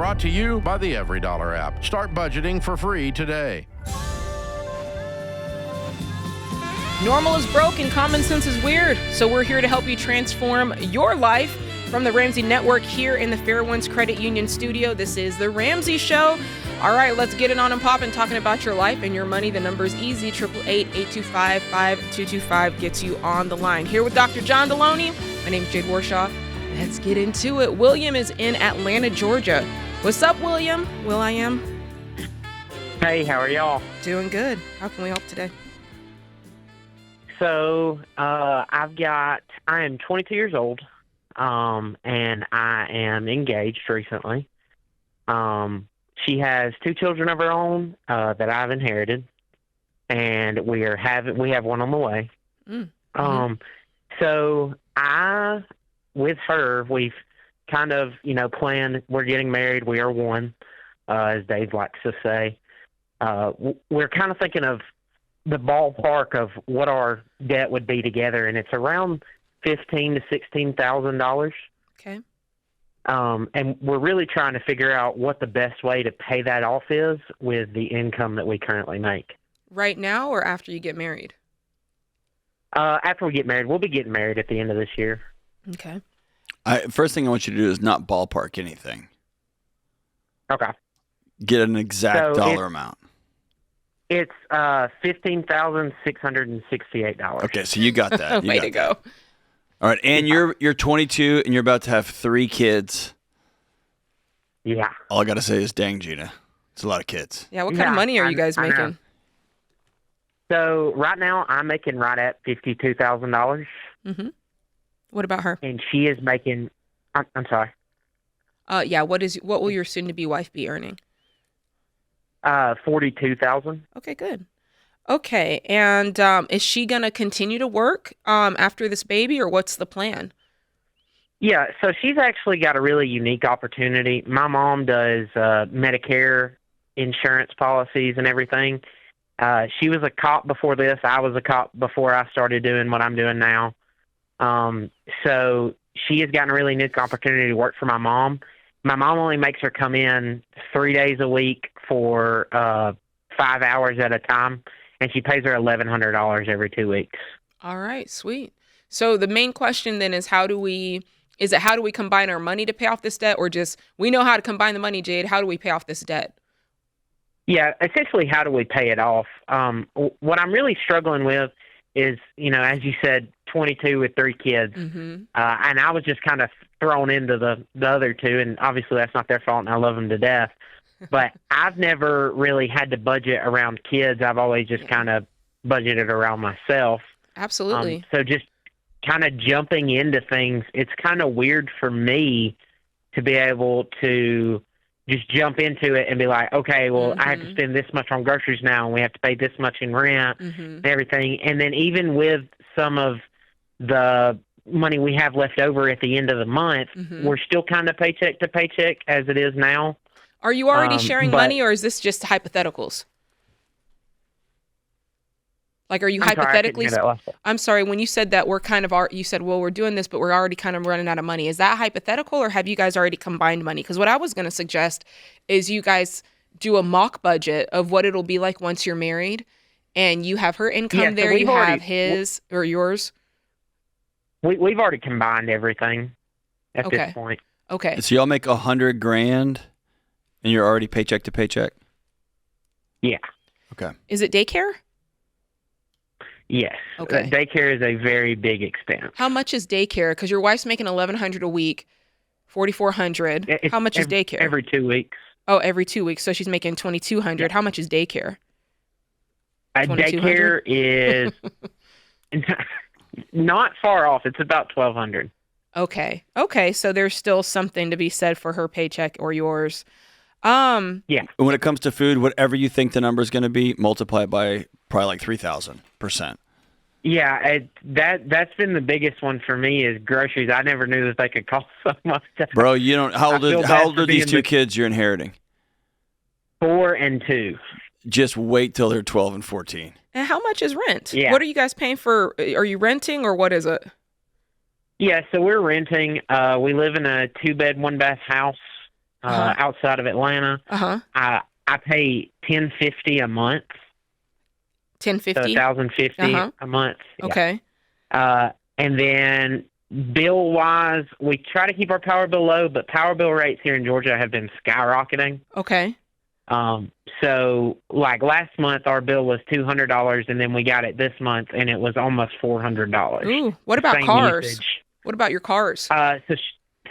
Brought to you by the Every Dollar app. Start budgeting for free today. Normal is broke and common sense is weird. So we're here to help you transform your life. From the Ramsey Network here in the Fairwinds Credit Union studio, this is The Ramsey Show. All right, let's get it on and poppin', talking about your life and your money. The number's easy, 888-825-5225 gets you on the line. Here with Dr. John Delony. My name's Jade Warshaw. Let's get into it. William is in Atlanta, Georgia. What's up, William? Will.i.am. Hey, how are y'all? Doing good. How can we help today? So, I am 22 years old, and I am engaged recently. She has 2 children of her own, that I've inherited, and we have one on the way. So with her, we've kind of, planned, we're getting married, we are one, as Dave likes to say. We're kind of thinking of the ballpark of what our debt would be together, and it's around $15,000 to $16,000. Okay. And we're really trying to figure out what the best way to pay that off is with the income that we currently make. Right now or after you get married? After we get married. We'll be getting married at the end of this year. Okay. First thing I want you to do is not ballpark anything. Okay. Get an exact dollar amount. It's $15,668. Okay, so you got that. Way to go. All right, and you're 22 and you're about to have 3 kids. Yeah. All I got to say is, dang, Gina, it's a lot of kids. Yeah, what kind of money are you guys making? So right now I'm making right at $52,000. Mm-hmm. What about her? And she is making. I'm sorry. Yeah. What will your soon-to-be wife be earning? $42,000. Okay, good. Okay, and is she gonna continue to work after this baby, or what's the plan? Yeah, so she's actually got a really unique opportunity. My mom does Medicare insurance policies and everything. She was a cop before this. I was a cop before I started doing what I'm doing now. So she has gotten a really unique opportunity to work for my mom. My mom only makes her come in 3 days a week for 5 hours at a time, and she pays her $1,100 every 2 weeks. All right, sweet. So the main question then is how do we combine our money to pay off this debt, or just we know how to combine the money, Jade? How do we pay off this debt? Yeah, essentially, how do we pay it off? What I'm really struggling with is, as you said, 22 with 3 kids. Mm-hmm. And I was just kind of thrown into the other 2, and obviously that's not their fault, and I love them to death. But I've never really had to budget around kids. I've always just kind of budgeted around myself. Absolutely. So just kind of jumping into things, it's kind of weird for me to be able to just jump into it and be like, okay, well, I have to spend this much on groceries now, and we have to pay this much in rent and everything. And then even with some of the money we have left over at the end of the month, we're still kind of paycheck to paycheck as it is now. Are you already sharing money, or is this just hypotheticals? Like, are you hypothetically? I'm sorry, when you said that you said, well, we're doing this, but we're already kind of running out of money. Is that hypothetical, or have you guys already combined money? Because what I was going to suggest is you guys do a mock budget of what it'll be like once you're married, and you have her income there, you have his or yours. We've already combined everything at this point. Okay. So y'all make $100,000, and you're already paycheck to paycheck? Yeah. Okay. Is it daycare? Yes. Okay. Daycare is a very big expense. How much is daycare? Because your wife's making $1,100 a week, $4,400. How much is daycare? Every 2 weeks. Oh, every 2 weeks. So she's making $2,200. Yeah. How much is daycare? Daycare is not far off. It's about $1,200. Okay. So there's still something to be said for her paycheck or yours. Yeah. When it comes to food, whatever you think the number is going to be, multiply it by probably like 3,000%. Yeah, that's been the biggest one for me is groceries. I never knew that they could cost so much. Bro, you don't. How old are these 2 kids you're inheriting? 4 and 2. Just wait till they're 12 and 14. And how much is rent? Yeah. What are you guys paying for? Are you renting or what is it? Yeah, so we're renting. We live in a 2-bed, 1-bath house. outside of Atlanta. I pay $1,050 a month. $1,050. So $1,050 a month. Yeah. Okay. And then bill wise, we try to keep our power bill low, but power bill rates here in Georgia have been skyrocketing. Okay. So like last month our bill was $200, and then we got it this month and it was almost $400. Ooh, what about Same cars? usage. What about your cars?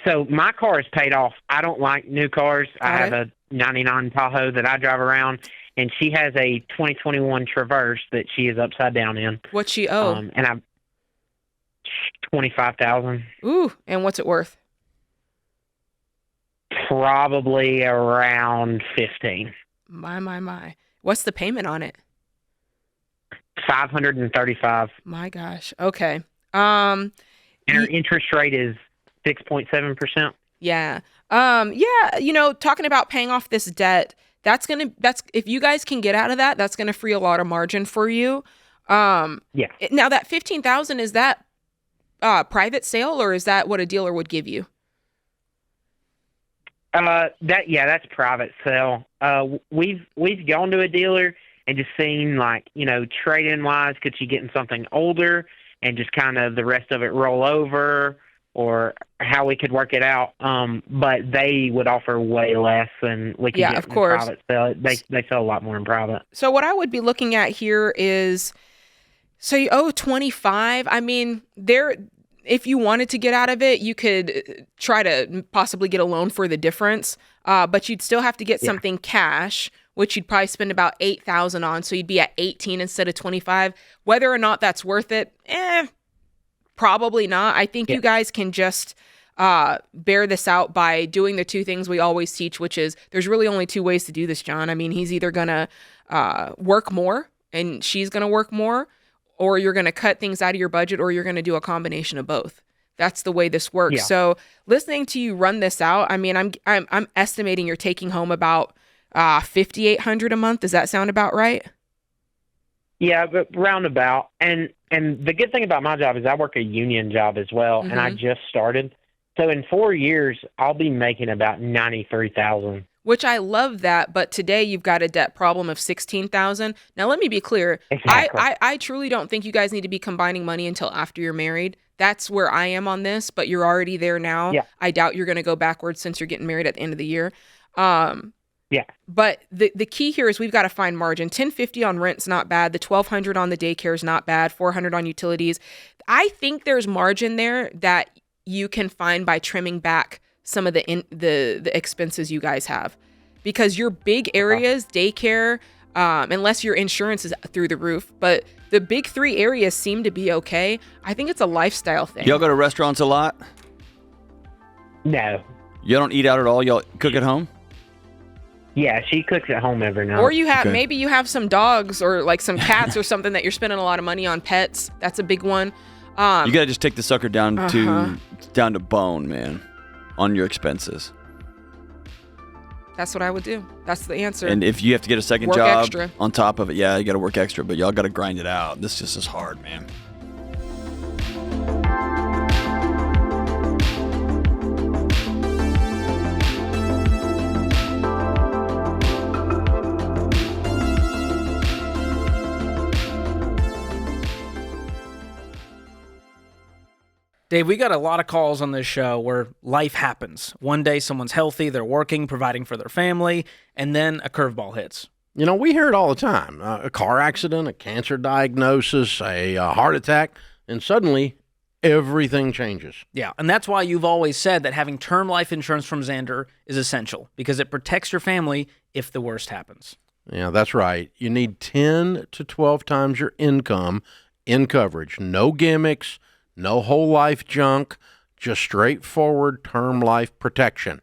So my car is paid off. I don't like new cars. I have a 99 Tahoe that I drive around, and she has a 2021 Traverse that she is upside down in. What she owe? And I'm $25,000. Ooh, and what's it worth? Probably around 15. My. What's the payment on it? $535. My gosh. Okay. And her interest rate is 6.7%. Yeah. Talking about paying off this debt, that's if you guys can get out of that, that's gonna free a lot of margin for you. Now that $15,000, is that private sale, or is that what a dealer would give you? That's private sale. We've gone to a dealer and just seen, like, trade-in wise, could she get in something older and just kind of the rest of it roll over, or how we could work it out. But they would offer way less than we could get in private sale. They sell a lot more in private. So what I would be looking at here is, so you owe 25. I mean, if you wanted to get out of it, you could try to possibly get a loan for the difference, but you'd still have to get something cash, which you'd probably spend about $8,000 on. So you'd be at 18 instead of 25. Whether or not that's worth it, probably not. I think you guys can just bear this out by doing the two things we always teach, which is there's really only two ways to do this, John. I mean, he's either going to work more and she's going to work more, or you're going to cut things out of your budget, or you're going to do a combination of both. That's the way this works. Yeah. So listening to you run this out, I mean, I'm estimating you're taking home about $5,800 a month. Does that sound about right? Yeah, but roundabout. And the good thing about my job is I work a union job as well, and I just started. So in 4 years, I'll be making about $93,000. Which I love that, but today you've got a debt problem of $16,000. Now let me be clear. Exactly. I truly don't think you guys need to be combining money until after you're married. That's where I am on this, but you're already there now. Yeah. I doubt you're going to go backwards since you're getting married at the end of the year. Yeah. But the key here is we've got to find margin. $1,050 on rent's not bad. The $1,200 on the daycare is not bad. $400 on utilities. I think there's margin there that you can find by trimming back some of the expenses you guys have, because your big areas, daycare, unless your insurance is through the roof, but the big three areas seem to be okay. I think it's a lifestyle thing. Y'all go to restaurants a lot? No. You don't eat out at all? Y'all cook at home? Yeah, she cooks at home every night. Or you have maybe you have some dogs or like some cats or something that you're spending a lot of money on. Pets, that's a big one. You gotta just take the sucker down to bone, man, on your expenses. That's what I would do. That's the answer. And if you have to get a second work job extra on top of it, yeah, you gotta work extra, but y'all gotta grind it out. This just is hard, man. Dave, we got a lot of calls on this show where life happens. One day someone's healthy, they're working, providing for their family, and then a curveball hits. You know, we hear it all the time. A car accident, a cancer diagnosis, a heart attack, and suddenly everything changes. Yeah, and that's why you've always said that having term life insurance from Xander is essential, because it protects your family if the worst happens. Yeah, that's right. You need 10 to 12 times your income in coverage. No gimmicks. No whole life junk, just straightforward term life protection.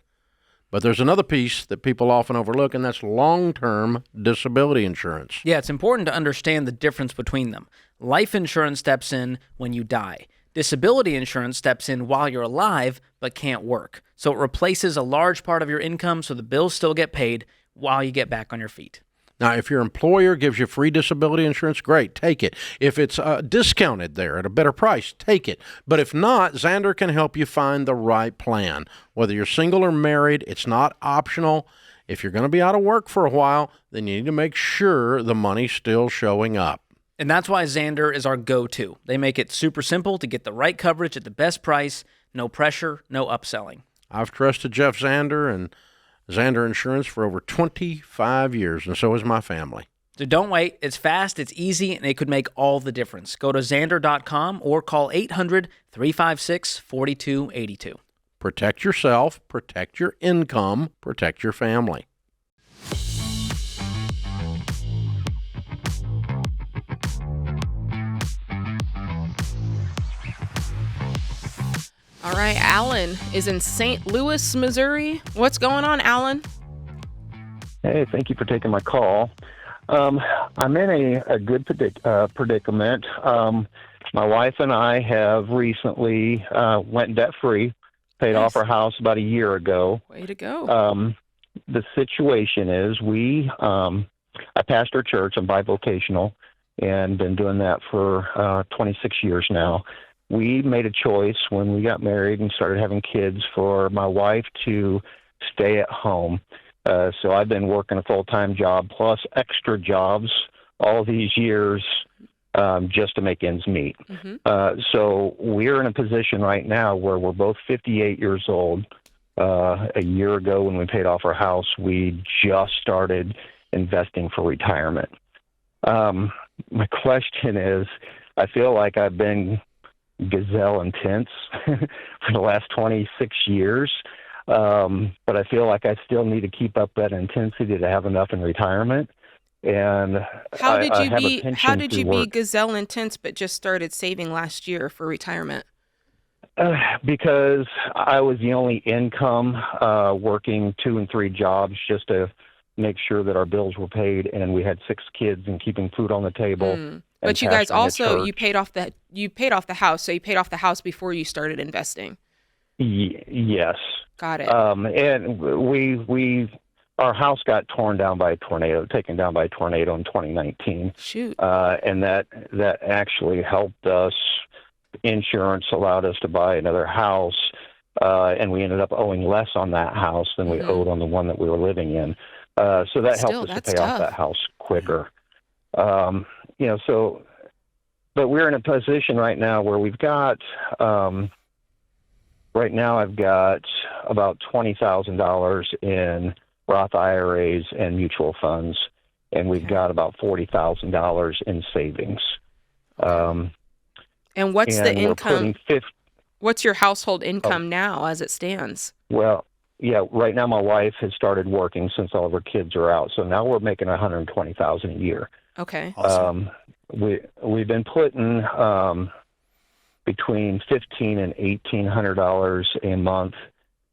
But there's another piece that people often overlook, and that's long-term disability insurance. Yeah, it's important to understand the difference between them. Life insurance steps in when you die. Disability insurance steps in while you're alive but can't work. So it replaces a large part of your income so the bills still get paid while you get back on your feet. Now, if your employer gives you free disability insurance, great, take it. If it's discounted there at a better price, take it. But if not, Xander can help you find the right plan. Whether you're single or married, it's not optional. If you're going to be out of work for a while, then you need to make sure the money's still showing up. And that's why Xander is our go-to. They make it super simple to get the right coverage at the best price, no pressure, no upselling. I've trusted Jeff Xander and Xander Insurance for over 25 years, and so has my family. So don't wait. It's fast, it's easy, and it could make all the difference. Go to Xander.com or call 800-356-4282. Protect yourself, protect your income, protect your family. All right, Alan is in St. Louis, Missouri. What's going on, Alan? Hey, thank you for taking my call. I'm in a good predicament. My wife and I have recently went debt-free, paid off our house about a year ago. Way to go. The situation is I pastor church. I'm bivocational and been doing that for 26 years now. We made a choice when we got married and started having kids for my wife to stay at home. So I've been working a full-time job plus extra jobs all these years just to make ends meet. Mm-hmm. So we're in a position right now where we're both 58 years old. A year ago when we paid off our house, we just started investing for retirement. My question is, I feel like I've been gazelle intense for the last 26 years. But I feel like I still need to keep up that intensity to have enough in retirement. And how did you be gazelle intense but just started saving last year for retirement? Because I was the only income working 2 and 3 jobs just to make sure that our bills were paid, and we had 6 kids and keeping food on the table. But you guys also you paid off the house, so you paid off the house before you started investing. Yes. Got it. And our house got taken down by a tornado in 2019. Shoot. And that actually helped us. Insurance allowed us to buy another house, and we ended up owing less on that house than we owed on the one that we were living in. So that helped us to pay off that house quicker. But we're in a position right now where we've got, right now I've got about $20,000 in Roth IRAs and mutual funds, and we've got about $40,000 in savings. And what's the income? What's your household income now as it stands? Well, yeah, right now my wife has started working since all of her kids are out, so now we're making $120,000 a year. Okay. Awesome. We've been putting between $1,500 and $1,800 a month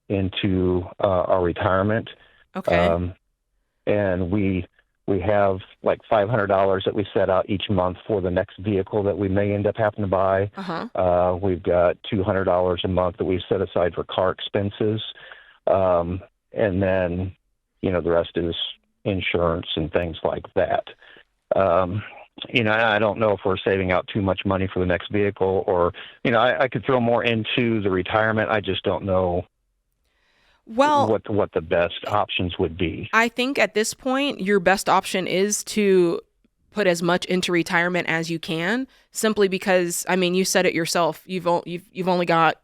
into our retirement. Okay. And we have like $500 that we set out each month for the next vehicle that we may end up having to buy. Uh-huh. We've got $200 a month that we set aside for car expenses. And then, the rest is insurance and things like that. I don't know if we're saving out too much money for the next vehicle or, I could throw more into the retirement. I just don't know what the best options would be. I think at this point, your best option is to put as much into retirement as you can, simply because, you said it yourself. You've only got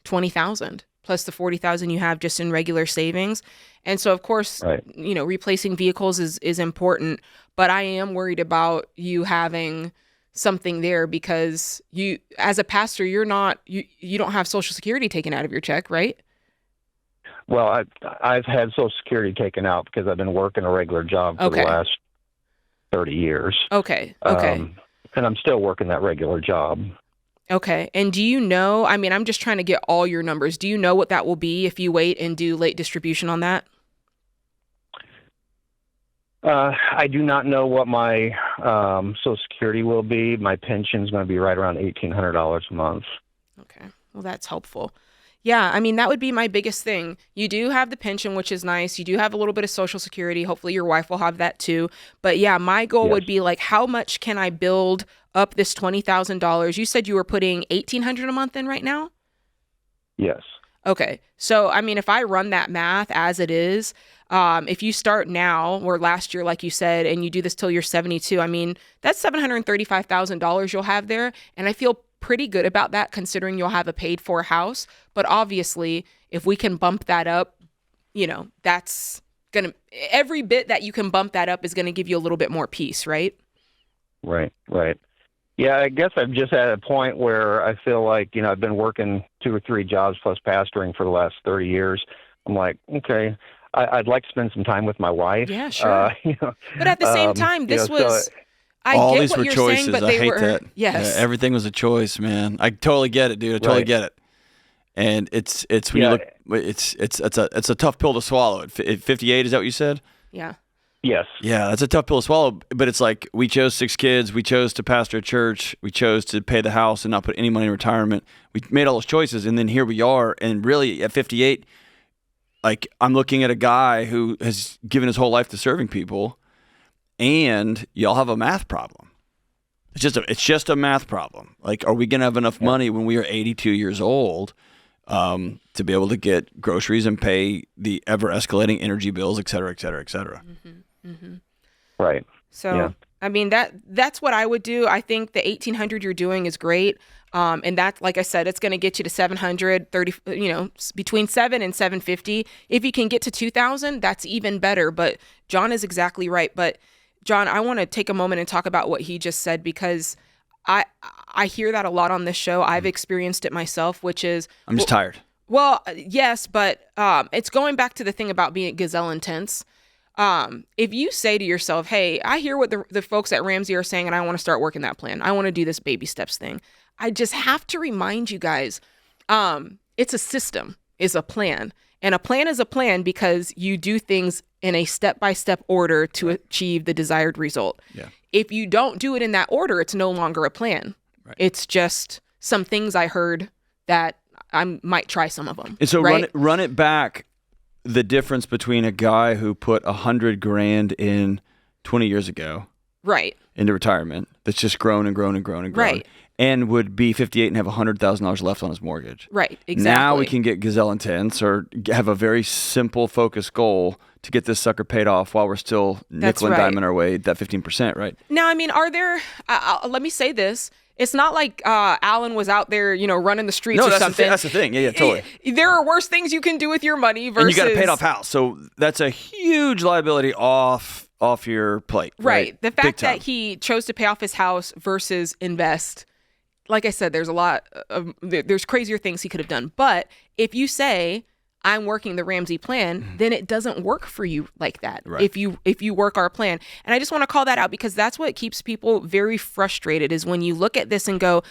$20,000 plus the $40,000 you have just in regular savings. And so, of course, right. Replacing vehicles is important, but I am worried about you having something there because you, as a pastor, you don't have Social Security taken out of your check, right? Well, I've had Social Security taken out because I've been working a regular job for the last 30 years. Okay. And I'm still working that regular job. Okay. And do you know, I'm just trying to get all your numbers. Do you know what that will be if you wait and do late distribution on that? I do not know what my Social Security will be. My pension is going to be right around $1,800 a month. Okay. Well, that's helpful. Yeah, I mean, that would be my biggest thing. You do have the pension, which is nice. You do have a little bit of Social Security. Hopefully your wife will have that too. But yeah, my goal would be like, how much can I build up this $20,000? You said you were putting $1,800 a month in right now? Yes. Okay. So, I mean, if I run that math as it is, if you start now or last year, like you said, and you do this till you're 72, I mean, that's $735,000 you'll have there. And I feel pretty good about that considering you'll have a paid for house. But obviously, if we can bump that up, you know, that's going to, every bit that you can bump that up is going to give you a little bit more peace, right? Right. Yeah, I guess I'm just at a point where I feel like, you know, I've been working 2 or 3 jobs plus pastoring for the last 30 years. I'm like, okay, I'd like to spend some time with my wife. Yeah, sure. You know, but at the same time, this was... I all get these what were you're choices. saying, but I they hate were, that. Yes. Yeah, everything was a choice, man. I totally get it, dude. I totally get it. And it's when you look, it's a tough pill to swallow. At 58, is that what you said? Yeah. Yes. Yeah, that's a tough pill to swallow. But it's like we chose 6 kids. We chose to pastor a church. We chose to pay the house and not put any money in retirement. We made all those choices, and then here we are. And really, at 58, like I'm looking at a guy who has given his whole life to serving people, and y'all have a math problem. It's just a math problem. Like, are we going to have enough money when we are 82 years old to be able to get groceries and pay the ever escalating energy bills, et cetera, et cetera, et cetera? Right. So, I mean, that's what I would do. I think the 1,800 you're doing is great. And that, like I said, it's going to get you to 730, you know, between 7 and 750. If you can get to 2,000, that's even better. But John is exactly right. But John, I want to take a moment and talk about what he just said, because I hear that a lot on this show. I've experienced it myself, which is... I'm just tired. Well, yes, but it's going back to the thing about being gazelle intense. If you say to yourself, hey, I hear what the folks at Ramsey are saying, and I want to start working that plan. I want to do this baby steps thing. I just have to remind you guys, it's a system, it's a plan. And a plan is a plan because you do things in a step-by-step order to achieve the desired result. Yeah. If you don't do it in that order, it's no longer a plan. Right. It's just some things I heard that I might try some of them. And so run it back, the difference between a guy who put $100,000 in 20 years ago, right, into retirement, that's just grown and grown and grown and grown, right, and would be 58 and have $100,000 left on his mortgage. Right, exactly. Now we can get gazelle intense or have a very simple, focused goal to get this sucker paid off while we're still nickel and diming our way, that 15%, right? Now, I mean, are there, let me say this, it's not like Alan was out there, you know, running the streets or something. That's the thing. Yeah, totally. There are worse things you can do with your money versus... And you got a paid off house. So that's a huge liability off your plate. Right. The fact that he chose to pay off his house versus invest, like I said, there's a lot of, there's crazier things he could have done. But if you say, I'm working the Ramsey plan, then it doesn't work for you like that. Right. If you work our plan. And I just want to call that out because that's what keeps people very frustrated is when you look at this and go,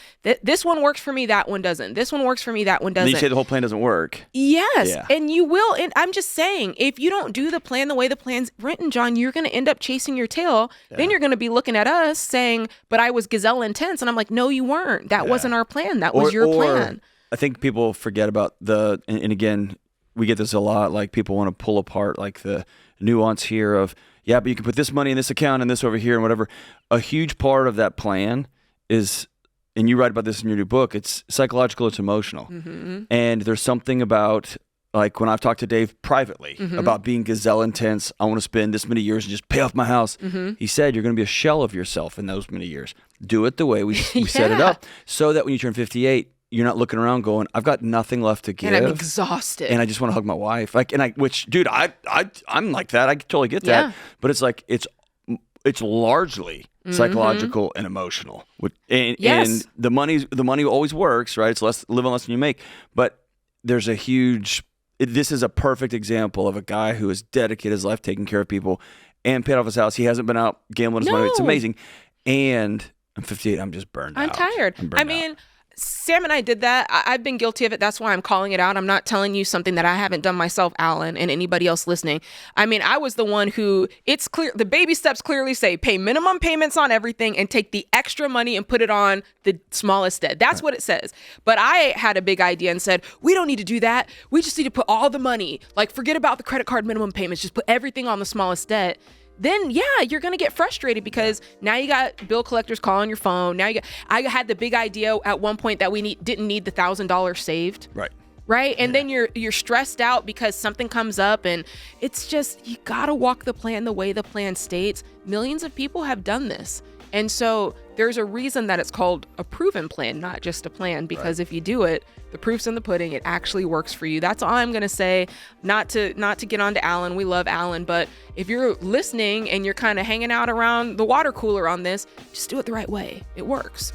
this one works for me, that one doesn't. This one works for me, that one doesn't. And you say the whole plan doesn't work. Yes. Yeah. And you will. And I'm just saying, if you don't do the plan the way the plan's written, John, you're going to end up chasing your tail. Yeah. Then you're going to be looking at us saying, but I was gazelle intense. And I'm like, no, you weren't. That wasn't our plan. That was your plan. I think people forget about and again, we get this a lot, like people want to pull apart like the nuance here of, yeah, but you can put this money in this account and this over here and whatever. A huge part of that plan is, and you write about this in your new book, it's psychological, it's emotional. Mm-hmm. And there's something about, like when I've talked to Dave privately about being gazelle intense, I want to spend this many years and just pay off my house. Mm-hmm. He said, you're going to be a shell of yourself in those many years. Do it the way we set it up so that when you turn 58, you're not looking around going, I've got nothing left to give. And I'm exhausted. And I just want to hug my wife. Which, dude, I'm like that. I totally get that. But it's like, it's largely psychological and emotional. And the money always works, right? It's living less than you make. But there's this is a perfect example of a guy who has dedicated his life taking care of people and paid off his house. He hasn't been out gambling his money. It's amazing. And I'm 58. I'm just burned out. I'm tired. I mean, Sam and I did that. I've been guilty of it. That's why I'm calling it out. I'm not telling you something that I haven't done myself, Alan, and anybody else listening. I mean, I was the one who, it's clear, the baby steps clearly say pay minimum payments on everything and take the extra money and put it on the smallest debt. That's what it says. But I had a big idea and said, we don't need to do that. We just need to put all the money, like forget about the credit card minimum payments, just put everything on the smallest debt. Then you're going to get frustrated because now you got bill collectors calling your phone. I had the big idea at one point that we didn't need the $1,000 saved. Right. And then you're stressed out because something comes up, and it's just, you got to walk the plan the way the plan states. Millions of people have done this. And so there's a reason that it's called a proven plan, not just a plan, because if you do it, the proof's in the pudding, it actually works for you. That's all I'm going to say. Not to get on to Alan. We love Alan. But if you're listening and you're kind of hanging out around the water cooler on this, just do it the right way. It works.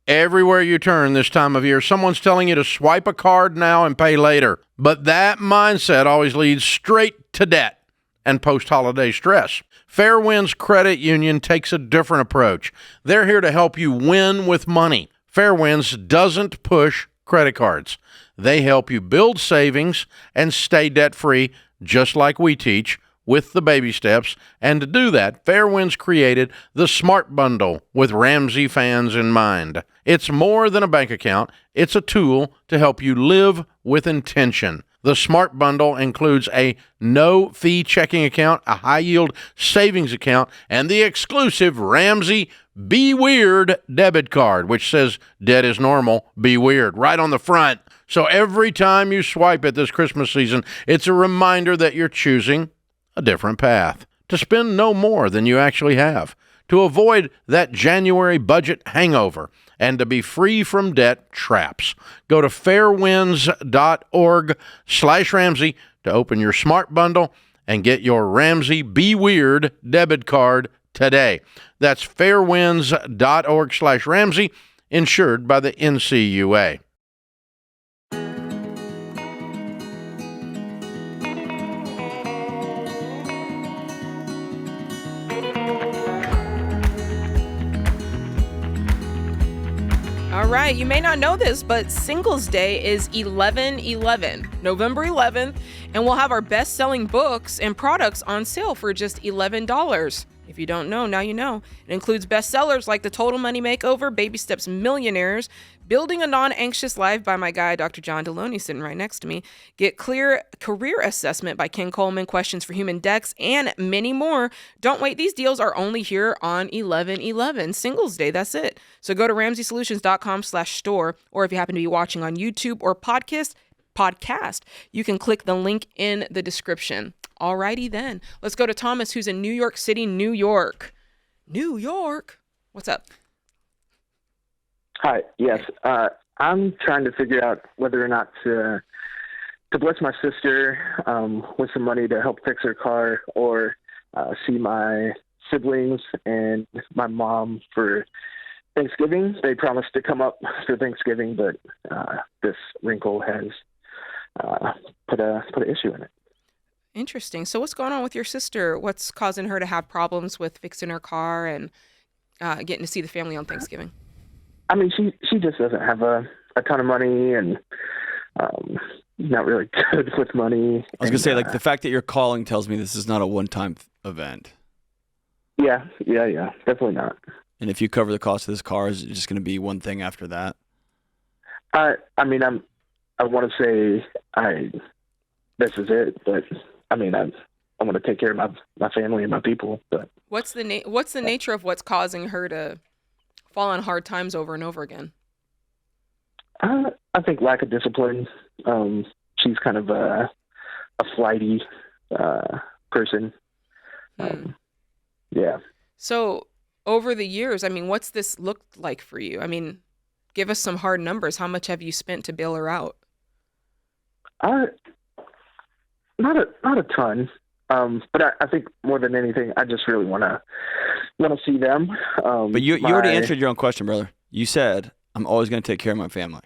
Everywhere you turn this time of year, someone's telling you to swipe a card now and pay later. But that mindset always leads straight to debt and post-holiday stress. Fairwinds Credit Union takes a different approach. They're here to help you win with money. Fairwinds doesn't push credit cards. They help you build savings and stay debt-free, just like we teach, with the baby steps. And to do that, Fairwinds created the Smart Bundle with Ramsey fans in mind. It's more than a bank account. It's a tool to help you live with intention. The Smart Bundle includes a no-fee checking account, a high-yield savings account, and the exclusive Ramsey Be Weird debit card, which says debt is normal, be weird, right on the front. So every time you swipe it this Christmas season, it's a reminder that you're choosing a different path, to spend no more than you actually have, to avoid that January budget hangover, and to be free from debt traps. Go to fairwinds.org/Ramsey to open your Smart Bundle and get your Ramsey Be Weird debit card today. That's fairwinds.org/Ramsey, insured by the NCUA. All right, you may not know this, but Singles Day is 11/11, November 11th, and we'll have our best-selling books and products on sale for just $11. If you don't know, now you know. It includes bestsellers like The Total Money Makeover, Baby Steps Millionaires, Building a Non-Anxious Life by my guy, Dr. John Delony, sitting right next to me, Get Clear Career Assessment by Ken Coleman, Questions for Human Decks, and many more. Don't wait, these deals are only here on 11/11, Singles Day, that's it. So go to RamseySolutions.com/store, or if you happen to be watching on YouTube or podcast, you can click the link in the description. Alrighty then. Let's go to Thomas, who's in New York City, New York. New York. What's up? Hi. Yes. I'm trying to figure out whether or not to bless my sister with some money to help fix her car, or see my siblings and my mom for Thanksgiving. They promised to come up for Thanksgiving, but this wrinkle has put an issue in it. Interesting. So what's going on with your sister? What's causing her to have problems with fixing her car and getting to see the family on Thanksgiving? I mean, she just doesn't have a ton of money, and not really good with money. I was going to say, like, the fact that you're calling tells me this is not a one-time event. Yeah, definitely not. And if you cover the cost of this car, is it just going to be one thing after that? I mean, I want to say this is it, but I mean, I want to take care of my family and my people. But what's the nature of what's causing her to fall on hard times over and over again? I think lack of discipline. She's kind of a flighty person. Yeah. So over the years, I mean, what's this looked like for you? I mean, give us some hard numbers. How much have you spent to bail her out? Not a ton. But I think more than anything, I just really want to see them. But you already answered your own question, brother. You said, I'm always going to take care of my family.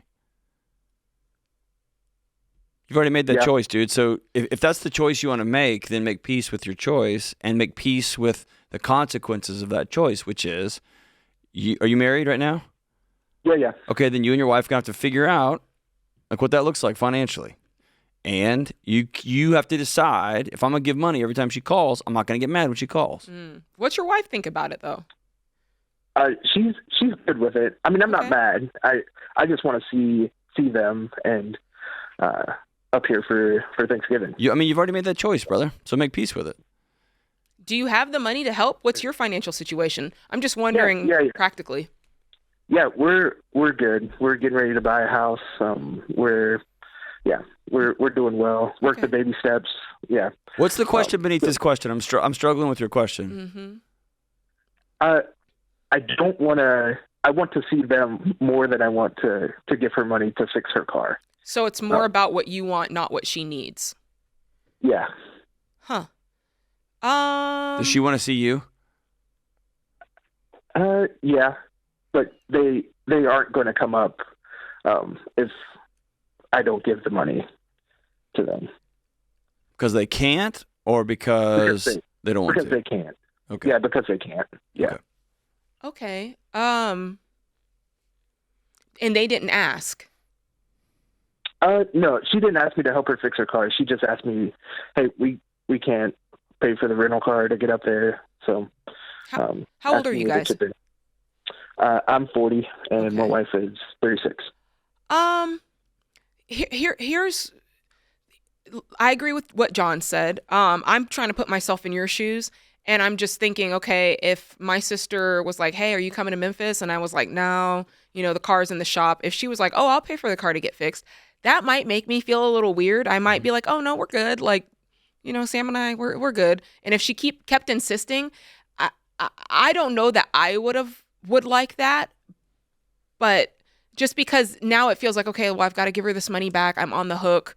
You've already made that choice, dude. So if that's the choice you want to make, then make peace with your choice and make peace with the consequences of that choice, which is, are you married right now? Yeah. Okay, then you and your wife are going to have to figure out like what that looks like financially. And you have to decide, if I'm going to give money every time she calls, I'm not going to get mad when she calls. What's your wife think about it, though? She's good with it. I mean, I'm not mad. I just want to see them and up here for Thanksgiving. You've already made that choice, brother. So make peace with it. Do you have the money to help? What's your financial situation? I'm just wondering practically. Yeah, we're good. We're getting ready to buy a house. We're doing well. Work the baby steps. Yeah. What's the question beneath this question? I'm struggling with your question. I don't want to. I want to see them more than I want to give her money to fix her car. So it's more about what you want, not what she needs. Yeah. Huh. Does she want to see you? Yeah, but they aren't going to come up if I don't give the money to them. Because they can't, or because they don't want to? Because they can't. Okay. Yeah, because they can't. Yeah. Okay. And they didn't ask? No, she didn't ask me to help her fix her car. She just asked me, hey, we can't pay for the rental car to get up there. So how old are you guys? I'm 40 and my wife is 36. Here's I agree with what John said. I'm trying to put myself in your shoes, and I'm just thinking, okay, if my sister was like, hey, are you coming to Memphis? And I was like, no, the car's in the shop. If she was like, oh, I'll pay for the car to get fixed, that might make me feel a little weird. I might be like, oh, no, we're good. Like, Sam and I, we're good. And if she kept insisting, I don't know that I would like that. But just because now it feels like, okay, well, I've got to give her this money back. I'm on the hook.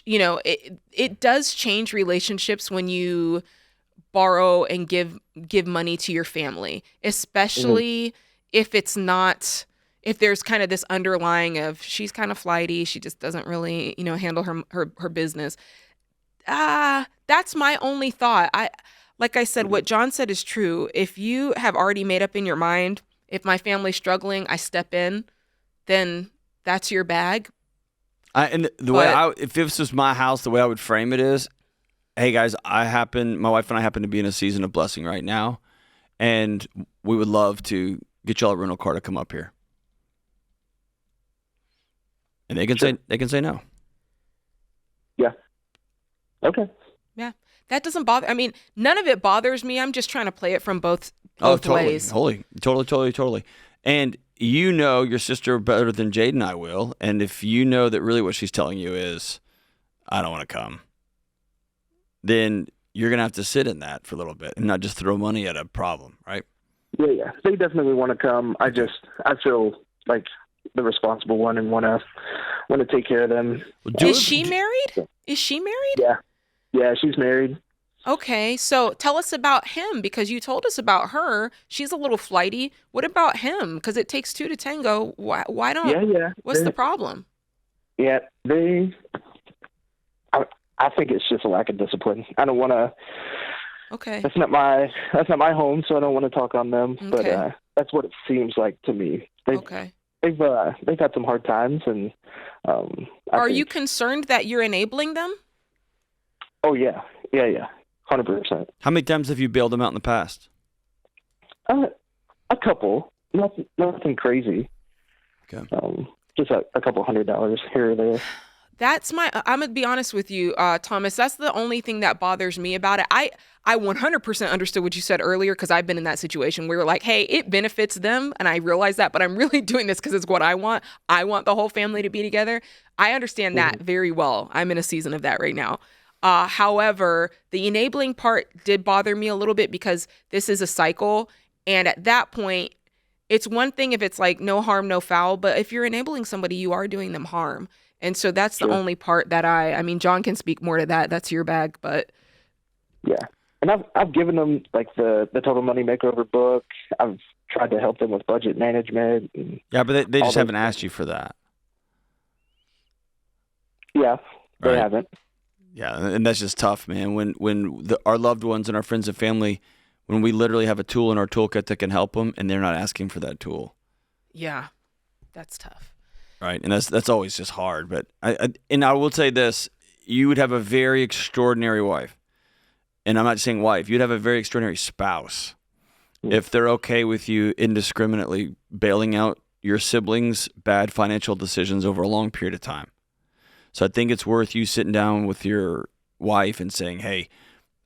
It does change relationships when you borrow and give money to your family, especially if it's not, if there's kind of this underlying of she's kind of flighty, she just doesn't really, handle her business. That's my only thought. Like I said, what John said is true. If you have already made up in your mind, if my family's struggling, I step in, then that's your bag. If this was my house, the way I would frame it is, hey guys, my wife and I happen to be in a season of blessing right now, and we would love to get y'all a rental car to come up here. And they can say no. Yeah. Okay. Yeah. That doesn't bother. I mean, none of it bothers me. I'm just trying to play it from both ways. Totally. And your sister better than Jade and I will. And if you know that really what she's telling you is, I don't want to come, then you're going to have to sit in that for a little bit and not just throw money at a problem, right? Yeah. They definitely want to come. I feel like the responsible one and want to take care of them. Is she married? Yeah. Yeah, she's married. Okay, so tell us about him, because you told us about her. She's a little flighty. What about him? Because it takes two to tango. Why don't? Yeah. What's the problem? Yeah, I think it's just a lack of discipline. I don't want to. Okay. That's not my home, so I don't want to talk on them. Okay. But that's what it seems like to me. They've had some hard times, and are you concerned that you're enabling them? Oh yeah, 100%. How many times have you bailed them out in the past? A couple, nothing crazy. Okay. Just a couple $100 here or there. I'm going to be honest with you, Thomas, that's the only thing that bothers me about it. I 100% understood what you said earlier, because I've been in that situation where we're like, hey, it benefits them, and I realize that, but I'm really doing this because it's what I want. I want the whole family to be together. I understand that very well. I'm in a season of that right now. However, the enabling part did bother me a little bit, because this is a cycle. And at that point, it's one thing if it's like no harm, no foul. But if you're enabling somebody, you are doing them harm. And so that's the only part that I mean, John can speak more to that. That's your bag. But yeah. And I've given them like the Total Money Makeover book. I've tried to help them with budget management. Yeah, but they just haven't asked you for that. Yeah. They haven't. Yeah, and that's just tough, man. When our loved ones and our friends and family, when we literally have a tool in our toolkit that can help them, and they're not asking for that tool. Yeah, that's tough. Right, and that's always just hard. But I will say this: you would have a very extraordinary wife, and I'm not saying wife. You'd have a very extraordinary spouse if they're okay with you indiscriminately bailing out your siblings' bad financial decisions over a long period of time. So I think it's worth you sitting down with your wife and saying, hey,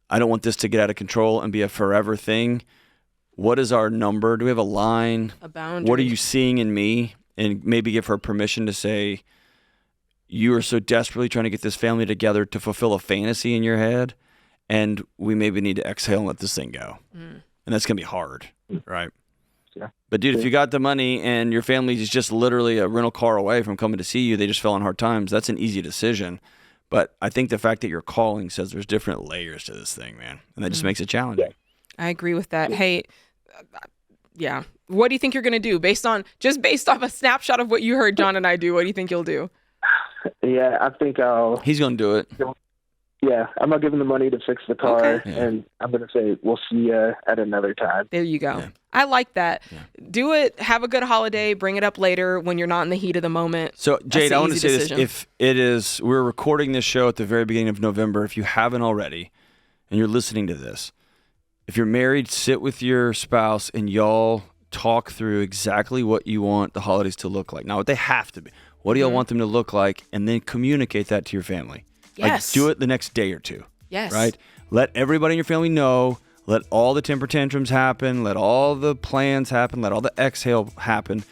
I don't want this to get out of control and be a forever thing. What is our number? Do we have a line? A boundary. What are you seeing in me? And maybe give her permission to say, you are so desperately trying to get this family together to fulfill a fantasy in your head, and we maybe need to exhale and let this thing go. And that's going to be hard, right? Yeah. But, dude, if you got the money and your family is just literally a rental car away from coming to see you, they just fell on hard times, that's an easy decision. But I think the fact that you're calling says there's different layers to this thing, man. And that just makes it challenging. I agree with that. Hey, yeah. What do you think you're going to do based off a snapshot of what you heard John and I do? What do you think you'll do? Yeah, I think He's going to do it. Yeah, I'm going to give him the money to fix the car, Okay. and I'm going to say, we'll see you at another time. There you go. Yeah. I like that. Yeah. Do it. Have a good holiday. Bring it up later when you're not in the heat of the moment. So, Jade, an I want to easy say decision. this. We're recording this show at the very beginning of November. If you haven't already, and you're listening to this, if you're married, sit with your spouse and y'all talk through exactly what you want the holidays to look like. Not what they have to be. What do y'all want them to look like? And then communicate that to your family. Yes. Like, do it the next day or two. Yes. Right? Let everybody in your family know. Let all the temper tantrums happen. Let all the plans happen. Let all the exhale happen.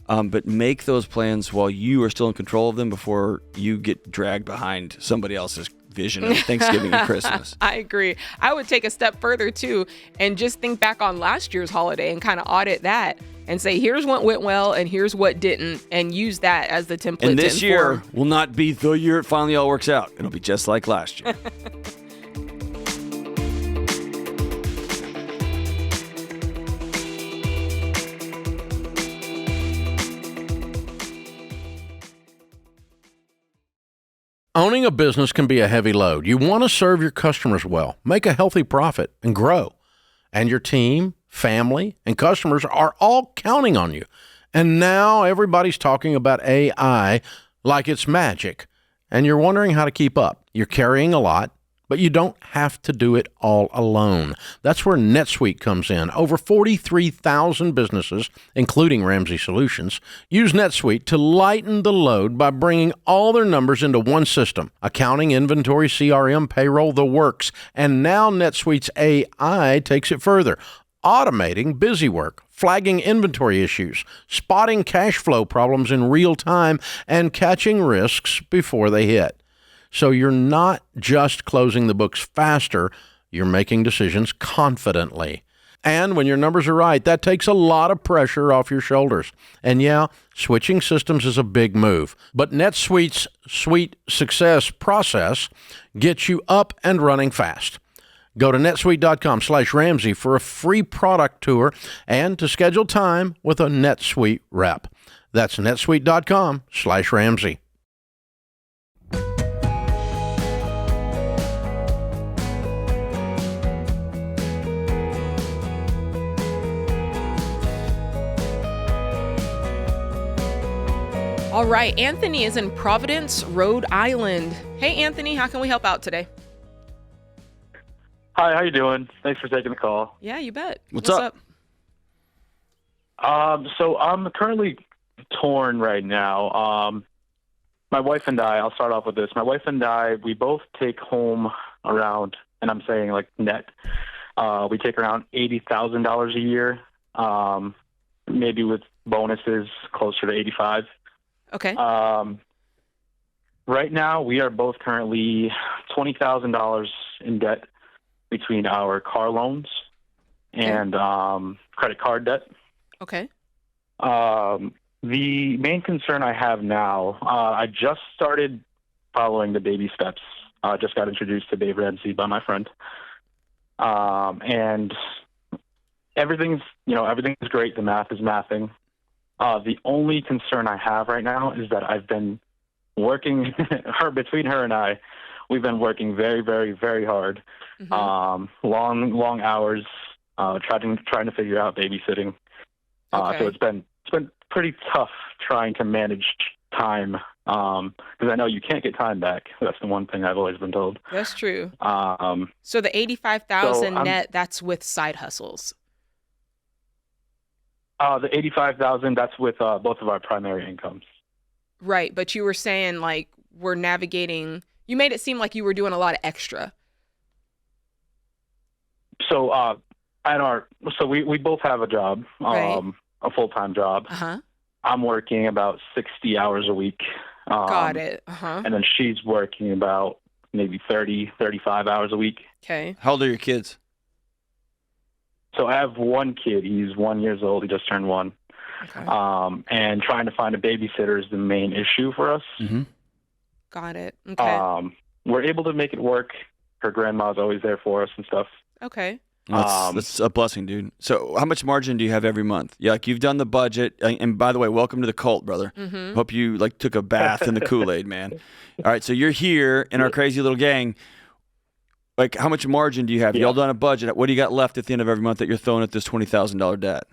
But make those plans while you are still in control of them before you get dragged behind somebody else's vision of Thanksgiving and Christmas. I agree. I would take a step further too and just think back on last year's holiday and kind of audit that and say, here's what went well and here's what didn't, and use that as the template. And this to year inform. will not be the year it finally all works out. It'll be just like last year. Owning a business can be a heavy load. You want to serve your customers well, make a healthy profit, and grow. And your team, family, and customers are all counting on you. And now everybody's talking about AI like it's magic. And you're wondering how to keep up. You're carrying a lot, but you don't have to do it all alone. That's where NetSuite comes in. Over 43,000 businesses, including Ramsey Solutions, use NetSuite to lighten the load by bringing all their numbers into one system. Accounting, inventory, CRM, payroll, the works. And now NetSuite's AI takes it further, automating busy work, flagging inventory issues, spotting cash flow problems in real time, and catching risks before they hit. So you're not just closing the books faster, you're making decisions confidently. And when your numbers are right, that takes a lot of pressure off your shoulders. And yeah, switching systems is a big move, but NetSuite's Suite Success process gets you up and running fast. Go to netsuite.com/Ramsey for a free product tour and to schedule time with a NetSuite rep. That's netsuite.com/Ramsey. All right. Anthony is in Providence, Rhode Island. Hey, Anthony, how can we help out today? Hi, how you doing? Thanks for taking the call. Yeah, you bet. What's up? So I'm currently torn right now. My wife and I'll start off with this. My wife and we both take home around, and I'm saying like net, we take around $80,000 a year, maybe with bonuses closer to 85. Okay. Right now, we are both currently $20,000 in debt between our car loans and credit card debt. Okay. The main concern I have now, I just started following the baby steps. I just got introduced to Dave Ramsey by my friend. And everything's great. The math is mathing. The only concern I have right now is that I've been working between her and I, we've been working very, very, very hard. Long hours, trying to figure out babysitting. So it's been pretty tough trying to manage time, because I know you can't get time back. That's the one thing I've always been told. That's true. So the 85,000 net, that's with side hustles. The 85,000, that's with both of our primary incomes. Right, but you were saying like we're navigating. You made it seem like you were doing a lot of extra. So we both have a job, right. A full-time job. I'm working about 60 hours a week. Got it. And then she's working about maybe 30, 35 hours a week. Okay. How old are your kids? So I have one kid. He's 1 year old. He just turned 1. Okay. And trying to find a babysitter is the main issue for us. Got it. Okay. We're able to make it work. Her grandma's always there for us and stuff. Okay. That's a blessing, dude. So how much margin do you have every month? Yeah, like you've done the budget. And by the way, welcome to the cult, brother. Hope you like took a bath in the Kool-Aid, man. All right, so you're here in our crazy little gang. Like, how much margin do you have? Y'all done a budget. What do you got left at the end of every month that you're throwing at this $20,000 debt?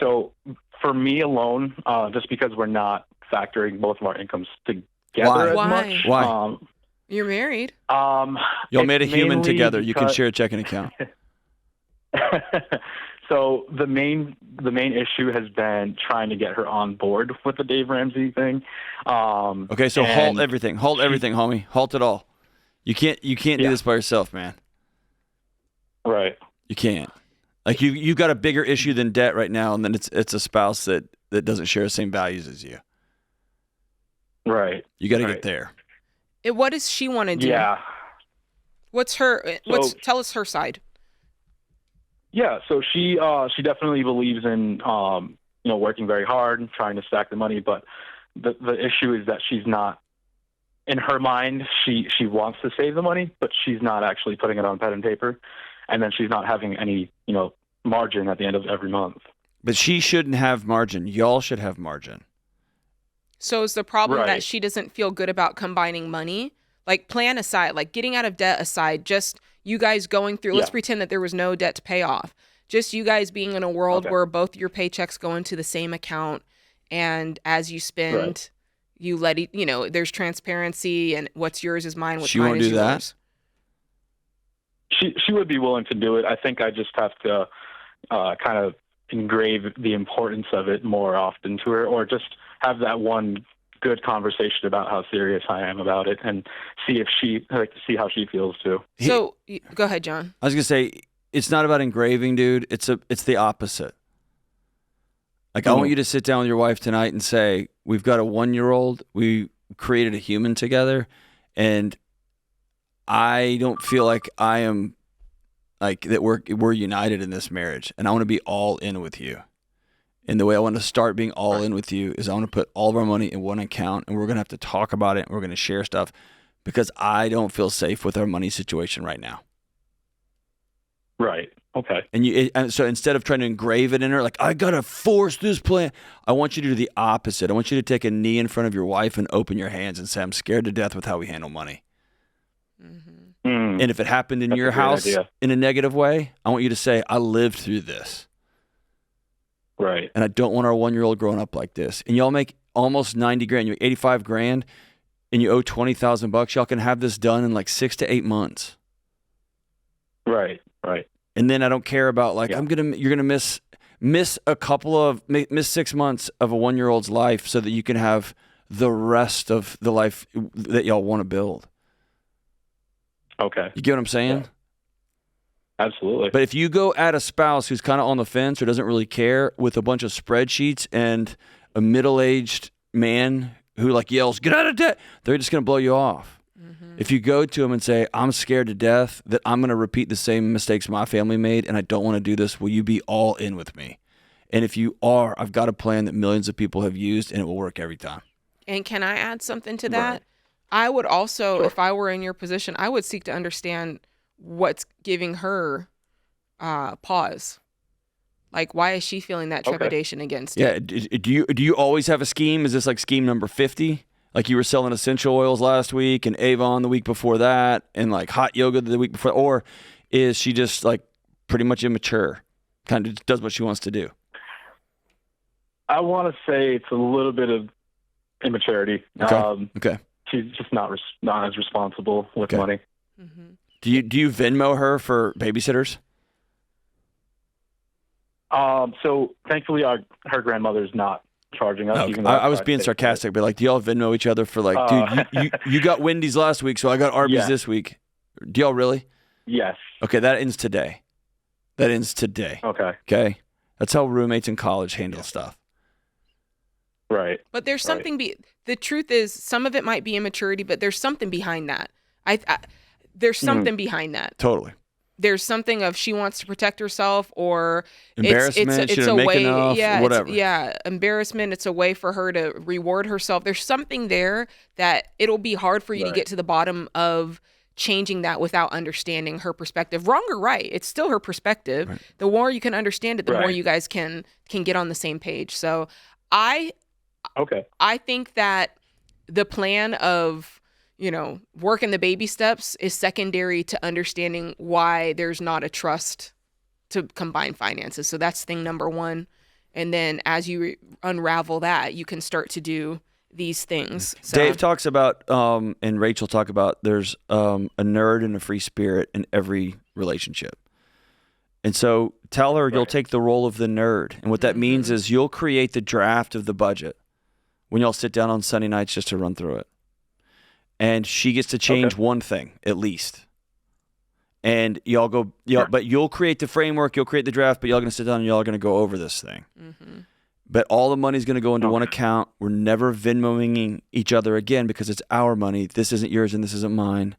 So for me alone, just because we're not factoring both of our incomes together as much. Why? You're married. Y'all made a human together. You can share a checking account. So the main issue has been trying to get her on board with the Dave Ramsey thing. Okay, so halt everything, homie. Halt it all. You can't do this by yourself, man. Right. You can't. Like you got a bigger issue than debt right now, and then it's a spouse that doesn't share the same values as you. Right. You got to get there. What does she want to do? Yeah. Tell us her side. Yeah, so she definitely believes in working very hard and trying to stack the money, but the issue is that she's not, in her mind, she wants to save the money, but she's not actually putting it on pen and paper, and then she's not having any margin at the end of every month. But she shouldn't have margin. Y'all should have margin. So is the problem that she doesn't feel good about combining money? Like, plan aside, like getting out of debt aside, just you guys going through, let's pretend that there was no debt to pay off. Just you guys being in a world where both your paychecks go into the same account, and as you spend, you let it, there's transparency, and what's yours is mine, what's mine is yours. She would be willing to do it. I think I just have to kind of engrave the importance of it more often to her, or just have that one good conversation about how serious I am about it, and see how she feels too. So go ahead, John. I was gonna say, it's not about engraving, dude. It's the opposite. Like, I want you to sit down with your wife tonight and say, we've got a 1-year-old. We created a human together, and I don't feel like I am like that. We're united in this marriage, and I want to be all in with you. And the way I want to start being all in with you is I want to put all of our money in one account, and we're going to have to talk about it, and we're going to share stuff, because I don't feel safe with our money situation right now. Right. Okay. And so instead of trying to engrave it in her, like, I got to force this plan, I want you to do the opposite. I want you to take a knee in front of your wife and open your hands and say, I'm scared to death with how we handle money. And if it happened in your house in a negative way, I want you to say, I lived through this. Right. And I don't want our 1-year-old growing up like this. And y'all make almost 90 grand. You make 85 grand and you owe $20,000. Y'all can have this done in like 6 to 8 months. Right. Right. And then I don't care about like, you're going to miss 6 months of a 1-year-old's life so that you can have the rest of the life that y'all want to build. Okay. You get what I'm saying? Yeah. Absolutely. But if you go at a spouse who's kind of on the fence or doesn't really care with a bunch of spreadsheets and a middle-aged man who like yells, get out of debt, they're just going to blow you off. If you go to him and say, I'm scared to death that I'm going to repeat the same mistakes my family made and I don't want to do this, will you be all in with me? And if you are, I've got a plan that millions of people have used and it will work every time. And can I add something to that? Right. I would also, if I were in your position, I would seek to understand what's giving her pause. Like, why is she feeling that trepidation against it? Yeah. Do you always have a scheme? Is this like scheme number 50? Like you were selling essential oils last week and Avon the week before that and like hot yoga the week before? Or is she just like pretty much immature? Kind of does what she wants to do? I want to say it's a little bit of immaturity. Okay. She's just not as responsible with money. Mm-hmm. Do you Venmo her for babysitters? So thankfully, her grandmother's not charging us. Okay. Even though I was being sarcastic, but like, do y'all Venmo each other for like, dude, you got Wendy's last week, so I got Arby's this week. Do y'all really? Yes. Okay, that ends today. Okay. That's how roommates in college handle stuff. Right. But there's something. The truth is, some of it might be immaturity, but there's something behind that. There's something behind that. Totally. There's something of she wants to protect herself, or embarrassment. It's a way. Enough, yeah, whatever. Embarrassment. It's a way for her to reward herself. There's something there that it'll be hard for you to get to the bottom of changing that without understanding her perspective. Wrong or right, it's still her perspective. Right. The more you can understand it, the more you guys can get on the same page. So I think that the plan of, working the baby steps is secondary to understanding why there's not a trust to combine finances. So that's thing number one. And then as you unravel that, you can start to do these things. So. Dave talks about, and Rachel talk about, there's a nerd and a free spirit in every relationship. And so tell her you'll take the role of the nerd. And what that means is you'll create the draft of the budget when y'all sit down on Sunday nights just to run through it. And she gets to change one thing at least. And y'all go, but you'll create the framework, you'll create the draft, but y'all going to sit down and y'all are going to go over this thing. Mm-hmm. But all the money's going to go into one account. We're never Venmoing each other again because it's our money. This isn't yours and this isn't mine.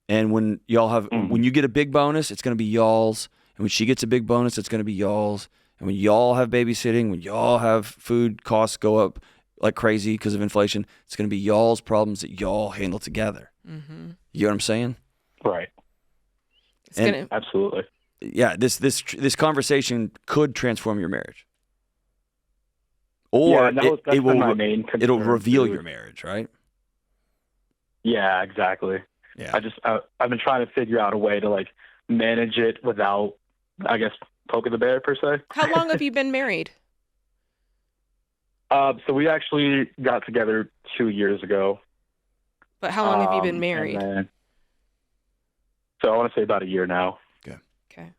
And when y'all have, when you get a big bonus, it's going to be y'all's. And when she gets a big bonus, it's going to be y'all's. And when y'all have babysitting, when y'all have food costs go up like crazy because of inflation, it's going to be y'all's problems that y'all handle together. Mm-hmm. You know what I'm saying? Right. Absolutely. Yeah, this conversation could transform your marriage. Or it'll reveal your marriage, right? Yeah, exactly. Yeah. I've been trying to figure out a way to like manage it without, I guess, poking the bear per se. How long have you been married? So we actually got together 2 years ago. But how long have you been married? So I want to say about a year now. Okay.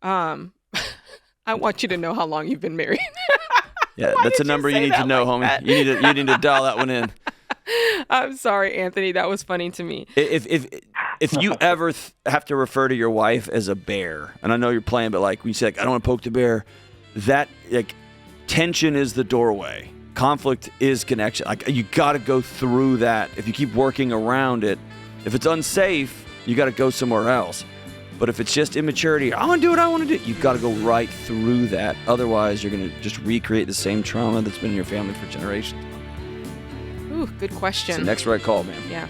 I want you to know how long you've been married. Yeah, that's a number you need to know, homie. That? You need to dial that one in. I'm sorry, Anthony. That was funny to me. If you ever have to refer to your wife as a bear, and I know you're playing, but like when you say like, I don't want to poke the bear, that like tension is the doorway. Conflict is connection. Like you got to go through that. If you keep working around it, if it's unsafe, you got to go somewhere else. But if it's just immaturity, I want to do what I want to do, you've got to go right through that. Otherwise, you're going to just recreate the same trauma that's been in your family for generations. Ooh, good question. It's the next right call, man. Yeah.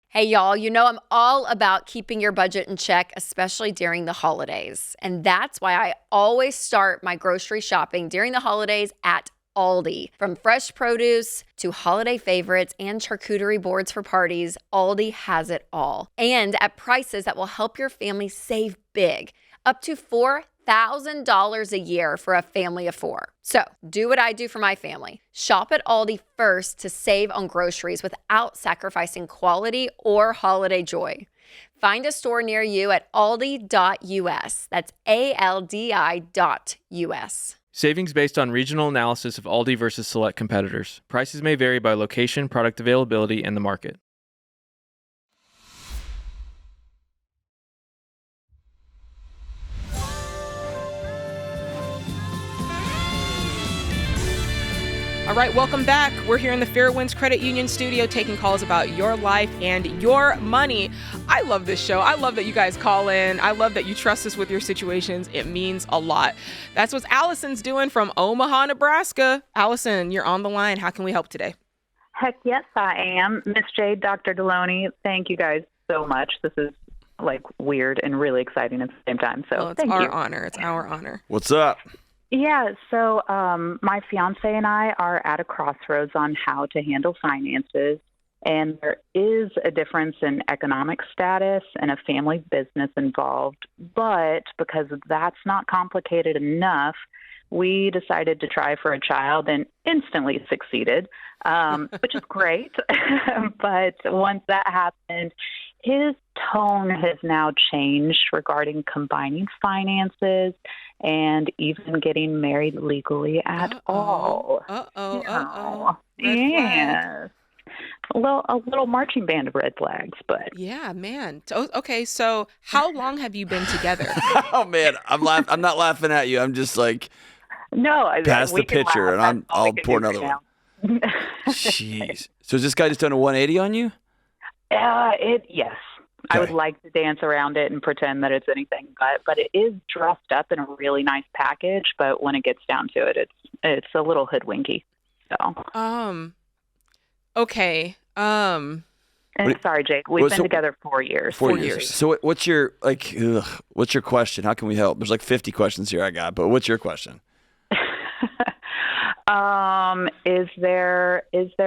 Hey, y'all, I'm all about keeping your budget in check, especially during the holidays. And that's why I always start my grocery shopping during the holidays at Aldi. From fresh produce to holiday favorites and charcuterie boards for parties, Aldi has it all. And at prices that will help your family save big, up to $4,000 a year for a family of four. So do what I do for my family. Shop at Aldi first to save on groceries without sacrificing quality or holiday joy. Find a store near you at aldi.us. That's ALDI.us. Savings based on regional analysis of Aldi versus select competitors. Prices may vary by location, product availability, and the market. All right, welcome back. We're here in the Fairwinds Credit Union studio taking calls about your life and your money. I love this show. I love that you guys call in. I love that you trust us with your situations. It means a lot. That's what Allison's doing from Omaha, Nebraska. Allison, you're on the line. How can we help today? Heck yes, I am. Miss Jade, Dr. Delony, thank you guys so much. This is like weird and really exciting at the same time. So it's our honor. It's our honor. What's up? Yeah, so my fiancé and I are at a crossroads on how to handle finances, and there is a difference in economic status and a family business involved, but because that's not complicated enough, we decided to try for a child and instantly succeeded, which is great. But once that happened, his tone has now changed regarding combining finances and even getting married legally at all. Yes. A little marching band of red flags, but yeah, man. Okay, so how long have you been together? Oh man, I'm not laughing at you. I'm just like, no, pass the pitcher, laugh. and I'll pour another one. Jeez. So has this guy just done a 180 on you? Yes. Okay. I would like to dance around it and pretend that it's anything, but it is dressed up in a really nice package. But when it gets down to it, it's a little hoodwinky. So. Okay. And sorry, Jake. We've been together 4 years. 4 years. So what's your what's your question? How can we help? There's like 50 questions here I got, but what's your question? Is there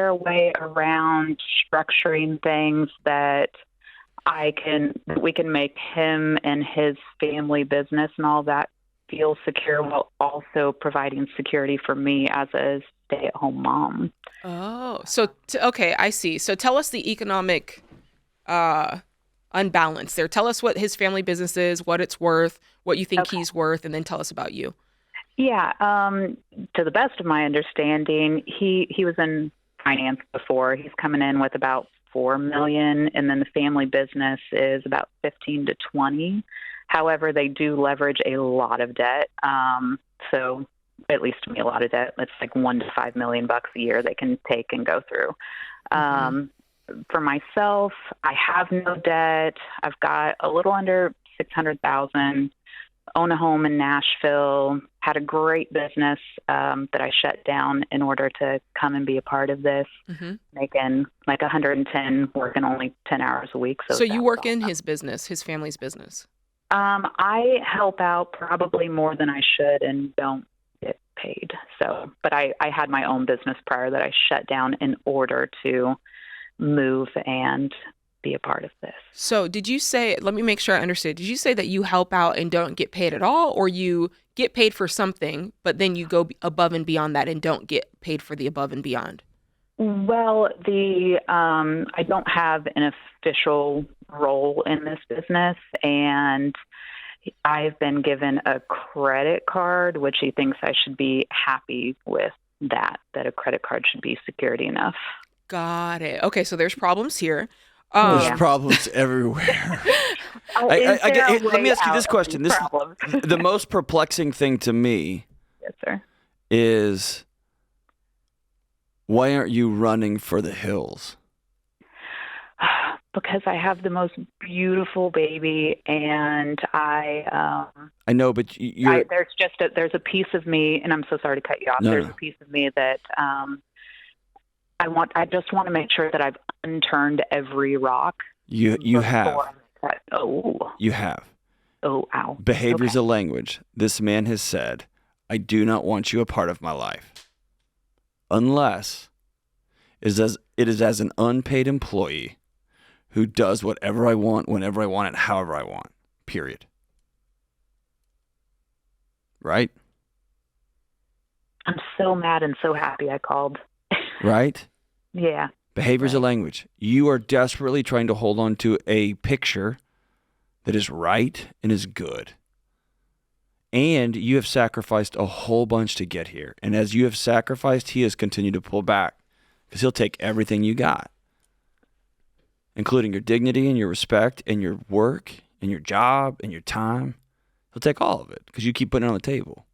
a way around structuring things that we can make him and his family business and all that feel secure while also providing security for me as a stay-at-home mom? Oh, so okay, I see. So tell us the economic unbalance there. Tell us what his family business is, what it's worth, what you think he's worth, and then tell us about you. Yeah, to the best of my understanding, he was in finance before. He's coming in with about $4 million, and then the family business is about 15 to 20. However, they do leverage a lot of debt. So at least to me, a lot of debt. It's like $1 to $5 million a year they can take and go through. For myself, I have no debt. I've got a little under $600,000. Own a home in Nashville, had a great business that I shut down in order to come and be a part of this, making like 110, working only 10 hours a week. So you work in his business, his family's business? I help out probably more than I should and don't get paid. So, but I had my own business prior that I shut down in order to move and be a part of this. So did you say, let me make sure I understood, did you say that you help out and don't get paid at all, or you get paid for something, but then you go above and beyond that and don't get paid for the above and beyond? Well, I don't have an official role in this business, and I've been given a credit card, which he thinks I should be happy with that a credit card should be security enough. Got it. Okay, so there's problems here. There's problems everywhere. Let me ask you this question. The most perplexing thing to me, yes, sir, is why aren't you running for the hills? Because I have the most beautiful baby, and I know, but there's a piece of me, and I'm so sorry to cut you off. There's a piece of me that I just want to make sure that I've unturned every rock. You have. You have. Oh, ow. Behavior is a language. This man has said, I do not want you a part of my life. Unless it is as an unpaid employee who does whatever I want, whenever I want it, however I want. Period. Right? I'm so mad and so happy I called. Right? Yeah. Behavior is a language. You are desperately trying to hold on to a picture that is right and is good. And you have sacrificed a whole bunch to get here. And as you have sacrificed, he has continued to pull back because he'll take everything you got, including your dignity and your respect and your work and your job and your time. He'll take all of it because you keep putting it on the table.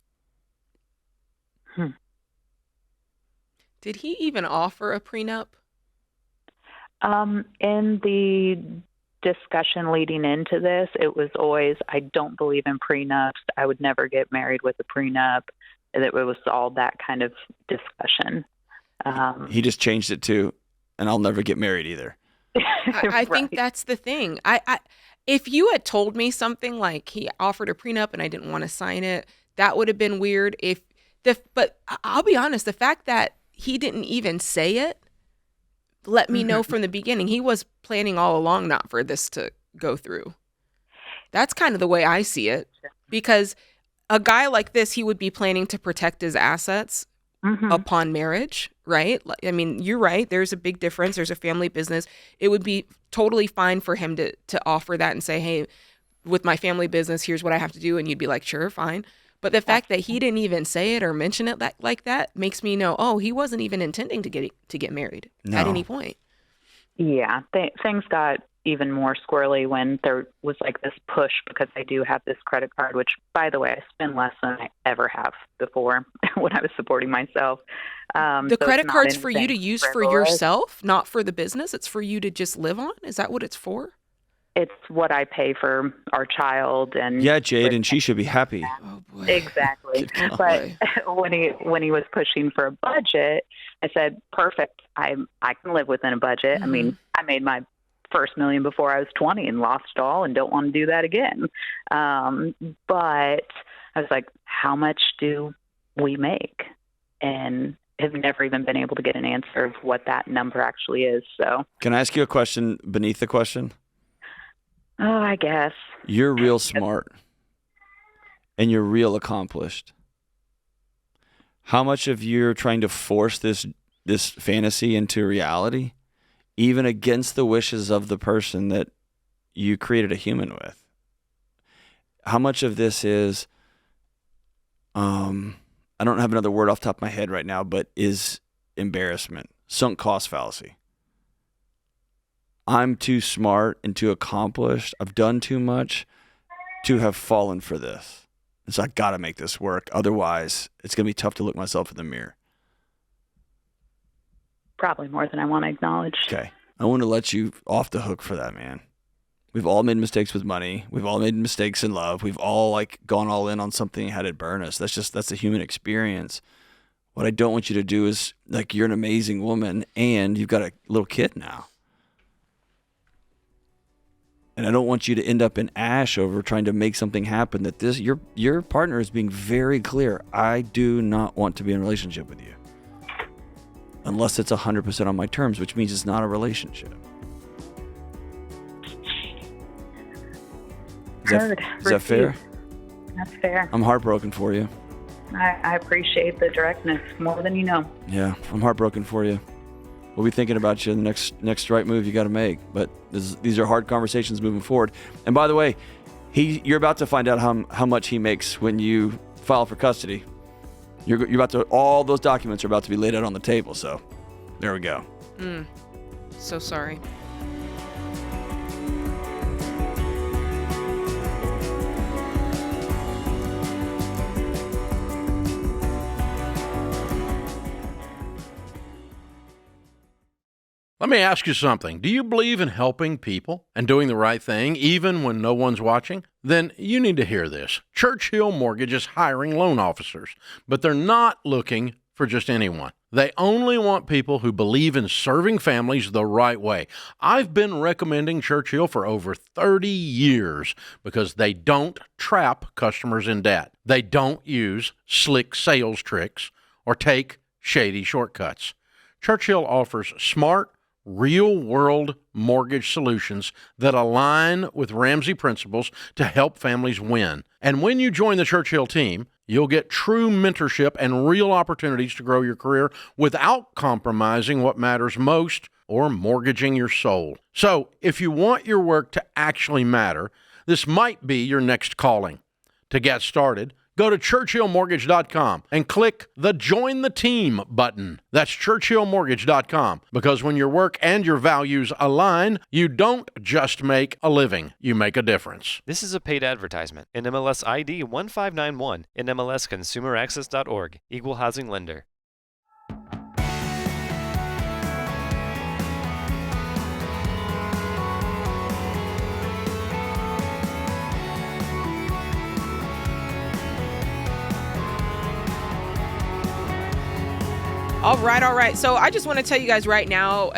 Did he even offer a prenup? In the discussion leading into this, it was always, I don't believe in prenups. I would never get married with a prenup. It was all that kind of discussion. He just changed it to, and I'll never get married either. I think that's the thing. If you had told me something like he offered a prenup and I didn't want to sign it, that would have been weird. But I'll be honest, the fact that he didn't even say it let me know from the beginning he was planning all along not for this to go through. That's kind of the way I see it, because a guy like this, he would be planning to protect his assets upon marriage, right? I mean, you're right. There's a big difference. There's a family business. It would be totally fine for him to offer that and say, hey, with my family business, here's what I have to do. And you'd be like, sure, fine. But the fact that he didn't even say it or mention it like that makes me know, oh, he wasn't even intending to get married at any point. Yeah, things got even more squirrely when there was like this push, because I do have this credit card, which, by the way, I spend less than I ever have before when I was supporting myself. The credit card's for you to use for yourself, not for the business. It's for you to just live on. Is that what it's for? It's what I pay for our child. And yeah, Jade, and she should be happy. Oh, boy. Exactly. But when he was pushing for a budget, I said, perfect. I can live within a budget. I mean, I made my first $1 million before I was 20 and lost it all and don't want to do that again. But I was like, how much do we make? And have never even been able to get an answer of what that number actually is. So, can I ask you a question beneath the question? Oh, I guess. You're real smart and you're real accomplished. How much of you're trying to force this fantasy into reality, even against the wishes of the person that you created a human with? How much of this is, I don't have another word off the top of my head right now, but is embarrassment, sunk cost fallacy. I'm too smart and too accomplished. I've done too much to have fallen for this. And so I got to make this work. Otherwise, it's going to be tough to look myself in the mirror. Probably more than I want to acknowledge. Okay. I want to let you off the hook for that, man. We've all made mistakes with money. We've all made mistakes in love. We've all gone all in on something and had it burn us. That's a human experience. What I don't want you to do is, you're an amazing woman and you've got a little kid now. And I don't want you to end up in ash over trying to make something happen that your partner is being very clear. I do not want to be in a relationship with you. Unless it's 100% on my terms, which means it's not a relationship. Is that fair? That's fair. I'm heartbroken for you. I appreciate the directness more than you know. Yeah, I'm heartbroken for you. We'll be thinking about you in the next right move you got to make. But these are hard conversations moving forward. And by the way, you're about to find out how much he makes when you file for custody. You're about to, all those documents are about to be laid out on the table. So there we go. So sorry. Let me ask you something. Do you believe in helping people and doing the right thing even when no one's watching? Then you need to hear this. Churchill Mortgage is hiring loan officers, but they're not looking for just anyone. They only want people who believe in serving families the right way. I've been recommending Churchill for over 30 years because they don't trap customers in debt. They don't use slick sales tricks or take shady shortcuts. Churchill offers smart, real-world mortgage solutions that align with Ramsey principles to help families win. And when you join the Churchill team, you'll get true mentorship and real opportunities to grow your career without compromising what matters most or mortgaging your soul. So, if you want your work to actually matter, this might be your next calling. To get started, go to ChurchillMortgage.com and click the Join the Team button. That's ChurchillMortgage.com, because when your work and your values align, you don't just make a living, you make a difference. This is a paid advertisement. NMLS ID 1591, NMLSConsumerAccess.org, Equal Housing Lender. All right. So I just want to tell you guys right now,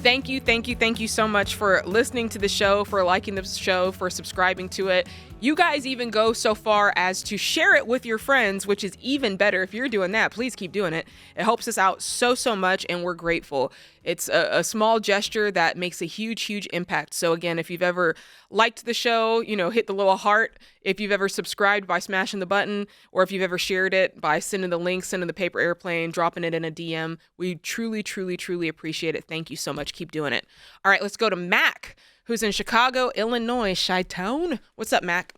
thank you so much for listening to the show, for liking the show, for subscribing to it. You guys even go so far as to share it with your friends, which is even better. If you're doing that, please keep doing it. It helps us out so much, and we're grateful. It's a small gesture that makes a huge impact. So again, if you've ever liked the show, hit the little heart. If you've ever subscribed by smashing the button, or if you've ever shared it by sending the link, sending the paper airplane, dropping it in a DM, we truly appreciate it. Thank you so much. Keep doing it. All right, let's go to Mac, who's in Chicago, Illinois, Chi-Town. What's up, Mac?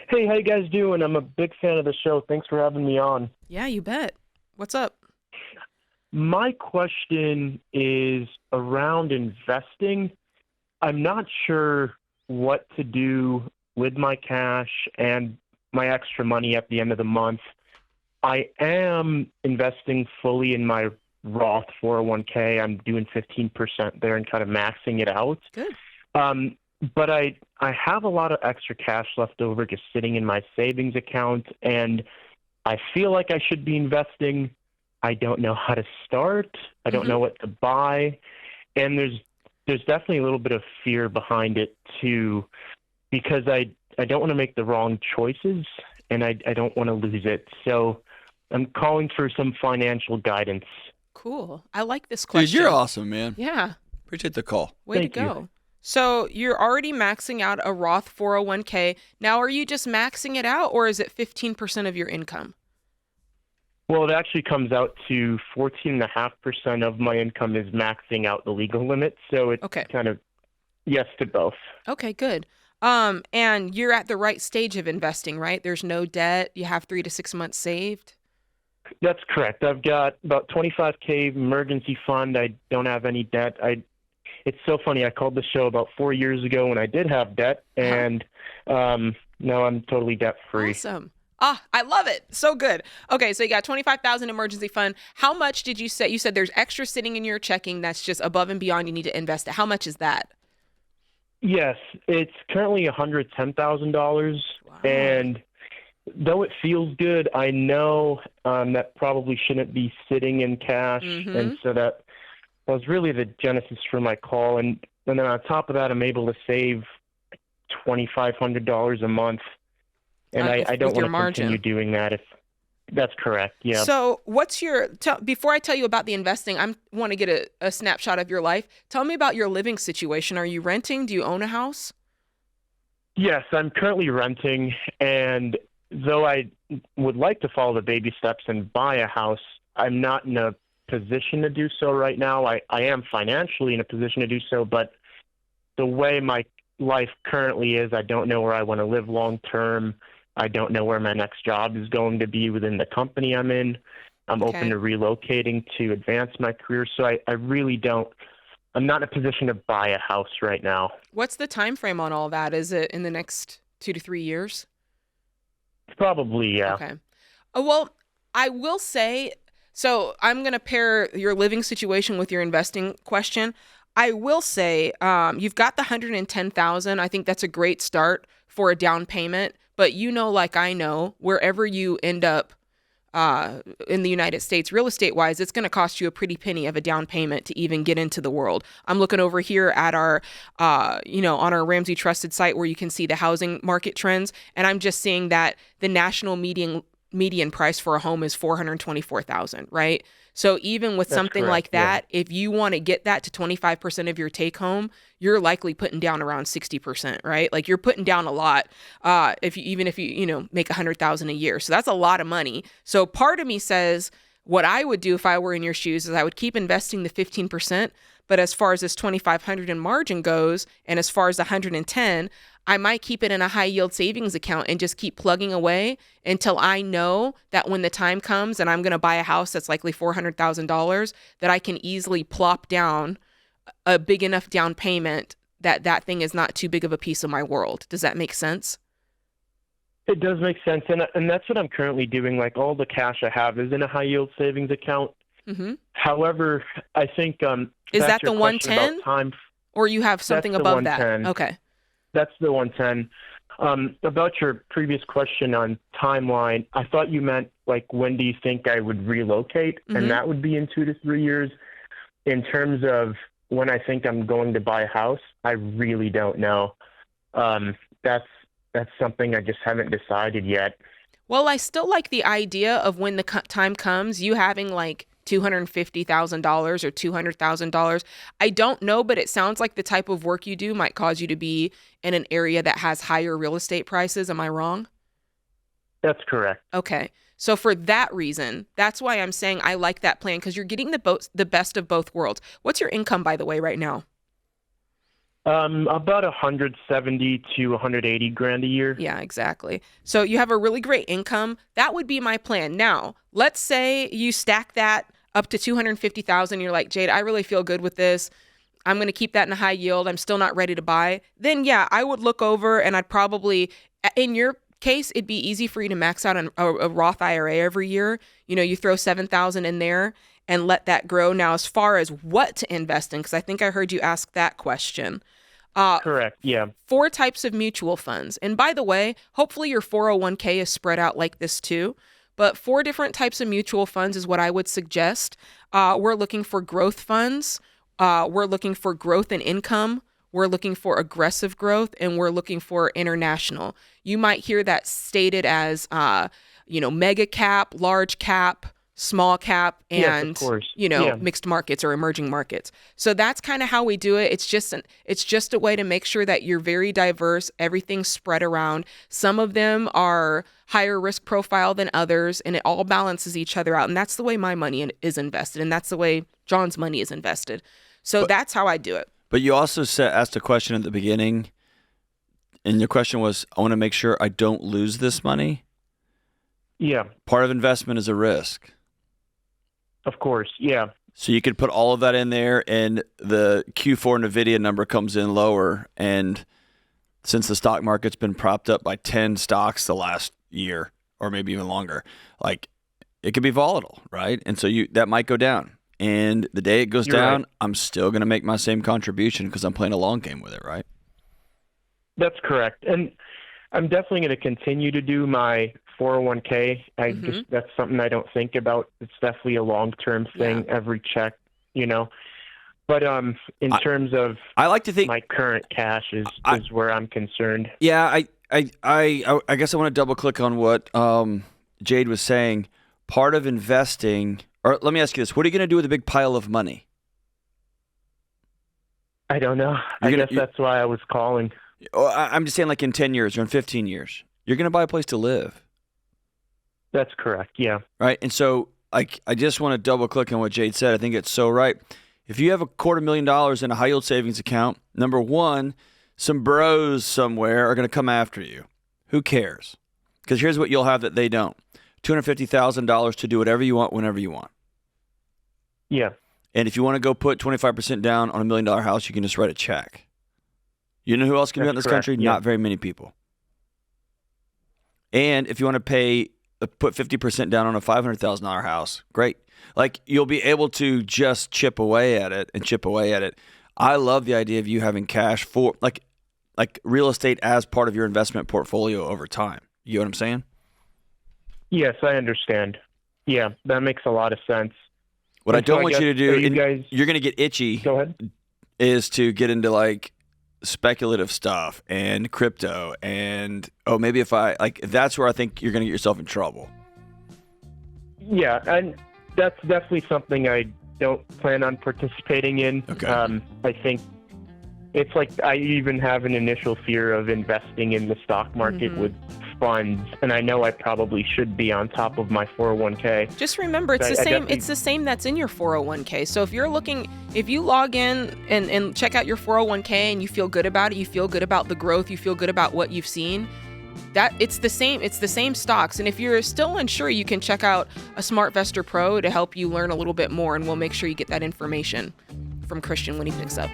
Hey, how you guys doing? I'm a big fan of the show. Thanks for having me on. Yeah, you bet. What's up? My question is around investing. I'm not sure what to do with my cash and my extra money at the end of the month. I am investing fully in my Roth 401k. I'm doing 15% there and kind of maxing it out. Good. But I have a lot of extra cash left over just sitting in my savings account, and I feel like I should be investing. I don't know how to start. I don't know what to buy. And there's definitely a little bit of fear behind it too, because I don't want to make the wrong choices, and I don't want to lose it. So I'm calling for some financial guidance. Cool. I like this question. Dude, you're awesome, man. Yeah. Appreciate the call. Way to go. So you're already maxing out a Roth 401k. Now, are you just maxing it out, or is it 15% of your income? Well, it actually comes out to 14.5% of my income is maxing out the legal limit. So it's kind of yes to both. Okay, good. And you're at the right stage of investing, right? There's no debt. You have 3 to 6 months saved. That's correct. I've got about $25K emergency fund. I don't have any debt. It's so funny. I called the show about 4 years ago when I did have debt, and now I'm totally debt free. Awesome. I love it. So good. Okay, so you got $25,000 emergency fund. How much did you say? You said there's extra sitting in your checking that's just above and beyond you need to invest it. How much is that? Yes, it's currently $110,000, and though it feels good, I know that probably shouldn't be sitting in cash, and so that was really the genesis for my call. And then on top of that, I'm able to save $2,500 a month, and I don't want to continue doing that. If that's correct, yeah. So what's before I tell you about the investing, I want to get a snapshot of your life. Tell me about your living situation. Are you renting? Do you own a house? Yes, I'm currently renting, and though I would like to follow the baby steps and buy a house, I'm not in a position to do so right now. I am financially in a position to do so, but the way my life currently is, I don't know where I want to live long term. I don't know where my next job is going to be within the company I'm in. I'm open to relocating to advance my career, so I really don't. I'm not in a position to buy a house right now. What's the time frame on all that? Is it in the next 2 to 3 years? Probably, yeah. Okay. Well, I will say, so I'm going to pair your living situation with your investing question. I will say you've got the $110,000. I think that's a great start for a down payment. But like I know, wherever you end up in the United States, real estate wise, it's going to cost you a pretty penny of a down payment to even get into the world. I'm looking over here at our, on our Ramsey Trusted site where you can see the housing market trends. And I'm just seeing that the national median price for a home is $424,000, right? So even with something like that, if you want to get that to 25% of your take home, you're likely putting down around 60%, right? Like you're putting down a lot if you make $100,000 a year. So that's a lot of money. So part of me says what I would do if I were in your shoes is I would keep investing the 15%. But as far as this 2,500 in margin goes, and as far as the 110, I might keep it in a high yield savings account and just keep plugging away until I know that when the time comes and I'm going to buy a house that's likely $400,000, that I can easily plop down a big enough down payment that thing is not too big of a piece of my world. Does that make sense? It does make sense. And that's what I'm currently doing. Like all the cash I have is in a high yield savings account. Mm-hmm. However, I think is that the 110? Or you have something above that? Okay. That's the 110. About your previous question on timeline, I thought you meant like when do you think I would relocate, and that would be in 2 to 3 years. In terms of when I think I'm going to buy a house, I really don't know. That's something I just haven't decided yet. Well, I still like the idea of when the time comes, you having like $250,000 or $200,000. I don't know, but it sounds like the type of work you do might cause you to be in an area that has higher real estate prices. Am I wrong? That's correct. Okay. So for that reason, that's why I'm saying I like that plan, because you're getting the best of both worlds. What's your income, by the way, right now? About 170 to 180 grand a year. Yeah, exactly. So you have a really great income. That would be my plan. Now, let's say you stack that up to 250,000. You're like, Jade, I really feel good with this. I'm going to keep that in a high yield. I'm still not ready to buy. Then yeah, I would look over, and I'd probably, in your case, it'd be easy for you to max out a Roth IRA every year. You know, you throw 7,000 in there and let that grow. Now, as far as what to invest in, because I think I heard you ask that question. Correct. Yeah. 4 types of mutual funds. And by the way, hopefully your 401k is spread out like this too. But 4 different types of mutual funds is what I would suggest. We're looking for growth funds. We're looking for growth in income. We're looking for aggressive growth, and we're looking for international. You might hear that stated as, mega cap, large cap, small cap, and, yes, of course. Mixed markets or emerging markets. So that's kind of how we do it. It's just a way to make sure that you're very diverse, everything's spread around. Some of them are higher risk profile than others, and it all balances each other out. And that's the way my money is invested, and that's the way John's money is invested. So that's how I do it. But you also asked a question at the beginning, and your question was, I want to make sure I don't lose this money. Yeah. Part of investment is a risk. Of course, yeah. So you could put all of that in there, and the Q4 NVIDIA number comes in lower, and since the stock market's been propped up by 10 stocks the last year, or maybe even longer, like it could be volatile, right? And so that might go down. And the day it goes down, right, I'm still going to make my same contribution because I'm playing a long game with it, right? That's correct. And I'm definitely going to continue to do my 401k. That's something I don't think about. It's definitely a long-term thing, every check, But in terms of, I like to think my current cash is where I'm concerned. Yeah, I guess I want to double click on what Jade was saying. Part of investing, or let me ask you this: what are you going to do with a big pile of money? I don't know. I guess that's why I was calling. I'm just saying, like in 10 years or in 15 years, you're going to buy a place to live. That's correct. Yeah. Right. And so I just want to double click on what Jade said. I think it's so right. If you have $250,000 in a high yield savings account, number one, some bros somewhere are going to come after you. Who cares? Because here's what you'll have that they don't: $250,000 to do whatever you want, whenever you want. Yeah. And if you want to go put 25% down on $1 million house, you can just write a check. You know who else can do that in this country? Yeah. Not very many people. And if you want to put 50% down on a $500,000 house, great. Like, you'll be able to just chip away at it. I love the idea of you having cash for like real estate as part of your investment portfolio over time. You know what I'm saying? Yes, I understand. Yeah, that makes a lot of sense. What I don't want you to do, you're going to get itchy. Go ahead. Is to get into like speculative stuff and crypto and maybe if that's where I think you're going to get yourself in trouble. Yeah, and that's definitely something I don't plan on participating in. Okay. I think it's like I even have an initial fear of investing in the stock market with funds, and I know I probably should be on top of my 401k. Just remember, it's the same. It's the same that's in your 401k. So if you log in and check out your 401k and you feel good about it, you feel good about the growth, you feel good about what you've seen, that it's the same stocks. And if you're still unsure, you can check out a SmartVestor Pro to help you learn a little bit more, and we'll make sure you get that information from Christian when he picks up.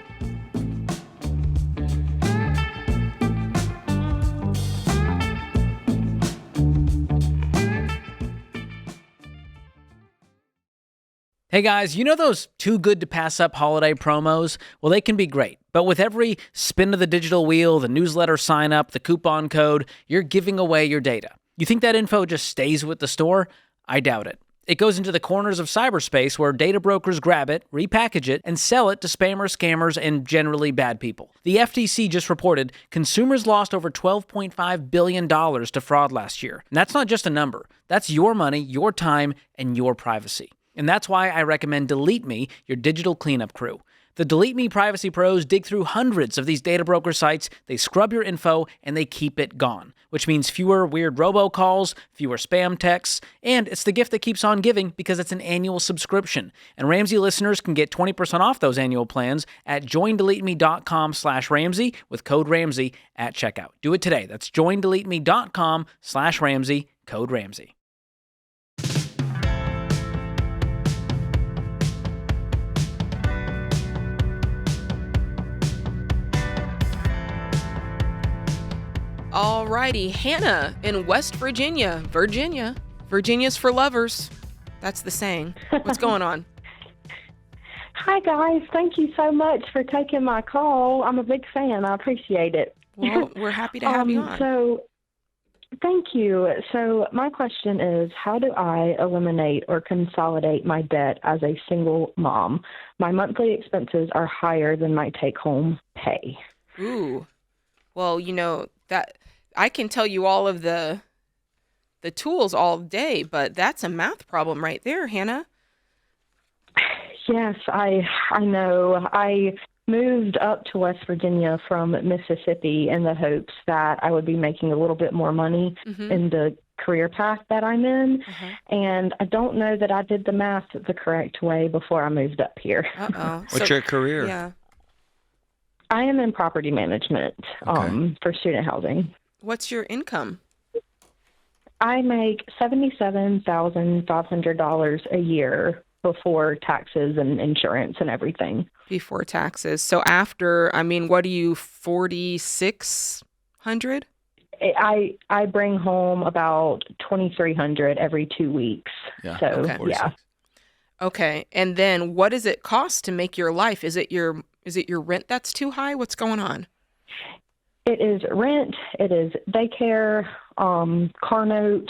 Hey guys, you know those too good to pass up holiday promos? Well, they can be great, but with every spin of the digital wheel, the newsletter sign up, the coupon code, you're giving away your data. You think that info just stays with the store? I doubt it. It goes into the corners of cyberspace where data brokers grab it, repackage it, and sell it to spammers, scammers, and generally bad people. The FTC just reported consumers lost over $12.5 billion to fraud last year. And that's not just a number. That's your money, your time, and your privacy. And that's why I recommend Delete Me, your digital cleanup crew. The Delete Me privacy pros dig through hundreds of these data broker sites, they scrub your info, and they keep it gone, which means fewer weird robocalls, fewer spam texts, and it's the gift that keeps on giving because it's an annual subscription. And Ramsey listeners can get 20% off those annual plans at joindeleteme.com/Ramsey with code Ramsey at checkout. Do it today. That's joindeleteme.com/Ramsey, code Ramsey. Alrighty, Hannah in West Virginia. Virginia's for lovers. That's the saying. What's going on? Hi, guys. Thank you so much for taking my call. I'm a big fan. I appreciate it. Well, we're happy to have you on. So, thank you. So, my question is, how do I eliminate or consolidate my debt as a single mom? My monthly expenses are higher than my take-home pay. Ooh. Well, that I can tell you all of the tools all day, but that's a math problem right there, Hannah. Yes, I know. I moved up to West Virginia from Mississippi in the hopes that I would be making a little bit more money in the career path that I'm in. And I don't know that I did the math the correct way before I moved up here. What's your career? Yeah. I am in property management for student housing. What's your income? I make $77,500 a year before taxes and insurance and everything. Before taxes. So after, what are you, 4,600? I bring home about 2,300 every 2 weeks. Yeah. So, Okay. yeah. Okay. And then what does it cost to make your life? Is it your rent that's too high? What's going on? It is rent. It is daycare, car note.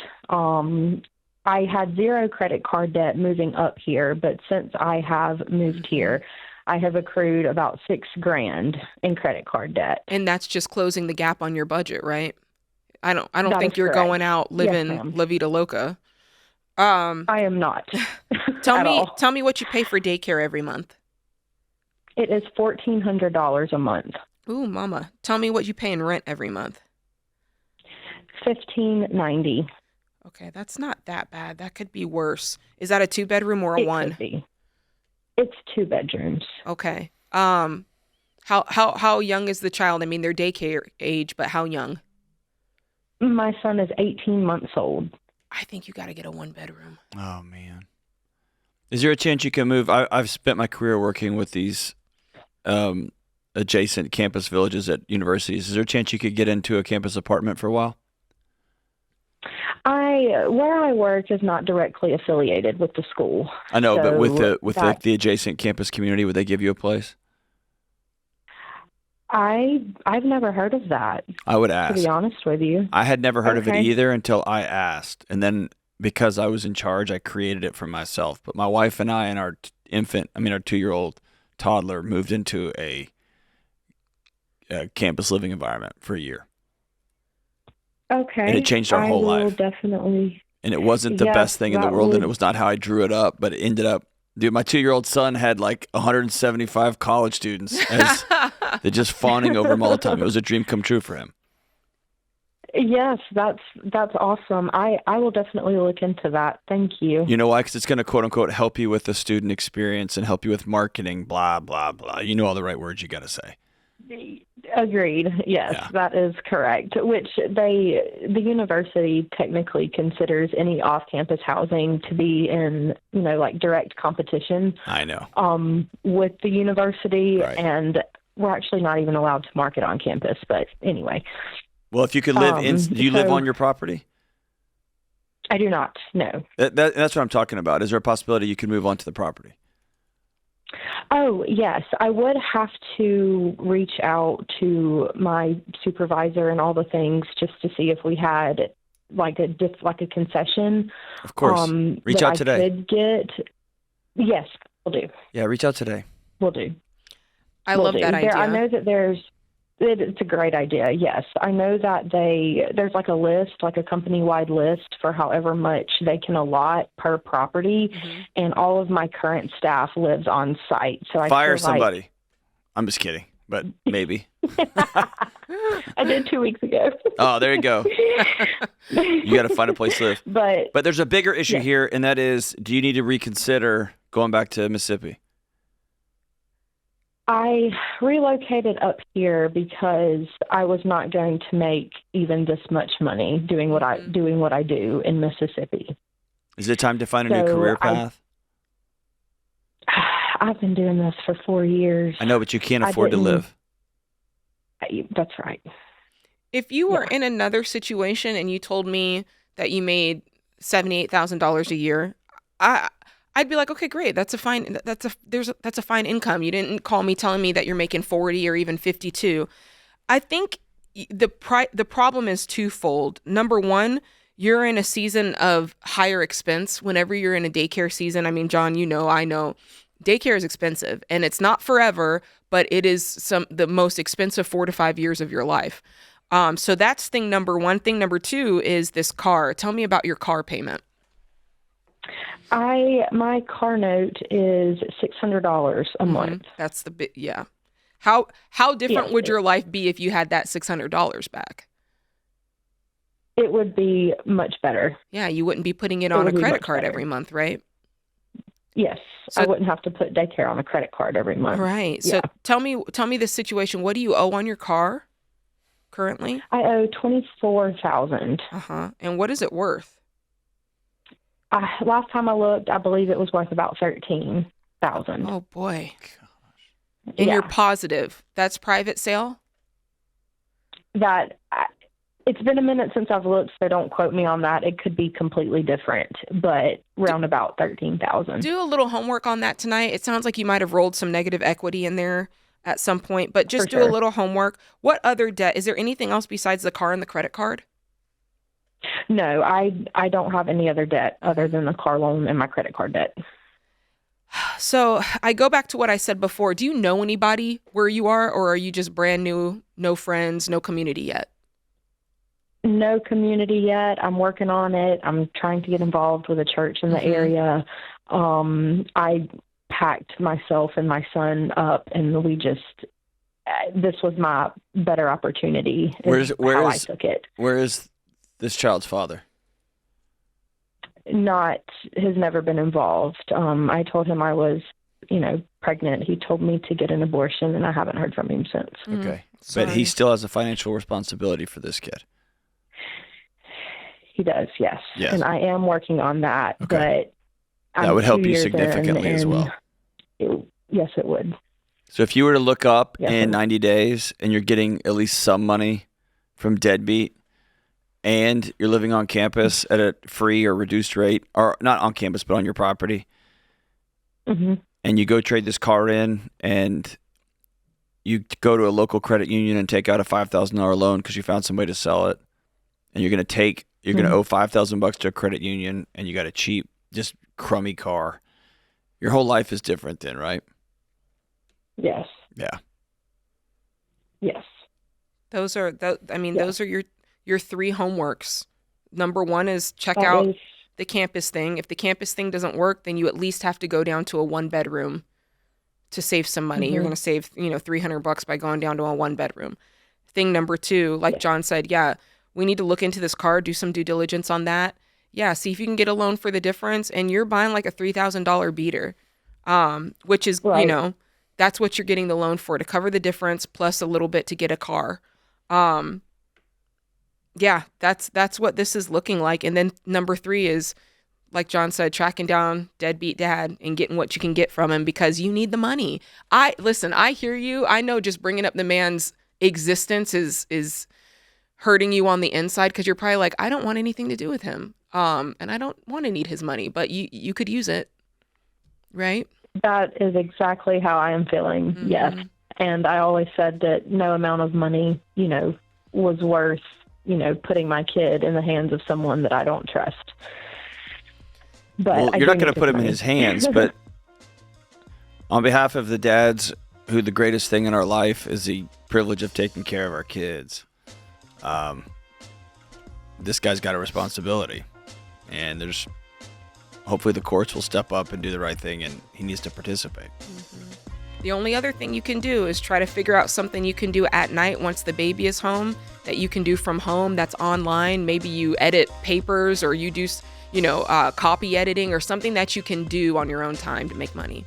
I had zero credit card debt moving up here, but since I have moved here, I have accrued about $6,000 in credit card debt. And that's just closing the gap on your budget, right? I don't think you're correct. going out living Yes, ma'am. La Vida Loca. I am not. Tell me what you pay for daycare every month. It is $1,400 a month. Ooh, mama. Tell me what you pay in rent every month. $1,590. Okay, that's not that bad. That could be worse. Is that a 2-bedroom or a one? Could be. It's 2 bedrooms. Okay. How young is the child? They're daycare age, but how young? My son is 18 months old. I think you got to get a 1-bedroom. Oh, man. Is there a chance you can move? I've spent my career working with these adjacent campus villages at universities. Is there a chance you could get into a campus apartment for a while? Where I work is not directly affiliated with the school. I know, so but with the adjacent campus community, would they give you a place? I've never heard of that. I would ask. To be honest with you. I had never heard of it either until I asked. And then because I was in charge, I created it for myself. But my wife and I and our our 2-year-old toddler moved into a campus living environment for a year. Okay. And it changed our whole life. Definitely. And it wasn't the best thing in the world, and it was not how I drew it up, but it ended up. Dude, my 2-year-old son had like 175 college students. They're just fawning over him all the time. It was a dream come true for him. Yes, that's awesome. I will definitely look into that. Thank you. You know why? Because it's going to, quote unquote, help you with the student experience and help you with marketing, blah, blah, blah. You know all the right words you got to say. Agreed. Yes, that is correct. Which the university technically considers any off-campus housing to be in, like direct competition. I know. With the university, Right. and we're actually not even allowed to market on campus. But anyway. Well, if you could live do you live on your property? I do not. No. That's what I'm talking about. Is there a possibility you could move onto the property? Oh, yes. I would have to reach out to my supervisor and all the things just to see if we had like a concession. Of course. Reach out today. Could get. Yes, we'll do. Yeah, reach out today. We'll do. I love that idea. I know that it's a great idea. Yes. I know that there's like a list, like a company-wide list for however much they can allot per property. And all of my current staff lives on site. So Fire somebody. I'm just kidding, but maybe. I did 2 weeks ago. Oh, there you go. You got to find a place to live. But there's a bigger issue here, and that is, do you need to reconsider going back to Mississippi? I relocated up here because I was not going to make even this much money doing what I do in Mississippi. Is it time to find a new career path? I've been doing this for 4 years. I know, but you can't afford to live. That's right. If you were in another situation and you told me that you made $78,000 a year, I'd be like, okay, great. That's a fine income. You didn't call me telling me that you're making 40 or even 52. I think the problem is twofold. Number one, you're in a season of higher expense. Whenever you're in a daycare season, I mean, John, I know, daycare is expensive, and it's not forever, but it is the most expensive 4 to 5 years of your life. So that's thing number one. Thing number two is this car. Tell me about your car payment. My car note is $600 a month. That's the bit. Yeah. How different would your life be if you had that $600 back? It would be much better. Yeah, you wouldn't be putting it on a credit card every month, right? Yes, so, I wouldn't have to put daycare on a credit card every month. Right. So tell me the situation. What do you owe on your car currently? I owe $24,000. And what is it worth? Last time I looked, I believe it was worth about $13,000. Oh boy! And you're positive that's private sale? It's been a minute since I've looked, so don't quote me on that. It could be completely different, but round about $13,000. Do a little homework on that tonight. It sounds like you might have rolled some negative equity in there at some point, but just do a little homework. What other debt? Is there anything else besides the car and the credit card? No, I don't have any other debt other than the car loan and my credit card debt. So I go back to what I said before. Do you know anybody where you are, or are you just brand new, no friends, no community yet? No community yet. I'm working on it. I'm trying to get involved with a church in the area. I packed myself and my son up, and this was my better opportunity. I took it. Where is this child's father? Has never been involved. I told him I was, pregnant. He told me to get an abortion, and I haven't heard from him since. Okay. But he still has a financial responsibility for this kid. He does, yes. And I am working on that, but that would help you significantly as well. Yes, it would. So if you were to look up in 90 days and you're getting at least some money from Deadbeat, and you're living on campus at a free or reduced rate, or not on campus, but on your property, and you go trade this car in, and you go to a local credit union and take out a $5,000 loan because you found somebody to sell it, and you're going to owe $5,000 to a credit union, and you got a cheap, just crummy car. Your whole life is different then, right? Yes. Yeah. Yes. Those are your three homeworks. Number one is check out the campus thing. If the campus thing doesn't work, then you at least have to go down to a 1-bedroom to save some money. You're going to save, $300 by going down to a 1-bedroom. Thing number two, like John said, we need to look into this car, do some due diligence on that. Yeah, see if you can get a loan for the difference, and you're buying like a $3,000 beater, which is, that's what you're getting the loan for, to cover the difference plus a little bit to get a car. Yeah, that's what this is looking like. And then number three is, like John said, tracking down deadbeat dad and getting what you can get from him because you need the money. I hear you. I know just bringing up the man's existence is hurting you on the inside because you're probably like, I don't want anything to do with him. And I don't want to need his money, but you could use it, right? That is exactly how I am feeling. Mm-hmm. Yes. And I always said that no amount of money, was worth, putting my kid in the hands of someone that I don't trust. But you're not going to put him in his hands, but on behalf of the dads who the greatest thing in our life is the privilege of taking care of our kids, this guy's got a responsibility. And hopefully the courts will step up and do the right thing, and he needs to participate. Mm-hmm. The only other thing you can do is try to figure out something you can do at night once the baby is home that you can do from home that's online. Maybe you edit papers or you do, copy editing or something that you can do on your own time to make money.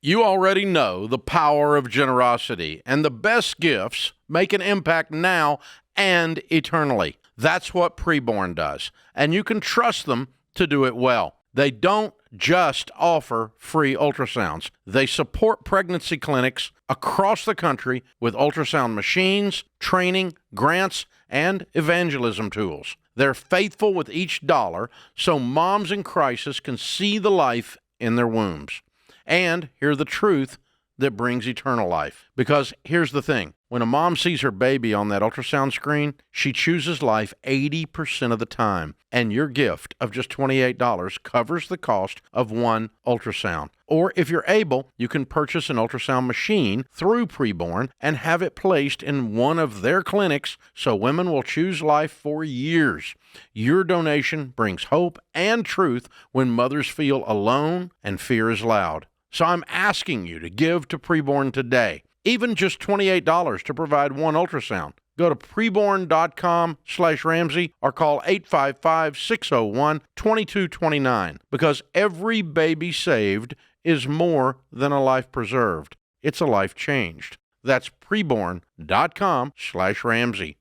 You already know the power of generosity, and the best gifts make an impact now and eternally. That's what Preborn does, and you can trust them to do it well. They don't just offer free ultrasounds. They support pregnancy clinics across the country with ultrasound machines, training, grants, and evangelism tools. They're faithful with each dollar so moms in crisis can see the life in their wombs and hear the truth that brings eternal life. Because here's the thing. When a mom sees her baby on that ultrasound screen, she chooses life 80% of the time. And your gift of just $28 covers the cost of one ultrasound. Or if you're able, you can purchase an ultrasound machine through Preborn and have it placed in one of their clinics so women will choose life for years. Your donation brings hope and truth when mothers feel alone and fear is loud. So I'm asking you to give to Preborn today, even just $28 to provide one ultrasound. Go to preborn.com/Ramsey or call 855-601-2229 because every baby saved is more than a life preserved. It's a life changed. That's preborn.com/Ramsey.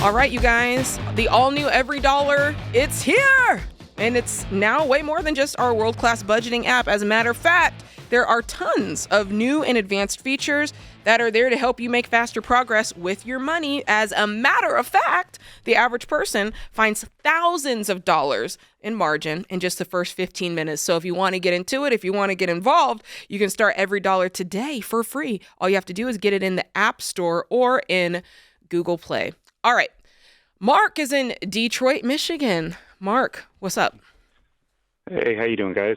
All right, you guys, the all-new Every Dollar, it's here! And it's now way more than just our world-class budgeting app. As a matter of fact, there are tons of new and advanced features that are there to help you make faster progress with your money. As a matter of fact, the average person finds thousands of dollars in margin in just the first 15 minutes. So if you want to get into it, if you want to get involved, you can start Every Dollar today for free. All you have to do is get it in the App Store or in Google Play. All right. Mark is in Detroit, Michigan. Mark, what's up? Hey, how you doing, guys?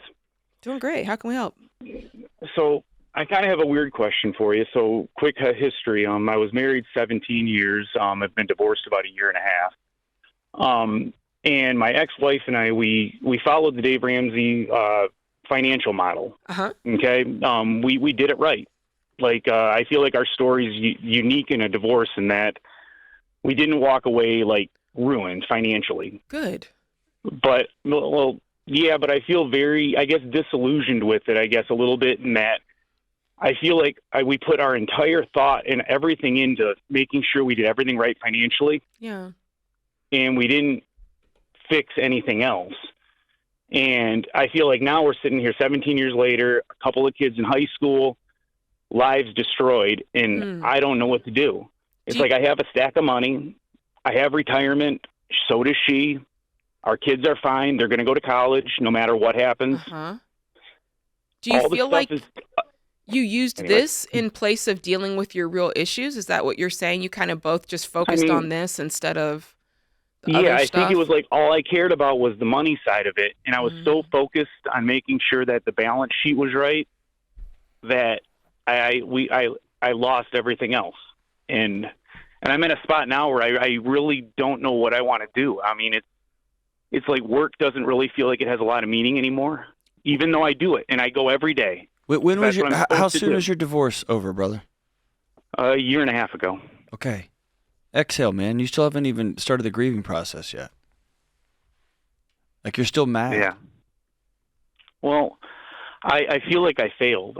Doing great. How can we help? So I kind of have a weird question for you. So quick history. I was married 17 years. I've been divorced about a year and a half. And my ex-wife and I, we followed the Dave Ramsey financial model. Uh-huh. Okay. We did it right. Like, I feel like our story is unique in a divorce in that we didn't walk away like ruined financially. Good. But, well, yeah, but I feel very, I guess, disillusioned with it, I guess, a little bit in that I feel like we put our entire thought and everything into making sure we did everything right financially. Yeah. And we didn't fix anything else. And I feel like now we're sitting here 17 years later, a couple of kids in high school, lives destroyed, and I don't know what to do. It's like I have a stack of money. I have retirement. So does she. Our kids are fine. They're going to go to college no matter what happens. Uh-huh. Do you feel like you used this in place of dealing with your real issues? Is that what you're saying? You kind of both just focused on this instead of the other stuff? I think it was like all I cared about was the money side of it. And I was so focused on making sure that the balance sheet was right that I lost everything else. And I'm in a spot now where I really don't know what I want to do. I mean, it's like work doesn't really feel like it has a lot of meaning anymore, even though I do it and I go every day. When was how soon was your divorce over, brother? A year and a half ago. Okay. Exhale, man. You still haven't even started the grieving process yet. Like you're still mad. Yeah. Well, I feel like I failed.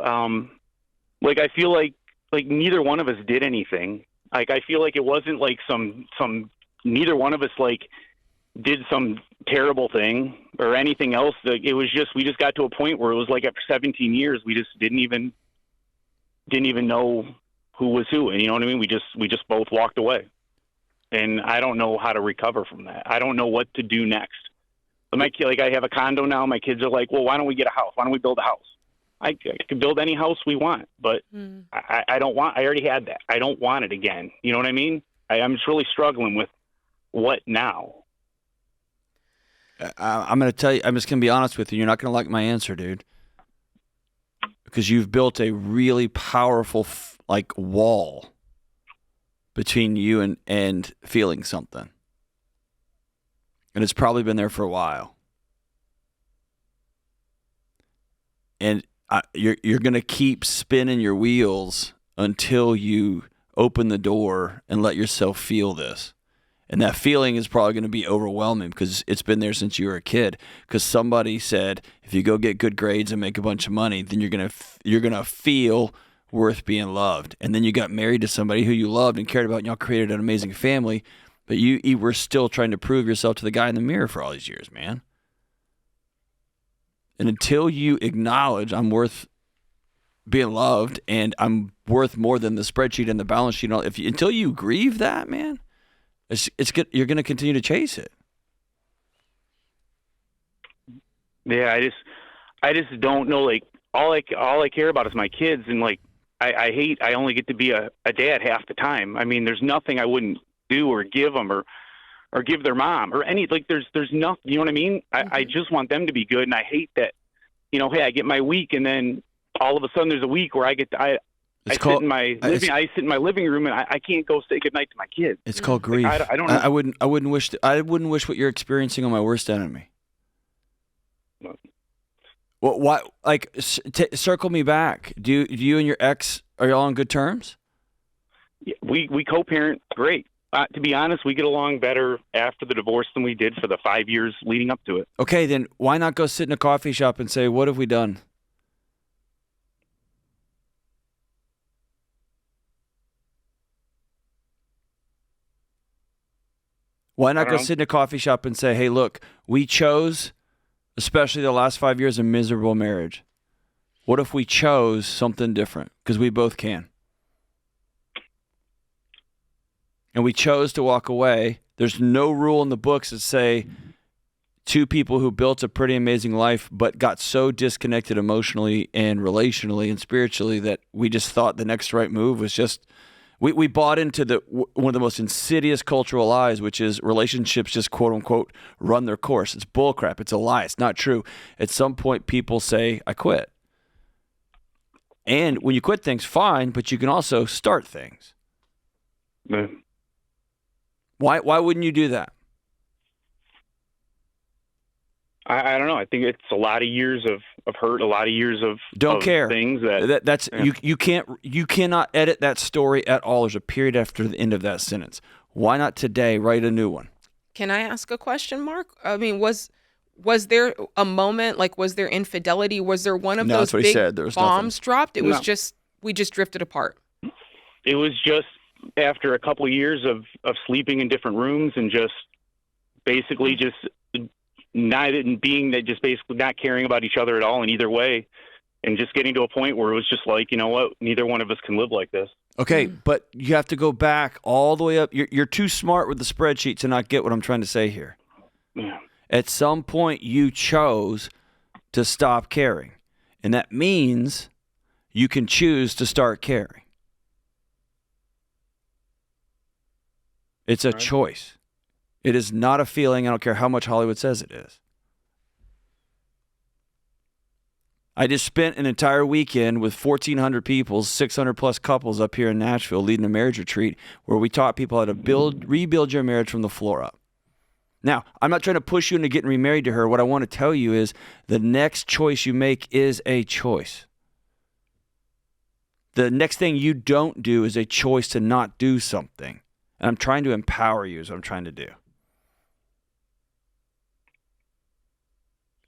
Like I feel like neither one of us did anything. Like I feel like it wasn't like some neither one of us like did some terrible thing or anything else. Like it was just we just got to a point where it was like after 17 years we just didn't even know who was who. And you know what I mean? We just both walked away. And I don't know how to recover from that. I don't know what to do next. I have a condo now. My kids are like, well, why don't we get a house? Why don't we build a house? I could build any house we want, but I don't want. I already had that. I don't want it again. You know what I mean? I'm just really struggling with what now. I'm going to tell you. I'm just going to be honest with you. You're not going to like my answer, dude, because you've built a really powerful wall between you and feeling something, and it's probably been there for a while, and you're going to keep spinning your wheels until you open the door and let yourself feel this. And that feeling is probably going to be overwhelming because it's been there since you were a kid. Because somebody said, if you go get good grades and make a bunch of money, then you're gonna feel worth being loved. And then you got married to somebody who you loved and cared about, and y'all created an amazing family. But you were still trying to prove yourself to the guy in the mirror for all these years, man. And until you acknowledge I'm worth being loved and I'm worth more than the spreadsheet and the balance sheet, until you grieve that, man, it's good. You're going to continue to chase it. Yeah, I just don't know. Like all I care about is my kids, and like I only get to be a dad half the time. I mean, there's nothing I wouldn't do or give them or give their mom or any, like there's nothing, you know what I mean? I just want them to be good. And I hate that, hey, I get my week and then all of a sudden there's a week where I sit in my living room and I can't go say goodnight to my kids. It's called grief. Like, I don't know. I wouldn't wish what you're experiencing on my worst enemy. Well, why? Like, circle me back. Do you and your ex, are y'all on good terms? Yeah, we co-parent great. To be honest, we get along better after the divorce than we did for the 5 years leading up to it. Okay, then why not go sit in a coffee shop and say, what have we done? Why not go sit in a coffee shop and say, hey, look, we chose, especially the last 5 years, a miserable marriage. What if we chose something different? Because we both can. And we chose to walk away. There's no rule in the books that say two people who built a pretty amazing life but got so disconnected emotionally and relationally and spiritually that we just thought the next right move was just, we bought into one of the most insidious cultural lies, which is relationships just quote unquote run their course. It's bullcrap. It's a lie. It's not true. At some point, people say, I quit. And when you quit things, fine, but you can also start things. Yeah. Why wouldn't you do that? I don't know. I think it's a lot of years of hurt, a lot of years of care things that's yeah. You cannot edit that story at all. There's a period after the end of that sentence. Why not today write a new one? Can I ask a question, Mark? I mean, was there a moment, like was there infidelity? Was there one of those big bombs dropped? It was just we just drifted apart. It was just after a couple of years of sleeping in different rooms and just basically just just basically not caring about each other at all in either way, and just getting to a point where it was just like, you know what, neither one of us can live like this. Okay, but you have to go back all the way up. You're too smart with the spreadsheet to not get what I'm trying to say here. Yeah. At some point, you chose to stop caring, and that means you can choose to start caring. It's a choice. It is not a feeling. I don't care how much Hollywood says it is. I just spent an entire weekend with 1,400 people, 600 plus couples up here in Nashville leading a marriage retreat where we taught people how to rebuild your marriage from the floor up. Now, I'm not trying to push you into getting remarried to her. What I want to tell you is the next choice you make is a choice. The next thing you don't do is a choice to not do something. And I'm trying to empower you is what I'm trying to do.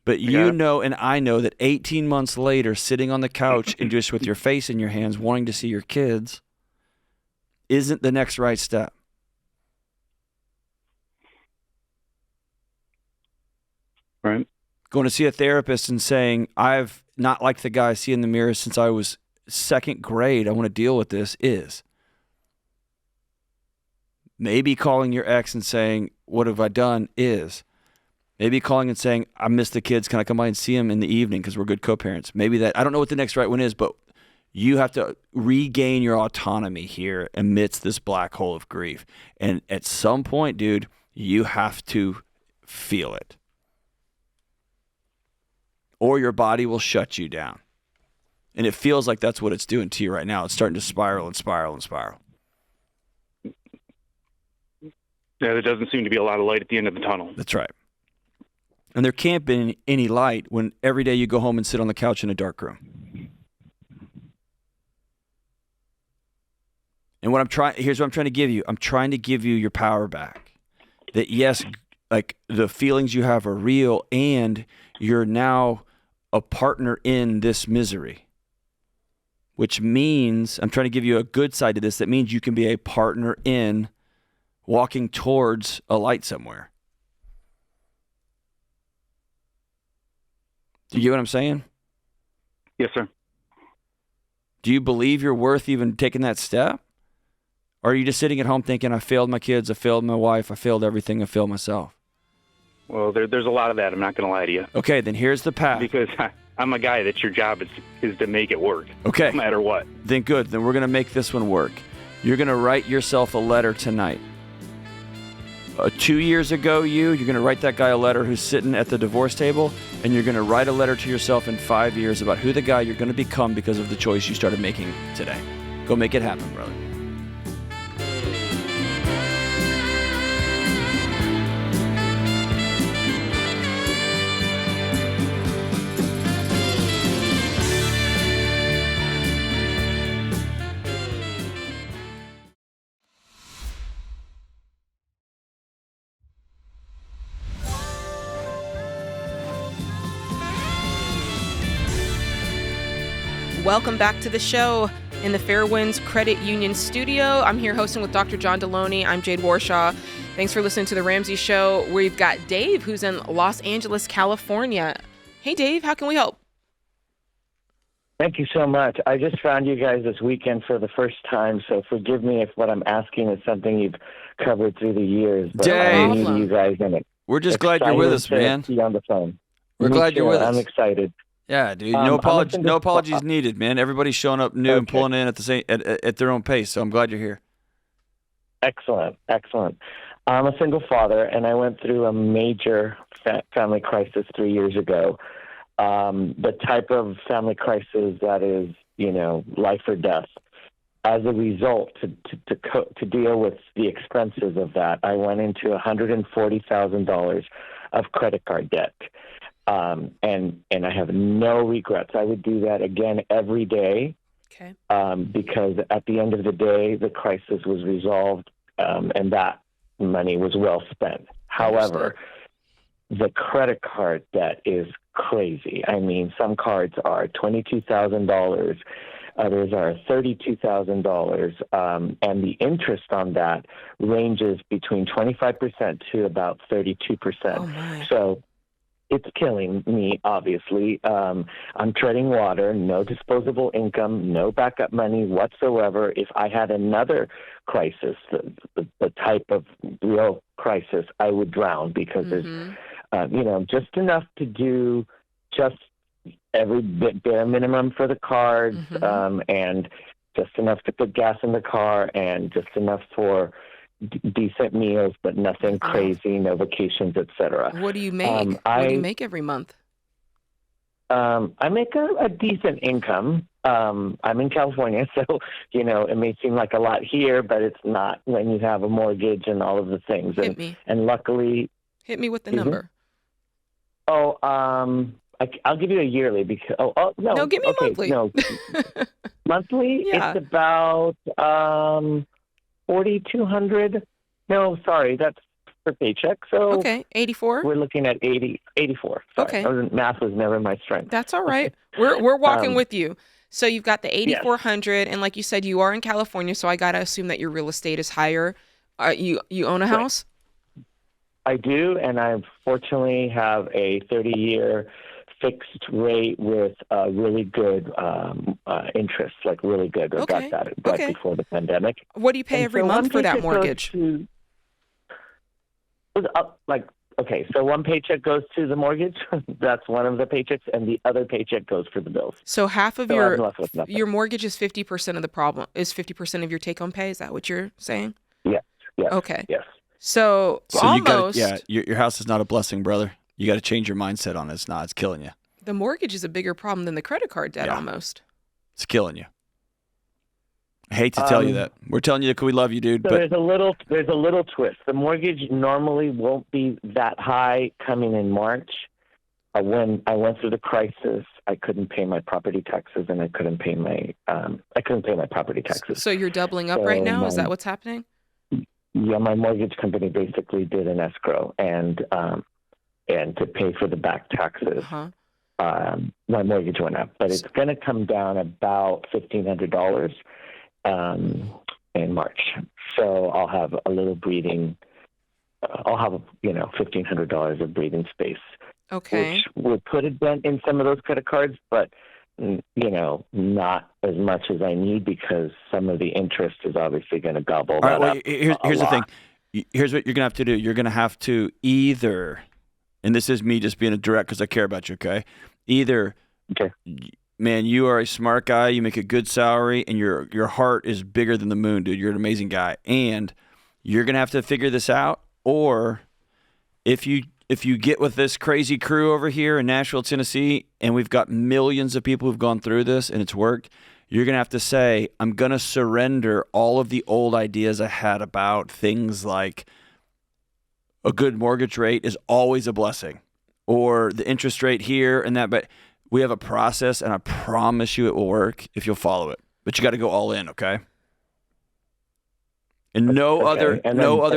But you know, and I know that 18 months later, sitting on the couch and just with your face in your hands, wanting to see your kids, isn't the next right step. Right. Going to see a therapist and saying, I've not liked the guy I see in the mirror since I was second grade. I want to deal with this is. Maybe calling your ex and saying, what have I done is. Maybe calling and saying, I miss the kids. Can I come by and see them in the evening because we're good co-parents? Maybe that. I don't know what the next right one is, but you have to regain your autonomy here amidst this black hole of grief. And at some point, dude, you have to feel it. Or your body will shut you down. And it feels like that's what it's doing to you right now. It's starting to spiral and spiral and spiral. Yeah, there doesn't seem to be a lot of light at the end of the tunnel. That's right. And there can't be any light when every day you go home and sit on the couch in a dark room. And here's what I'm trying to give you. I'm trying to give you your power back. That yes, like the feelings you have are real and you're now a partner in this misery. Which means, I'm trying to give you a good side to this, that means you can be a partner in walking towards a light somewhere. Do you get what I'm saying? Yes, sir. Do you believe you're worth even taking that step? Or are you just sitting at home thinking, I failed my kids, I failed my wife, I failed everything, I failed myself? Well, there's a lot of that. I'm not going to lie to you. Okay, then here's the path. Because I'm a guy that your job is to make it work. Okay. No matter what. Then good. Then we're going to make this one work. You're going to write yourself a letter tonight. 2 years ago, you're going to write that guy a letter who's sitting at the divorce table, and you're going to write a letter to yourself in 5 years about who the guy you're going to become because of the choice you started making today. Go make it happen, brother. Welcome back to the show in the Fairwinds Credit Union studio. I'm here hosting with Dr. John Delony. I'm Jade Warshaw. Thanks for listening to The Ramsey Show. We've got Dave, who's in Los Angeles, California. Hey, Dave, how can we help? Thank you so much. I just found you guys this weekend for the first time, so forgive me if what I'm asking is something you've covered through the years. But Dave, I need you guys in it. We're just glad you're with us, man. On the phone. We're glad you're with us. I'm excited. Yeah, dude. No apologies needed, man. Everybody's showing up new and pulling in at the same at their own pace. So I'm glad you're here. Excellent. I'm a single father, and I went through a major family crisis 3 years ago. The type of family crisis that is, life or death. As a result, to deal with the expenses of that, I went into $140,000 of credit card debt. And I have no regrets. I would do that again every day. Okay. Because at the end of the day, the crisis was resolved, and that money was well spent. However, the credit card debt is crazy. I mean, some cards are $22,000, others are $32,000, and the interest on that ranges between 25% to about 32%. Oh my. So it's killing me, obviously. I'm treading water, no disposable income, no backup money whatsoever. If I had another crisis, the type of real crisis, I would drown because there's, just enough to do just every bit bare minimum for the cards, and just enough to put gas in the car and just enough for decent meals, but nothing crazy, no vacations, etc. What do you make? What do you make every month? I make a decent income. I'm in California, so, it may seem like a lot here, but it's not when you have a mortgage and all of the things. Hit me. And luckily... Hit me with the number. Oh, I'll give you a yearly because... Oh, no. No, give me monthly. No. Monthly? Yeah. It's about... 4,200. No, sorry, that's per paycheck. So okay, 84. We're looking at 84. Sorry. Okay. Math was never my strength. That's all right. We're walking with you. So you've got the 8,400, and like you said, you are in California, so I gotta assume that your real estate is higher. You own a house? I do, and I fortunately have a 30-year fixed rate with really good interest, like really good. I got that right before the pandemic. What do you pay every month for that mortgage? So one paycheck goes to the mortgage. That's one of the paychecks, and the other paycheck goes for the bills. So half of your mortgage is 50% of the problem. Is 50% of your take-home pay? Is that what you're saying? Yes. Okay. Yes. So almost. Your house is not a blessing, brother. You got to change your mindset on it. It's not. It's killing you. The mortgage is a bigger problem than the credit card debt almost. It's killing you. I hate to tell you that. We're telling you that we love you, dude. So but there's a little twist. The mortgage normally won't be that high coming in March. When I went through the crisis, I couldn't pay my property taxes, and I couldn't pay my property taxes. So you're doubling up right now? Is that what's happening? Yeah, my mortgage company basically did an escrow and to pay for the back taxes. My mortgage went up, but it's going to come down about $1,500 in March. So I'll have a little breathing. I'll have $1,500 of breathing space. Okay. Which would put a dent in some of those credit cards, but not as much as I need because some of the interest is obviously going to gobble that up. Here's the thing. Here's what you're going to have to do. You're going to have to either, and this is me just being a direct because I care about you, okay? Either, man, you are a smart guy, you make a good salary, and your heart is bigger than the moon, dude. You're an amazing guy. And you're going to have to figure this out, or if you get with this crazy crew over here in Nashville, Tennessee, and we've got millions of people who've gone through this and it's worked, you're going to have to say, I'm going to surrender all of the old ideas I had about things like a good mortgage rate is always a blessing or the interest rate here and that. But we have a process, and I promise you it will work if you'll follow it. But you got to go all in, okay? And no other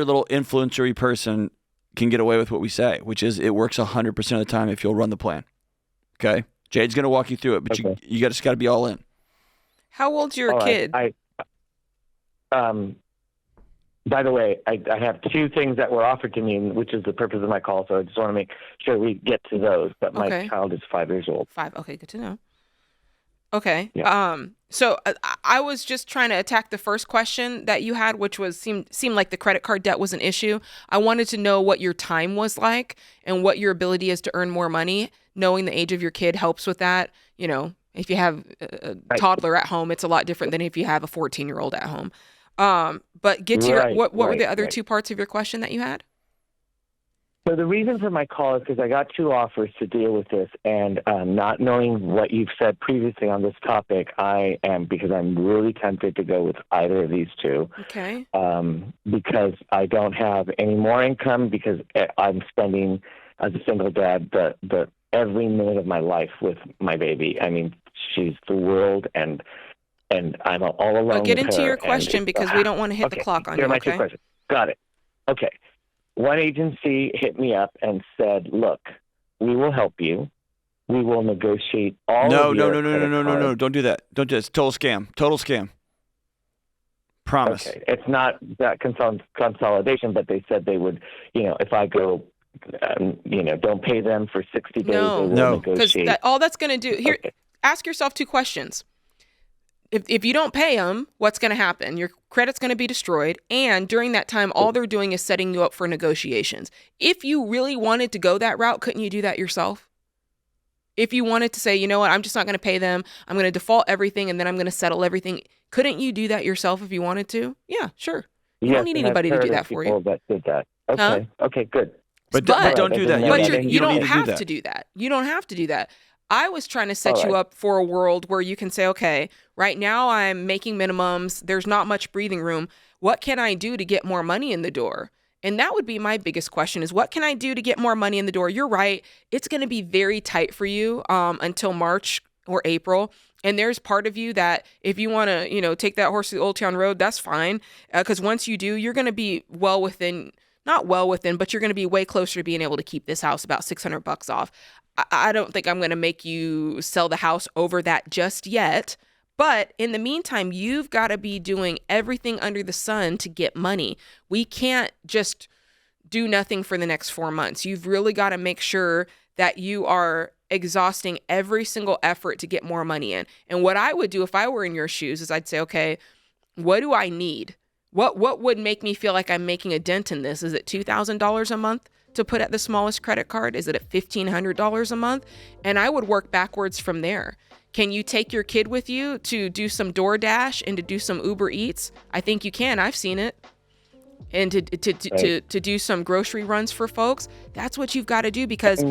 little influencery person can get away with what we say, which is it works 100% of the time if you'll run the plan. Okay? Jade's going to walk you through it, but you just got to be all in. How old's your kid? By the way, I have two things that were offered to me, which is the purpose of my call, so I just want to make sure we get to those. But my child is 5 years old. 5. Okay, good to know. Okay. Yeah. So I was just trying to attack the first question that you had, which was seemed like the credit card debt was an issue. I wanted to know what your time was like and what your ability is to earn more money. Knowing the age of your kid helps with that. You know, if you have a toddler at home, it's a lot different than if you have a 14-year-old at home. But get to what were the other two parts of your question that you had? So the reason for my call is because I got two offers to deal with this, and not knowing what you've said previously on this topic, because I'm really tempted to go with either of these two. Okay. Because I don't have any more income because I'm spending as a single dad the every minute of my life with my baby. I mean, she's the world, and I'm all alone. I'll get with into her, your question because we don't want to hit the clock on you. Here are my Okay. two questions. Got it. Okay. One agency hit me up and said, "Look, we will help you. We will negotiate all." No. Don't do that. Don't do that. It's a total scam. Total scam. Promise. Okay. It's not that consolidation, but they said they would. If I go, don't pay them for 60 days. No, because all that's going to do here. Okay. Ask yourself two questions. If you don't pay them, what's going to happen? Your credit's going to be destroyed. And during that time, all they're doing is setting you up for negotiations. If you really wanted to go that route, couldn't you do that yourself? If you wanted to say, you know what, I'm just not going to pay them. I'm going to default everything and then I'm going to settle everything. Couldn't you do that yourself if you wanted to? Yeah, sure. You don't need anybody to do that for you. That did that. Okay. Huh? Okay, good. But don't do that. You don't have to do that. You don't have to do that. I was trying to set you up for a world where you can say, okay, right now I'm making minimums. There's not much breathing room. What can I do to get more money in the door? And that would be my biggest question is what can I do to get more money in the door? You're right. It's going to be very tight for you until March or April. And there's part of you that if you want to, take that horse to the Old Town Road, that's fine. Because once you do, you're going to be well within not well within, but you're going to be way closer to being able to keep this house about $600 off. I don't think I'm going to make you sell the house over that just yet. But in the meantime, you've got to be doing everything under the sun to get money. We can't just do nothing for the next 4 months. You've really got to make sure that you are exhausting every single effort to get more money in. And what I would do if I were in your shoes is I'd say, okay, what do I need? What would make me feel like I'm making a dent in this? Is it $2,000 a month to put at the smallest credit card? Is it at $1,500 a month? And I would work backwards from there. Can you take your kid with you to do some DoorDash and to do some Uber Eats? I think you can. I've seen it. And to do some grocery runs for folks. That's what you've got to do, because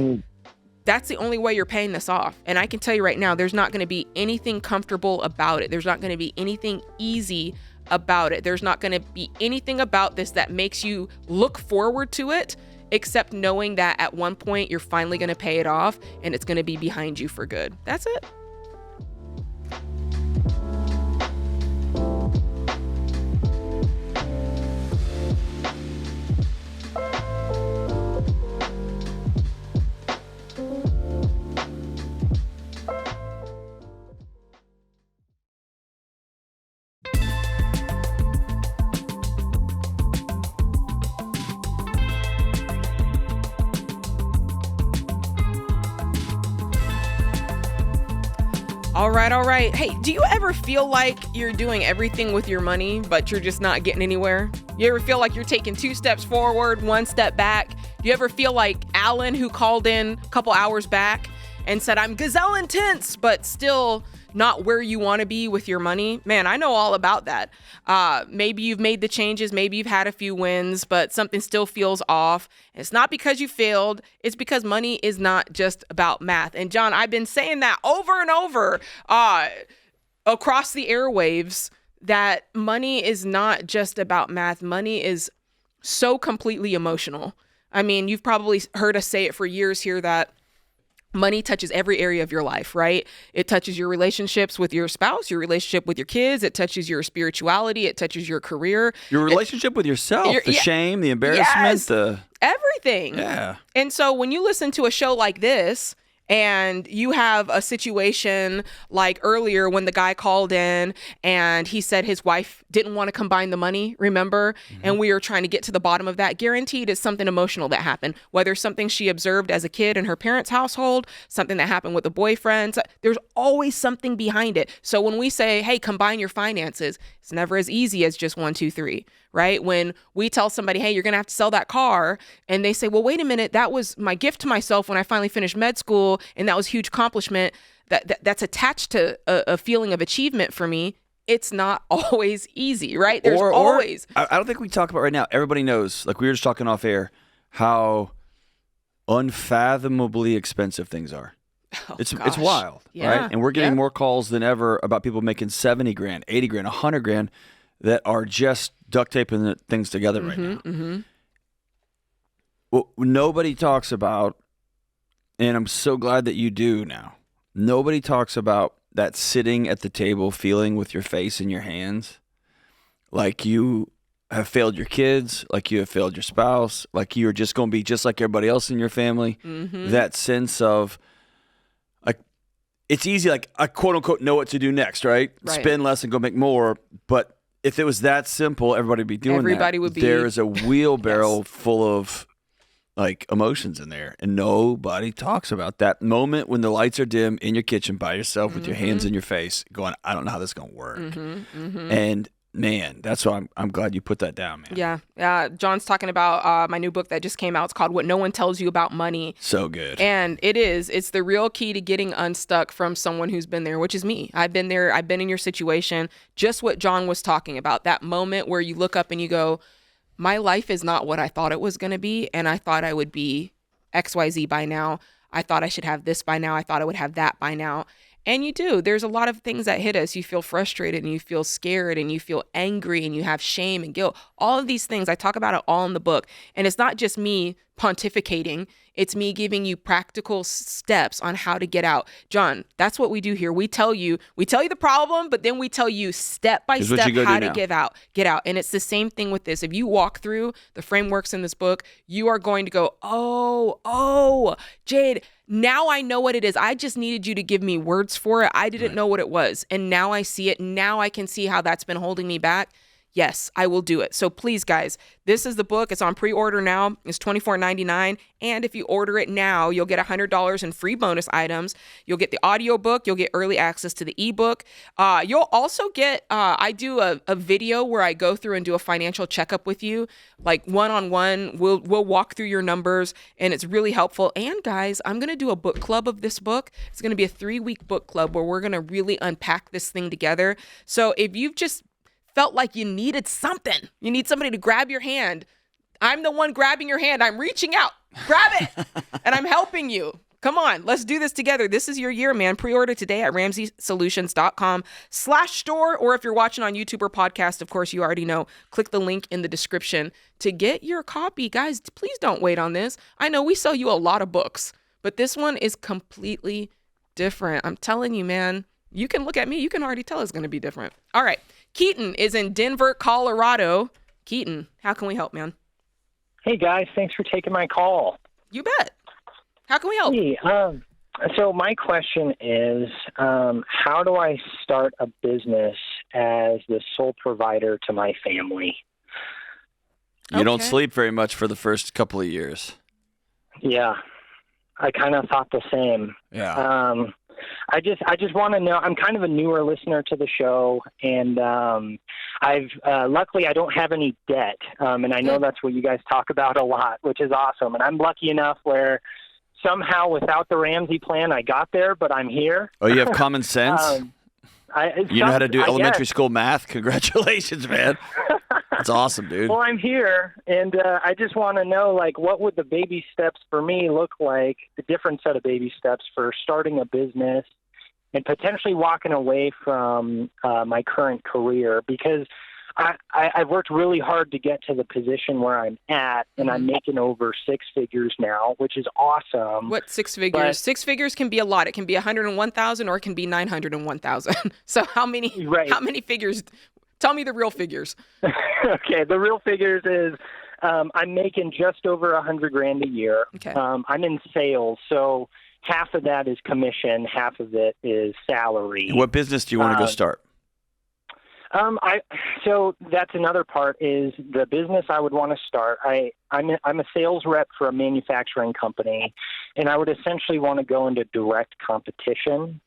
that's the only way you're paying this off. And I can tell you right now, there's not going to be anything comfortable about it. There's not going to be anything easy about it. There's not going to be anything about this that makes you look forward to it, except knowing that at one point you're finally going to pay it off and it's going to be behind you for good. That's it. All right. Hey, do you ever feel like you're doing everything with your money, but you're just not getting anywhere? You ever feel like you're taking 2 steps forward, 1 step back? Do you ever feel like Alan, who called in a couple hours back and said, I'm gazelle intense, but still not where you want to be with your money? Man, I know all about that. Maybe you've made the changes. Maybe you've had a few wins, but something still feels off. It's not because you failed. It's because money is not just about math. And John, I've been saying that over and over across the airwaves, that money is not just about math. Money is so completely emotional. I mean, you've probably heard us say it for years here that money touches every area of your life, right? It touches your relationships with your spouse, your relationship with your kids. It touches your spirituality. It touches your career. Your relationship with yourself, the shame, the embarrassment, everything. Yeah. And so when you listen to a show like this, and you have a situation like earlier when the guy called in and he said his wife didn't want to combine the money, remember? Mm-hmm. And we are trying to get to the bottom of that. Guaranteed it's something emotional that happened, whether something she observed as a kid in her parents' household, something that happened with a boyfriend. There's always something behind it. So when we say, hey, combine your finances, it's never as easy as just 1, 2, 3. Right? When we tell somebody, hey, you're going to have to sell that car, and they say, well, wait a minute, that was my gift to myself when I finally finished med school, and that was a huge accomplishment that's attached to a feeling of achievement for me. It's not always easy, right? There's always. I don't think we talk about right now. Everybody knows, like we were just talking off air, how unfathomably expensive things are. Oh, it's wild, right? And we're getting more calls than ever about people making 70 grand, 80 grand, 100 grand that are just duct taping things together right now. Mm-hmm. Well, nobody talks about, and I'm so glad that you do now, nobody talks about that sitting at the table feeling with your face in your hands like you have failed your kids, like you have failed your spouse, like you're just going to be just like everybody else in your family. Mm-hmm. That sense of, like, it's easy, like, I quote unquote know what to do next, right? Spend less and go make more. But if it was that simple, everybody would be doing that. There is a wheelbarrow full of like emotions in there, and nobody talks about that moment when the lights are dim in your kitchen by yourself with your hands in your face going, I don't know how this is going to work. And man, that's why I'm glad you put that down, man. Yeah. John's talking about my new book that just came out. It's called What No One Tells You About Money. So good. And it's the real key to getting unstuck from someone who's been there, which is me. I've been there. I've been in your situation. Just what John was talking about, that moment where you look up and you go, my life is not what I thought it was going to be. And I thought I would be XYZ by now. I thought I should have this by now. I thought I would have that by now. And you do. There's a lot of things that hit us. You feel frustrated and you feel scared and you feel angry and you have shame and guilt. All of these things, I talk about it all in the book. And it's not just me pontificating. It's me giving you practical steps on how to get out. John, that's what we do here. We tell you the problem, but then we tell you step by step how to get out. And it's the same thing with this. If you walk through the frameworks in this book, you are going to go, oh, Jade, now I know what it is. I just needed you to give me words for it. I didn't know what it was. And now I see it. Now I can see how that's been holding me back. Yes, I will do it. So please, guys, this is the book. It's on pre-order now. It's $24.99. And if you order it now, you'll get $100 in free bonus items. You'll get the audio book. You'll get early access to the ebook. You'll also get, I do a video where I go through and do a financial checkup with you, like one-on-one. We'll walk through your numbers, and it's really helpful. And guys, I'm going to do a book club of this book. It's going to be a 3-week book club where we're going to really unpack this thing together. So if you've just felt like you needed something, you need somebody to grab your hand, I'm the one grabbing your hand. I'm reaching out, grab it, and I'm helping you. Come on, let's do this together. This is your year, man. Pre-order today at RamseySolutions.com/store, or if you're watching on YouTube or podcast, of course, you already know, click the link in the description to get your copy. Guys, please don't wait on this. I know we sell you a lot of books, but this one is completely different. I'm telling you, man, you can look at me. You can already tell it's going to be different. All right. Keaton is in Denver, Colorado. Keaton, how can we help, man? Hey, guys. Thanks for taking my call. You bet. How can we help? Hey, so my question is, how do I start a business as the sole provider to my family? You don't sleep very much for the first couple of years. Yeah, I kind of thought the same. Yeah. I just want to know. I'm kind of a newer listener to the show, and luckily I don't have any debt, and I know that's what you guys talk about a lot, which is awesome. And I'm lucky enough where somehow without the Ramsey plan I got there, but I'm here. Oh, you have common sense. You know how to do elementary school math. Congratulations, man. That's awesome, dude. Well, I'm here, and I just want to know, like, what would the baby steps for me look like, the different set of baby steps for starting a business and potentially walking away from my current career, because I've worked really hard to get to the position where I'm at, and I'm making over 6 figures now, which is awesome. What 6 figures? But 6 figures can be a lot. It can be 101,000 or it can be 901,000. So how many figures? Tell me the real figures. Okay, the real figures is I'm making just over $100,000 a year. Okay. I'm in sales, so half of that is commission, half of it is salary. What business do you want to go start? So that's another part is the business I would want to start. I'm a sales rep for a manufacturing company, and I would essentially want to go into direct competition.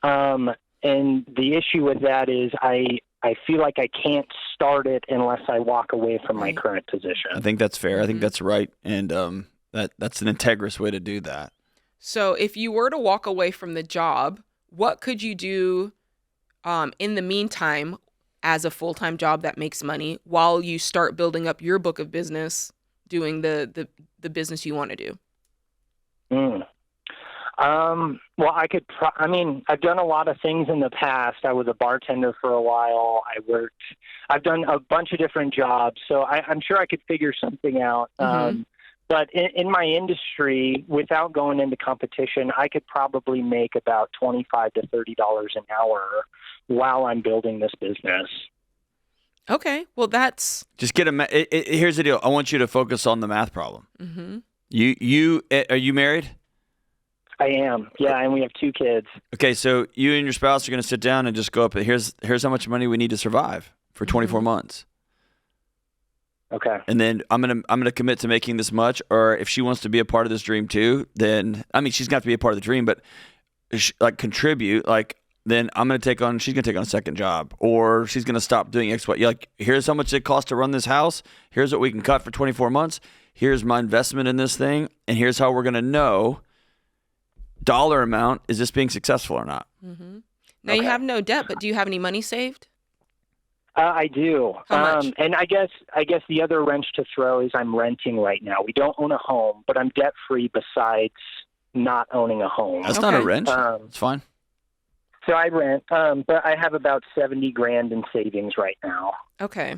And the issue with that is I feel like I can't start it unless I walk away from my current position. I think that's fair. I think that's right, and that's an integrous way to do that. So if you were to walk away from the job, what could you do in the meantime as a full-time job that makes money while you start building up your book of business, doing the business you want to do? Well, I've done a lot of things in the past. I was a bartender for a while. I've done a bunch of different jobs, so I'm sure I could figure something out. But in my industry, without going into competition, I could probably make about $25 to $30 an hour while I'm building this business. Okay, well that's just get here's the deal. I want you to focus on the math problem. You are you married? I am. Yeah, and we have 2 kids. Okay, so you and your spouse are going to sit down and just go up. Here's how much money we need to survive for 24 months. Okay. And then I'm gonna commit to making this much. Or if she wants to be a part of this dream too, then she's got to be a part of the dream, but contribute. Then she's gonna take on a second job, or she's gonna stop doing X, Y. Here's how much it costs to run this house. Here's what we can cut for 24 months. Here's my investment in this thing, and here's how we're gonna know dollar amount, is this being successful or not? Now you have no debt, but do you have any money saved? I do. How much? And I guess the other wrench to throw is I'm renting right now. We don't own a home, but I'm debt free besides not owning a home. That's not a wrench. It's fine. So I rent, but I have about $70,000 in savings right now. Okay.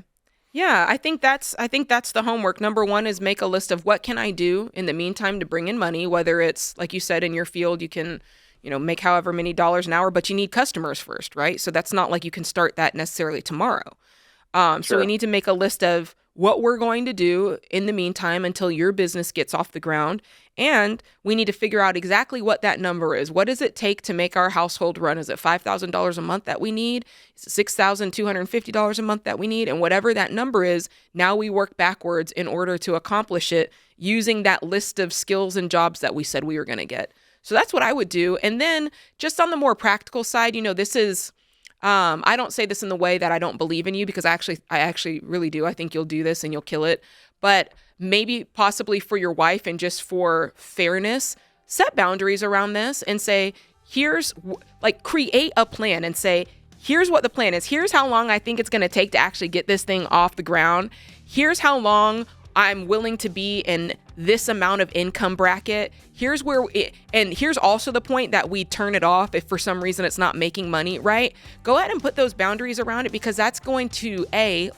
Yeah, I think that's the homework. Number one is make a list of what can I do in the meantime to bring in money, whether it's, like you said, in your field, you can, make however many dollars an hour, but you need customers first, right? So that's not like you can start that necessarily tomorrow. So we need to make a list of what we're going to do in the meantime until your business gets off the ground. And we need to figure out exactly what that number is. What does it take to make our household run? Is it $5,000 a month that we need? Is it $6,250 a month that we need? And whatever that number is, now we work backwards in order to accomplish it using that list of skills and jobs that we said we were going to get. So that's what I would do. And then just on the more practical side, this is... I don't say this in the way that I don't believe in you, because I actually really do. I think you'll do this and you'll kill it. But maybe possibly for your wife and just for fairness, set boundaries around this and say, create a plan and say, here's what the plan is. Here's how long I think it's going to take to actually get this thing off the ground. Here's how long I'm willing to be in this amount of income bracket. Here's also the point that we turn it off if for some reason it's not making money, right? Go ahead and put those boundaries around it, because that's going to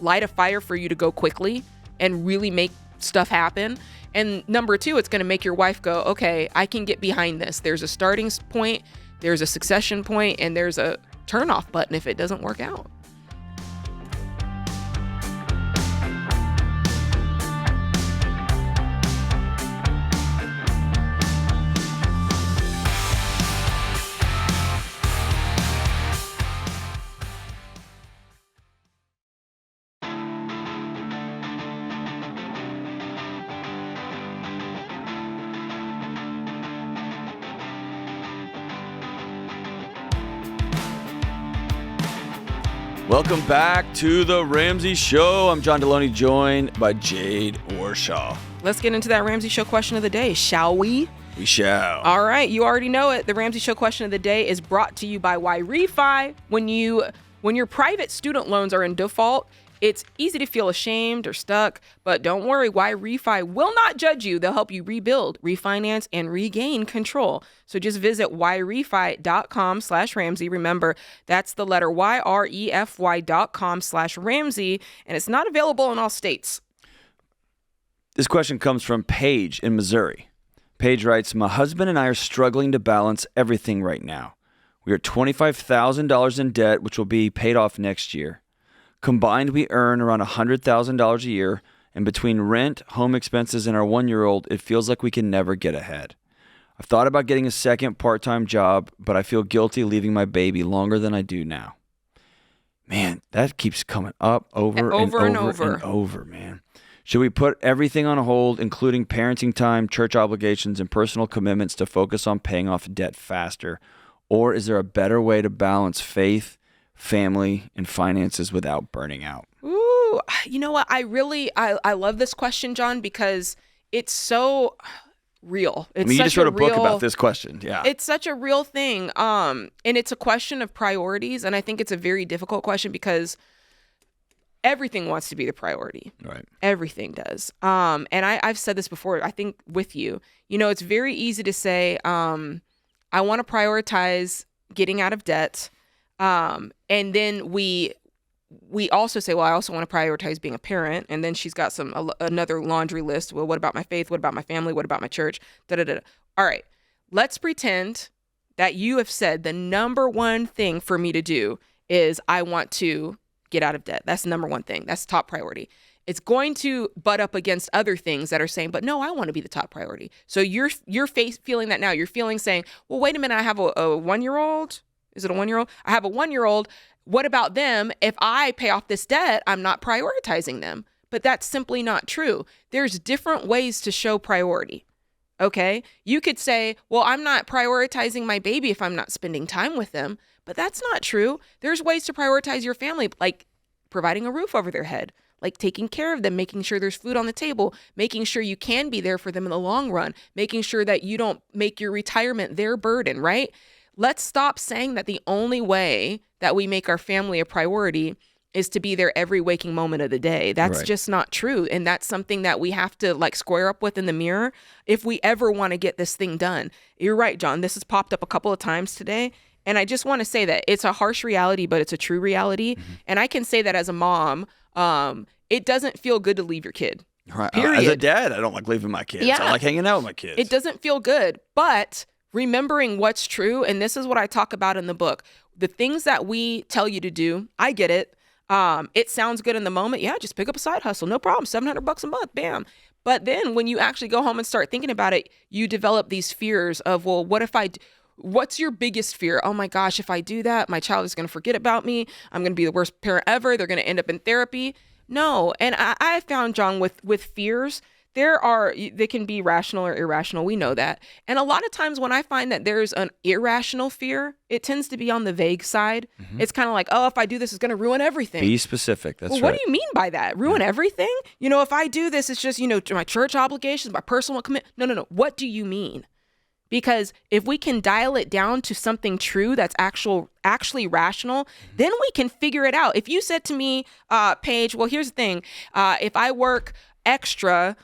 light a fire for you to go quickly and really make stuff happen. And number two, it's going to make your wife go, okay, I can get behind this. There's a starting point, there's a succession point, and there's a turn off button if it doesn't work out. Welcome back to the Ramsey Show. I'm John Delony, joined by Jade Warshaw. Let's get into that Ramsey Show question of the day, shall we? We shall. All right, you already know it. The Ramsey Show question of the day is brought to you by YRefi. When your private student loans are in default, it's easy to feel ashamed or stuck, but don't worry, YRefi will not judge you. They'll help you rebuild, refinance, and regain control. So just visit yrefy.com/Ramsey. Remember, that's the letter YREFY.com/Ramsey, and it's not available in all states. This question comes from Paige in Missouri. Paige writes, my husband and I are struggling to balance everything right now. We are $25,000 in debt, which will be paid off next year. Combined, we earn around $100,000 a year, and between rent, home expenses, and our 1-year-old, it feels like we can never get ahead. I've thought about getting a second part-time job, but I feel guilty leaving my baby longer than I do now. Man, that keeps coming up over and over, man. Should we put everything on hold, including parenting time, church obligations, and personal commitments, to focus on paying off debt faster? Or is there a better way to balance faith, family, and finances without burning out? Ooh, you know what? I love this question, John, because it's so real. You just wrote a book about this question. Yeah. It's such a real thing. And it's a question of priorities. And I think it's a very difficult question because everything wants to be the priority. Right. Everything does. And I've said this before, I think with you, it's very easy to say, I want to prioritize getting out of debt. And then we also say, well, I also want to prioritize being a parent. And then she's got another laundry list. Well, what about my faith? What about my family? What about my church? All right, let's pretend that you have said the number one thing for me to do is I want to get out of debt. That's the number one thing. That's top priority. It's going to butt up against other things that are saying, but no, I want to be the top priority. So you're feeling that now. You're saying, well, wait a minute, I have a 1-year-old. Is it a 1-year-old? I have a 1-year-old. What about them? If I pay off this debt, I'm not prioritizing them. But that's simply not true. There's different ways to show priority. Okay? You could say, well, I'm not prioritizing my baby if I'm not spending time with them. But that's not true. There's ways to prioritize your family, like providing a roof over their head, like taking care of them, making sure there's food on the table, making sure you can be there for them in the long run, making sure that you don't make your retirement their burden, right? Let's stop saying that the only way that we make our family a priority is to be there every waking moment of the day. That's just not true. And that's something that we have to square up with in the mirror if we ever want to get this thing done. You're right, John. This has popped up a couple of times today. And I just want to say that it's a harsh reality, but it's a true reality. Mm-hmm. And I can say that as a mom, it doesn't feel good to leave your kid. Right. Period. As a dad, I don't like leaving my kids. I like hanging out with my kids. It doesn't feel good, but remembering what's true, and this is what I talk about in the book, the things that we tell you to do, I get it. It sounds good in the moment. Yeah, just pick up a side hustle. No problem. $700 a month. Bam. But then when you actually go home and start thinking about it, you develop these fears of, well, what's your biggest fear? Oh my gosh, if I do that, my child is going to forget about me. I'm going to be the worst parent ever. They're going to end up in therapy. No. And I found, John, with fears, they can be rational or irrational. We know that. And a lot of times when I find that there's an irrational fear, it tends to be on the vague side. Mm-hmm. It's kind of like, oh, if I do this, it's going to ruin everything. Be specific. That's right. What do you mean by that? Ruin everything? If I do this, it's just, my church obligations, my personal commitment. No. What do you mean? Because if we can dial it down to something true that's actually rational, then we can figure it out. If you said to me, Paige, well, here's the thing. If I work extra,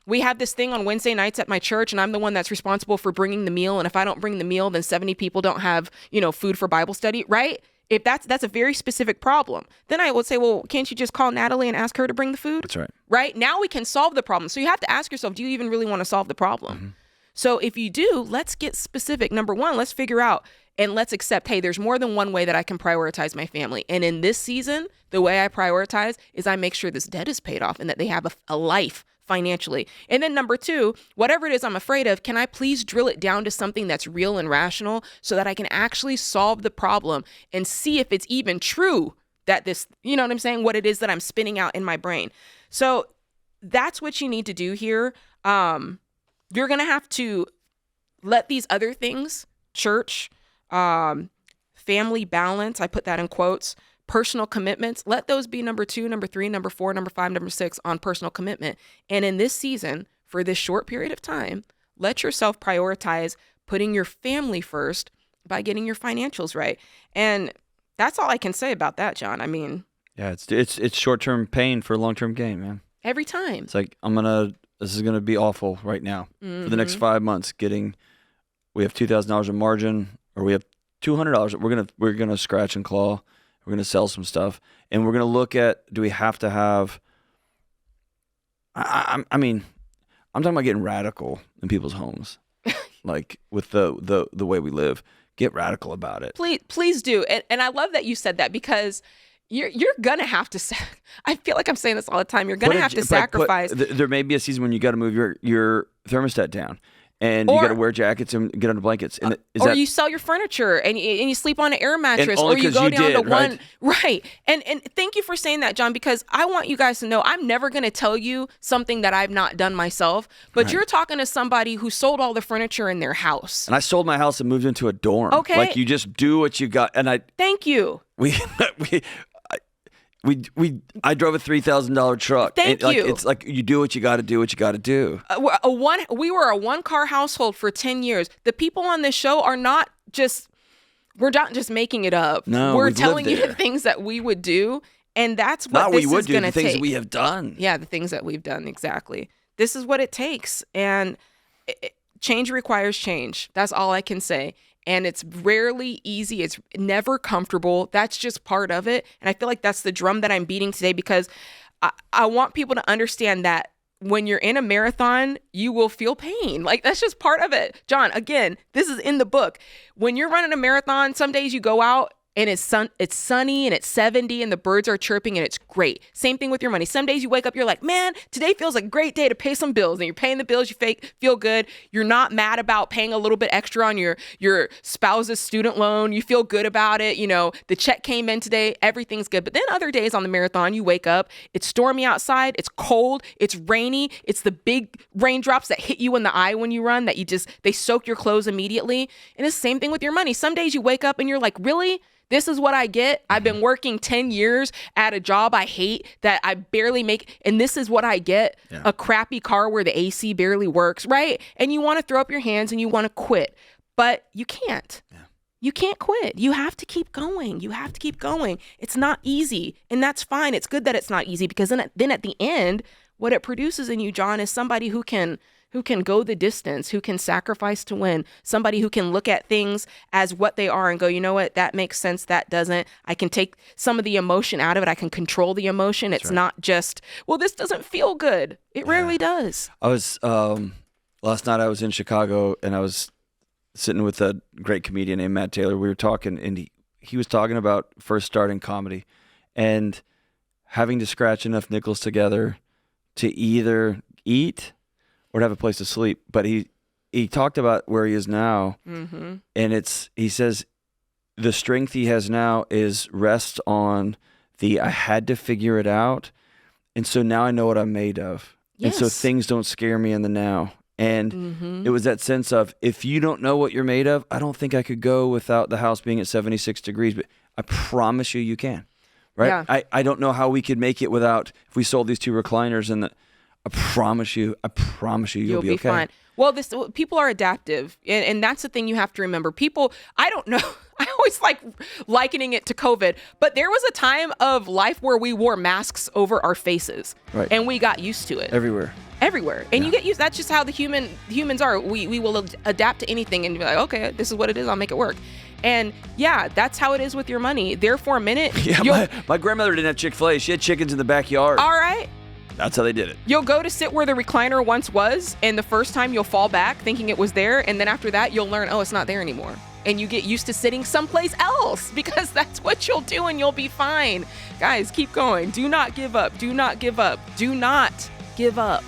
we have this thing on Wednesday nights at my church, and I'm the one that's responsible for bringing the meal. And if I don't bring the meal, then 70 people don't have, food for Bible study, right? If that's a very specific problem, then I would say, well, can't you just call Natalie and ask her to bring the food? That's right. Right? Now we can solve the problem. So you have to ask yourself, do you even really want to solve the problem? Mm-hmm. So if you do, let's get specific. Number one, let's figure out and let's accept, hey, there's more than one way that I can prioritize my family. And in this season, the way I prioritize is I make sure this debt is paid off and that they have a life financially. And then number two, whatever it is I'm afraid of, can I please drill it down to something that's real and rational so that I can actually solve the problem and see if it's even true that this, you know what I'm saying, what it is that I'm spinning out in my brain. So that's what you need to do here. You're going to have to let these other things, church, family balance, I put that in quotes, personal commitments, let those be number 2, number 3, number 4, number 5, number 6 on personal commitment. And in this season, for this short period of time, let yourself prioritize putting your family first by getting your financials right. And that's all I can say about that, John. I mean, yeah, it's short-term pain for long-term gain, man. Every time. It's like, this is going to be awful right now. Mm-hmm. For the next 5 months, we have $2,000 in margin, or we have $200. We're gonna scratch and claw. We're gonna sell some stuff, and we're gonna look at, do we have to have? I mean, I'm talking about getting radical in people's homes, like with the way we live. Get radical about it. Please do, and I love that you said that, because you're gonna have to. I feel like I'm saying this all the time. You're gonna have to sacrifice. There may be a season when you got to move your thermostat down. And you got to wear jackets and get under blankets. And you sell your furniture and you sleep on an air mattress, or you go down to one. Right. And thank you for saying that, John, because I want you guys to know I'm never going to tell you something that I've not done myself. But you're talking to somebody who sold all the furniture in their house. And I sold my house and moved into a dorm. Okay. Like, you just do what you got. And Thank you. I drove a $3,000 truck. Thank you. It's like, you do what you got to do. We were a one-car household for 10 years. The people on this show we're not just making it up. No, we're telling you the things that we would do, and that's what this is going to take. The things that we have done. Yeah, the things that we've done, exactly. This is what it takes, and change requires change. That's all I can say. And it's rarely easy. It's never comfortable. That's just part of it. And I feel like that's the drum that I'm beating today, because I want people to understand that when you're in a marathon, you will feel pain. Like, that's just part of it. John, again, this is in the book. When you're running a marathon, some days you go out and it's sunny and it's 70 and the birds are chirping and it's great. Same thing with your money. Some days you wake up, you're like, man, today feels like a great day to pay some bills, and you're paying the bills, you feel good. You're not mad about paying a little bit extra on your spouse's student loan. You feel good about it. The check came in today, everything's good. But then other days on the marathon, you wake up, it's stormy outside, it's cold, it's rainy, it's the big raindrops that hit you in the eye when you run that they soak your clothes immediately. And it's the same thing with your money. Some days you wake up and you're like, really? This is what I get? I've been working 10 years at a job I hate that I barely make, and this is what I get? Yeah. A crappy car where the AC barely works, right? And you want to throw up your hands and you want to quit, but you can't. Yeah. You can't quit. You have to keep going. It's not easy, and that's fine. It's good that it's not easy, because then at the end, what it produces in you, John, is somebody who can who can go the distance, who can sacrifice to win, somebody who can look at things as what they are and go, you know what, that makes sense, that doesn't. I can take some of the emotion out of it. I can control the emotion. It's not just, well, this doesn't feel good. It rarely does. I was, last night I was in Chicago and I was sitting with a great comedian named Matt Taylor. We were talking and he was talking about first starting comedy and having to scratch enough nickels together to either eat or to have a place to sleep. But he talked about where he is now, and he says the strength he has now is rests on I had to figure it out, and so now I know what I'm made of. Yes. And so things don't scare me in the now. And it was that sense of, if you don't know what you're made of, I don't think I could go without the house being at 76 degrees, but I promise you can. Right? Yeah. I don't know how we could make it without, if we sold these 2 recliners, and I promise you you'll be okay. Fine. Well, people are adaptive, and that's the thing you have to remember. People, I don't know, I always like likening it to COVID, but there was a time of life where we wore masks over our faces, right? And we got used to it. Everywhere. And you get used. That's just how the humans are. We will adapt to anything and be like, okay, this is what it is. I'll make it work. And yeah, that's how it is with your money. There for a minute. Yeah, my grandmother didn't have Chick-fil-A. She had chickens in the backyard. All right. That's how they did it. You'll go to sit where the recliner once was, and the first time you'll fall back thinking it was there, and then after that you'll learn, oh, it's not there anymore. And you get used to sitting someplace else because that's what you'll do and you'll be fine. Guys, keep going. Do not give up. Do not give up. Do not give up.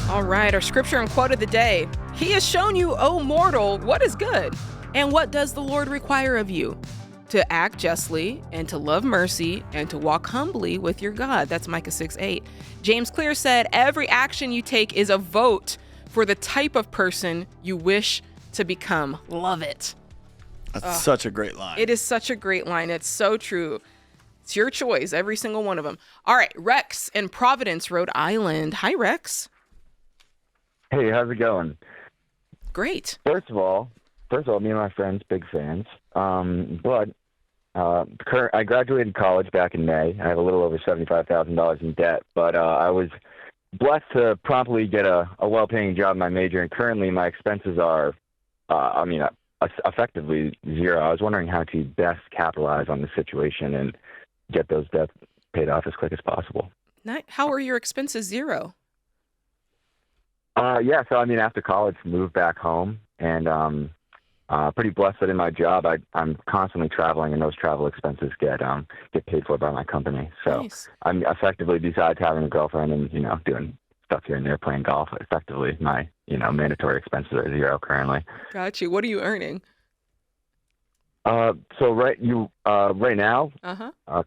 All right, our scripture and quote of the day. He has shown you, O mortal, what is good. And what does the Lord require of you? To act justly and to love mercy and to walk humbly with your God. That's Micah 6:8. James Clear said, every action you take is a vote for the type of person you wish to become. Love it. That's such a great line. It is such a great line. It's so true. It's your choice, every single one of them. All right, Rex in Providence, Rhode Island. Hi, Rex. Hey, how's it going? Great. First of all, me and my friends, big fans. But I graduated college back in May. I have a little over $75,000 in debt, but I was blessed to promptly get a well-paying job in my major, and currently my expenses are, effectively zero. I was wondering how to best capitalize on the situation and get those debts paid off as quick as possible. How are your expenses zero? So after college, moved back home, and pretty blessed that in my job I'm constantly traveling, and those travel expenses get paid for by my company. So nice. I'm effectively, besides having a girlfriend and doing stuff here and there, playing golf, effectively my mandatory expenses are zero currently. Got you. What are you earning? So right now,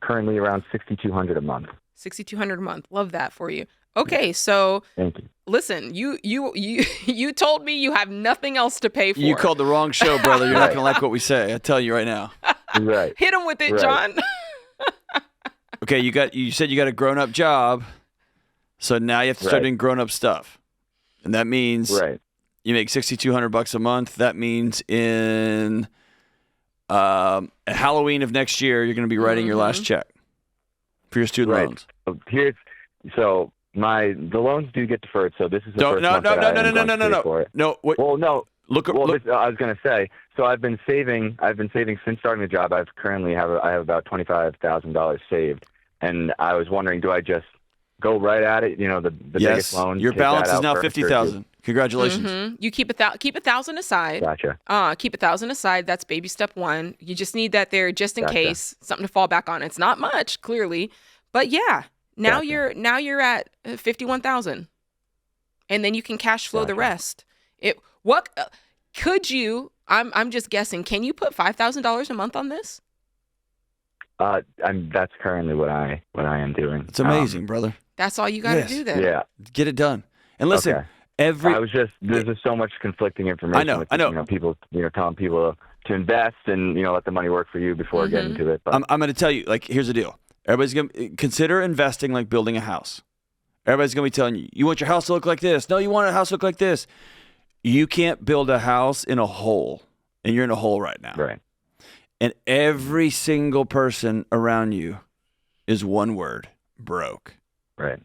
currently around $6,200 a month. $6,200 a month. Love that for you. Okay, so thank you. Listen, you told me you have nothing else to pay for. You called the wrong show, brother. You're not going to like what we say. I tell you right now. Right. Hit him with it, right. John. Okay, you said you got a grown-up job, so now you have to start doing grown-up stuff, and that means you make $6,200 a month. That means in at Halloween of next year, you're going to be writing your last check for your student loans. So the loans do get deferred. So this is the first month that I am going to pay for it. No. Well, no. Look. I was going to say. So I've been saving since starting the job. I have about $25,000 saved, and I was wondering, do I just go right at it? The biggest loan. Your balance is now $50,000. Congratulations. Mm-hmm. You keep $1,000 aside. Gotcha. Keep $1,000 aside. That's baby step one. You just need that there just in case, something to fall back on. It's not much, clearly, but yeah. Now you're at 51,000, and then you can cash flow the rest. I'm just guessing. Can you put $5,000 a month on this? That's currently what I am doing. It's amazing, brother. That's all you got to do then. Yeah, get it done. And listen, there's just so much conflicting information. I know. People, telling people to invest and let the money work for you before getting to it. But I'm going to tell you. Here's the deal. Everybody's going to consider investing like building a house. Everybody's going to be telling you, you want your house to look like this. No, you want a house to look like this. You can't build a house in a hole, and you're in a hole right now. Right. And every single person around you is one word, broke. Right.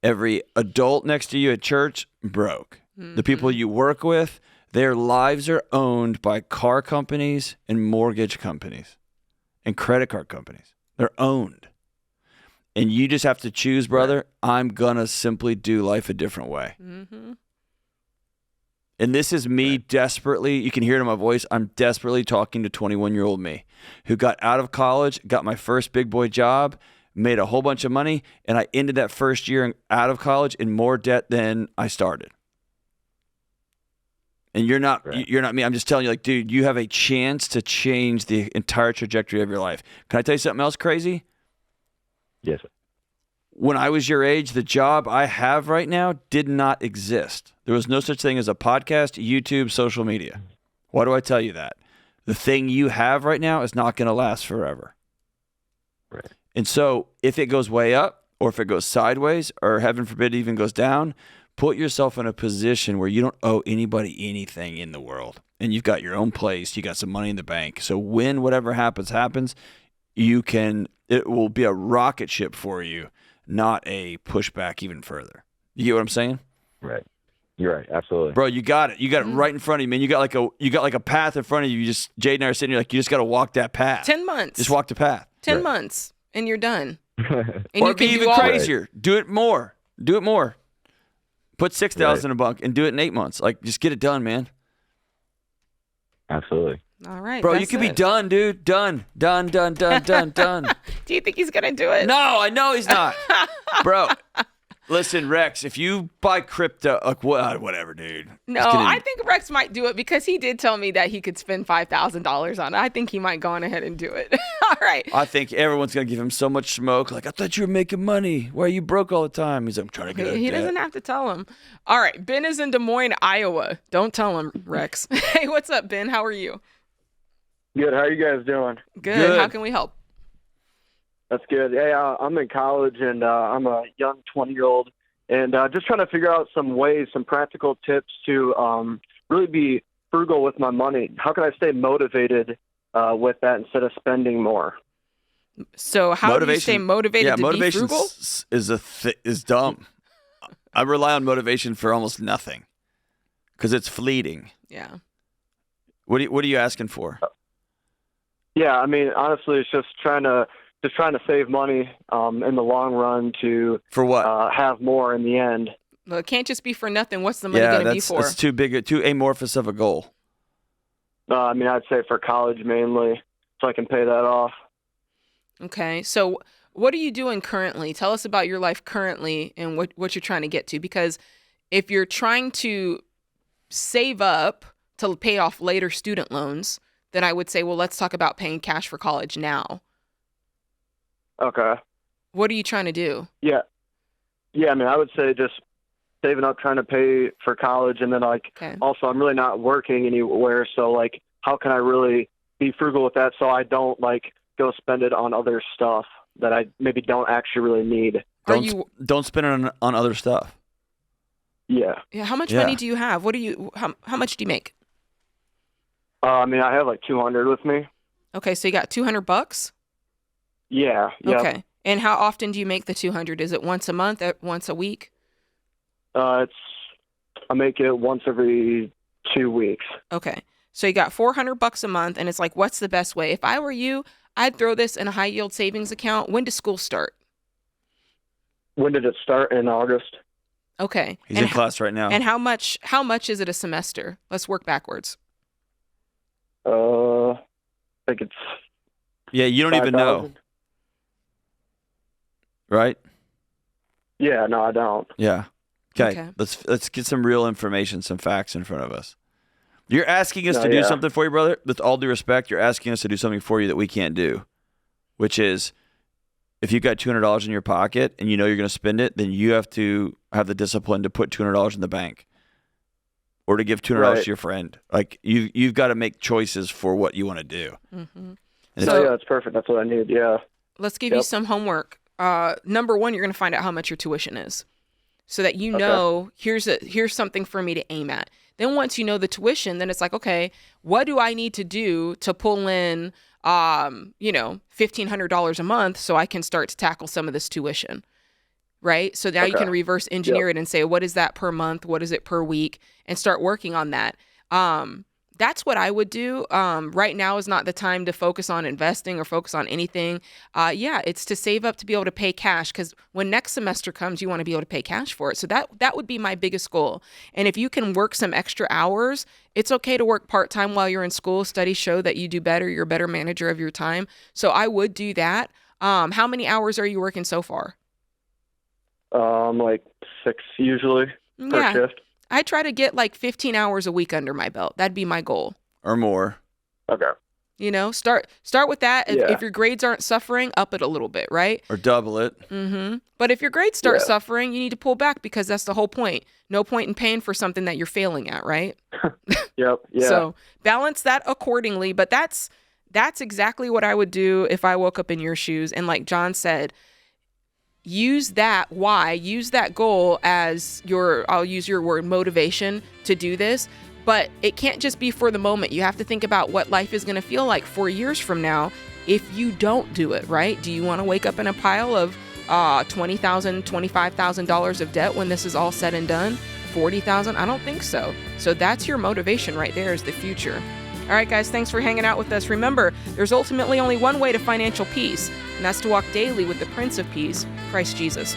Every adult next to you at church, broke. The people you work with, their lives are owned by car companies and mortgage companies and credit card companies. They're owned. And you just have to choose, brother, I'm going to simply do life a different way. Mm-hmm. And this is me desperately, you can hear it in my voice, I'm desperately talking to 21-year-old me who got out of college, got my first big boy job, made a whole bunch of money, and I ended that first year out of college in more debt than I started. And you're not me. I'm just telling you, like, dude, you have a chance to change the entire trajectory of your life. Can I tell you something else crazy? Yes. When I was your age, the job I have right now did not exist. There was no such thing as a podcast, YouTube, social media. Why do I tell you that? The thing you have right now is not going to last forever. Right. And so if it goes way up or if it goes sideways or heaven forbid it even goes down, put yourself in a position where you don't owe anybody anything in the world. And you've got your own place. You got some money in the bank. So when whatever happens, it will be a rocket ship for you, not a pushback even further. You get what I'm saying? Right. You're right. Absolutely. Bro, you got it. You got it right in front of you, man. You got like a path in front of you. Jade and I are sitting here like, you just got to walk that path. 10 months. Just walk the path. 10 months and you're done. And or you be can even do all crazier. Do it more. Put 6,000 in a buck and do it in 8 months. Like, just get it done, man. Absolutely. All right. Bro, you could be done, dude. Done. Done. Do you think he's going to do it? No, I know he's not. Bro, listen, Rex, if you buy crypto, like, whatever, dude. No, I think Rex might do it because he did tell me that he could spend $5,000 on it. I think he might go on ahead and do it. All right. I think everyone's going to give him so much smoke. Like, I thought you were making money. Why are you broke all the time? He's like, I'm trying to get out of He debt. doesn't have to tell him. All right. Ben is in Des Moines, Iowa. Don't tell him, Rex. Hey, what's up, Ben? How are you? Good. How are you guys doing? Good. How can we help? That's good. Hey, I'm in college, and I'm a young 20-year-old, and just trying to figure out some ways, some practical tips to really be frugal with my money. How can I stay motivated with that instead of spending more? So how do you stay motivated to be frugal? Is dumb. I rely on motivation for almost nothing because it's fleeting. Yeah. What are you asking for? Yeah, I mean, honestly, it's just trying to save money in the long run to for what have more in the end. Well, it can't just be for nothing. What's the money going to be for? That's too amorphous of a goal. I mean, I'd say for college mainly, so I can pay that off. Okay, so what are you doing currently? Tell us about your life currently and what you're trying to get to. Because if you're trying to save up to pay off later student loans, then I would say, well, let's talk about paying cash for college now. Okay. What are you trying to do? Yeah. I mean, I would say just saving up, trying to pay for college, and then also I'm really not working anywhere, so like, how can I really be frugal with that so I don't like go spend it on other stuff that I maybe don't actually really need? Don't spend it on other stuff. Yeah. Yeah. How much money do you have? How much do you make? I mean, I have like 200 with me. Okay, so you got $200? Yeah. Okay. And how often do you make the 200? Is it once a month, once a week? I make it once every 2 weeks. Okay. So you got $400 a month, and it's like, what's the best way? If I were you, I'd throw this in a high yield savings account. When does school start? When did it start? In August. Okay. He's in class right now. And how much is it a semester? Let's work backwards. I think it's. Yeah, you don't 5, even know. Right? Yeah, no, I don't. Yeah. Okay. Let's get some real information, some facts in front of us. You're asking us to do something for you, brother. With all due respect, you're asking us to do something for you that we can't do, which is if you've got $200 in your pocket and you know you're going to spend it, then you have to have the discipline to put $200 in the bank or to give $200 to your friend. Like you've got to make choices for what you want to do. Mm-hmm. So yeah, that's perfect. That's what I need. Yeah. let's give you some homework. Number one, you're going to find out how much your tuition is, so that you know here's something for me to aim at. Then once you know the tuition, then it's like, okay, what do I need to do to pull in, $1,500 a month so I can start to tackle some of this tuition, right? So now you can reverse engineer it and say, what is that per month? What is it per week? And start working on that. That's what I would do. Right now is not the time to focus on investing or focus on anything. It's to save up to be able to pay cash, because when next semester comes, you want to be able to pay cash for it. So that would be my biggest goal. And if you can work some extra hours, it's okay to work part-time while you're in school. Studies show that you do better. You're a better manager of your time. So I would do that. How many hours are you working so far? Like 6 usually per shift. I try to get like 15 hours a week under my belt. That'd be my goal. Or more. Okay. Start with that. If your grades aren't suffering, up it a little bit, right? Or double it. Mm-hmm. But if your grades start suffering, you need to pull back, because that's the whole point. No point in paying for something that you're failing at, right? Yep. Yeah. So balance that accordingly. But that's exactly what I would do if I woke up in your shoes. And like John said, use that goal as I'll use your word, motivation to do this. But it can't just be for the moment. You have to think about what life is going to feel like 4 years from now if you don't do it, right? Do you want to wake up in a pile of $20,000, $25,000 of debt when this is all said and done? $40,000? I don't think so. So that's your motivation right there, is the future. All right, guys, thanks for hanging out with us. Remember, there's ultimately only one way to financial peace, and that's to walk daily with the Prince of Peace, Christ Jesus.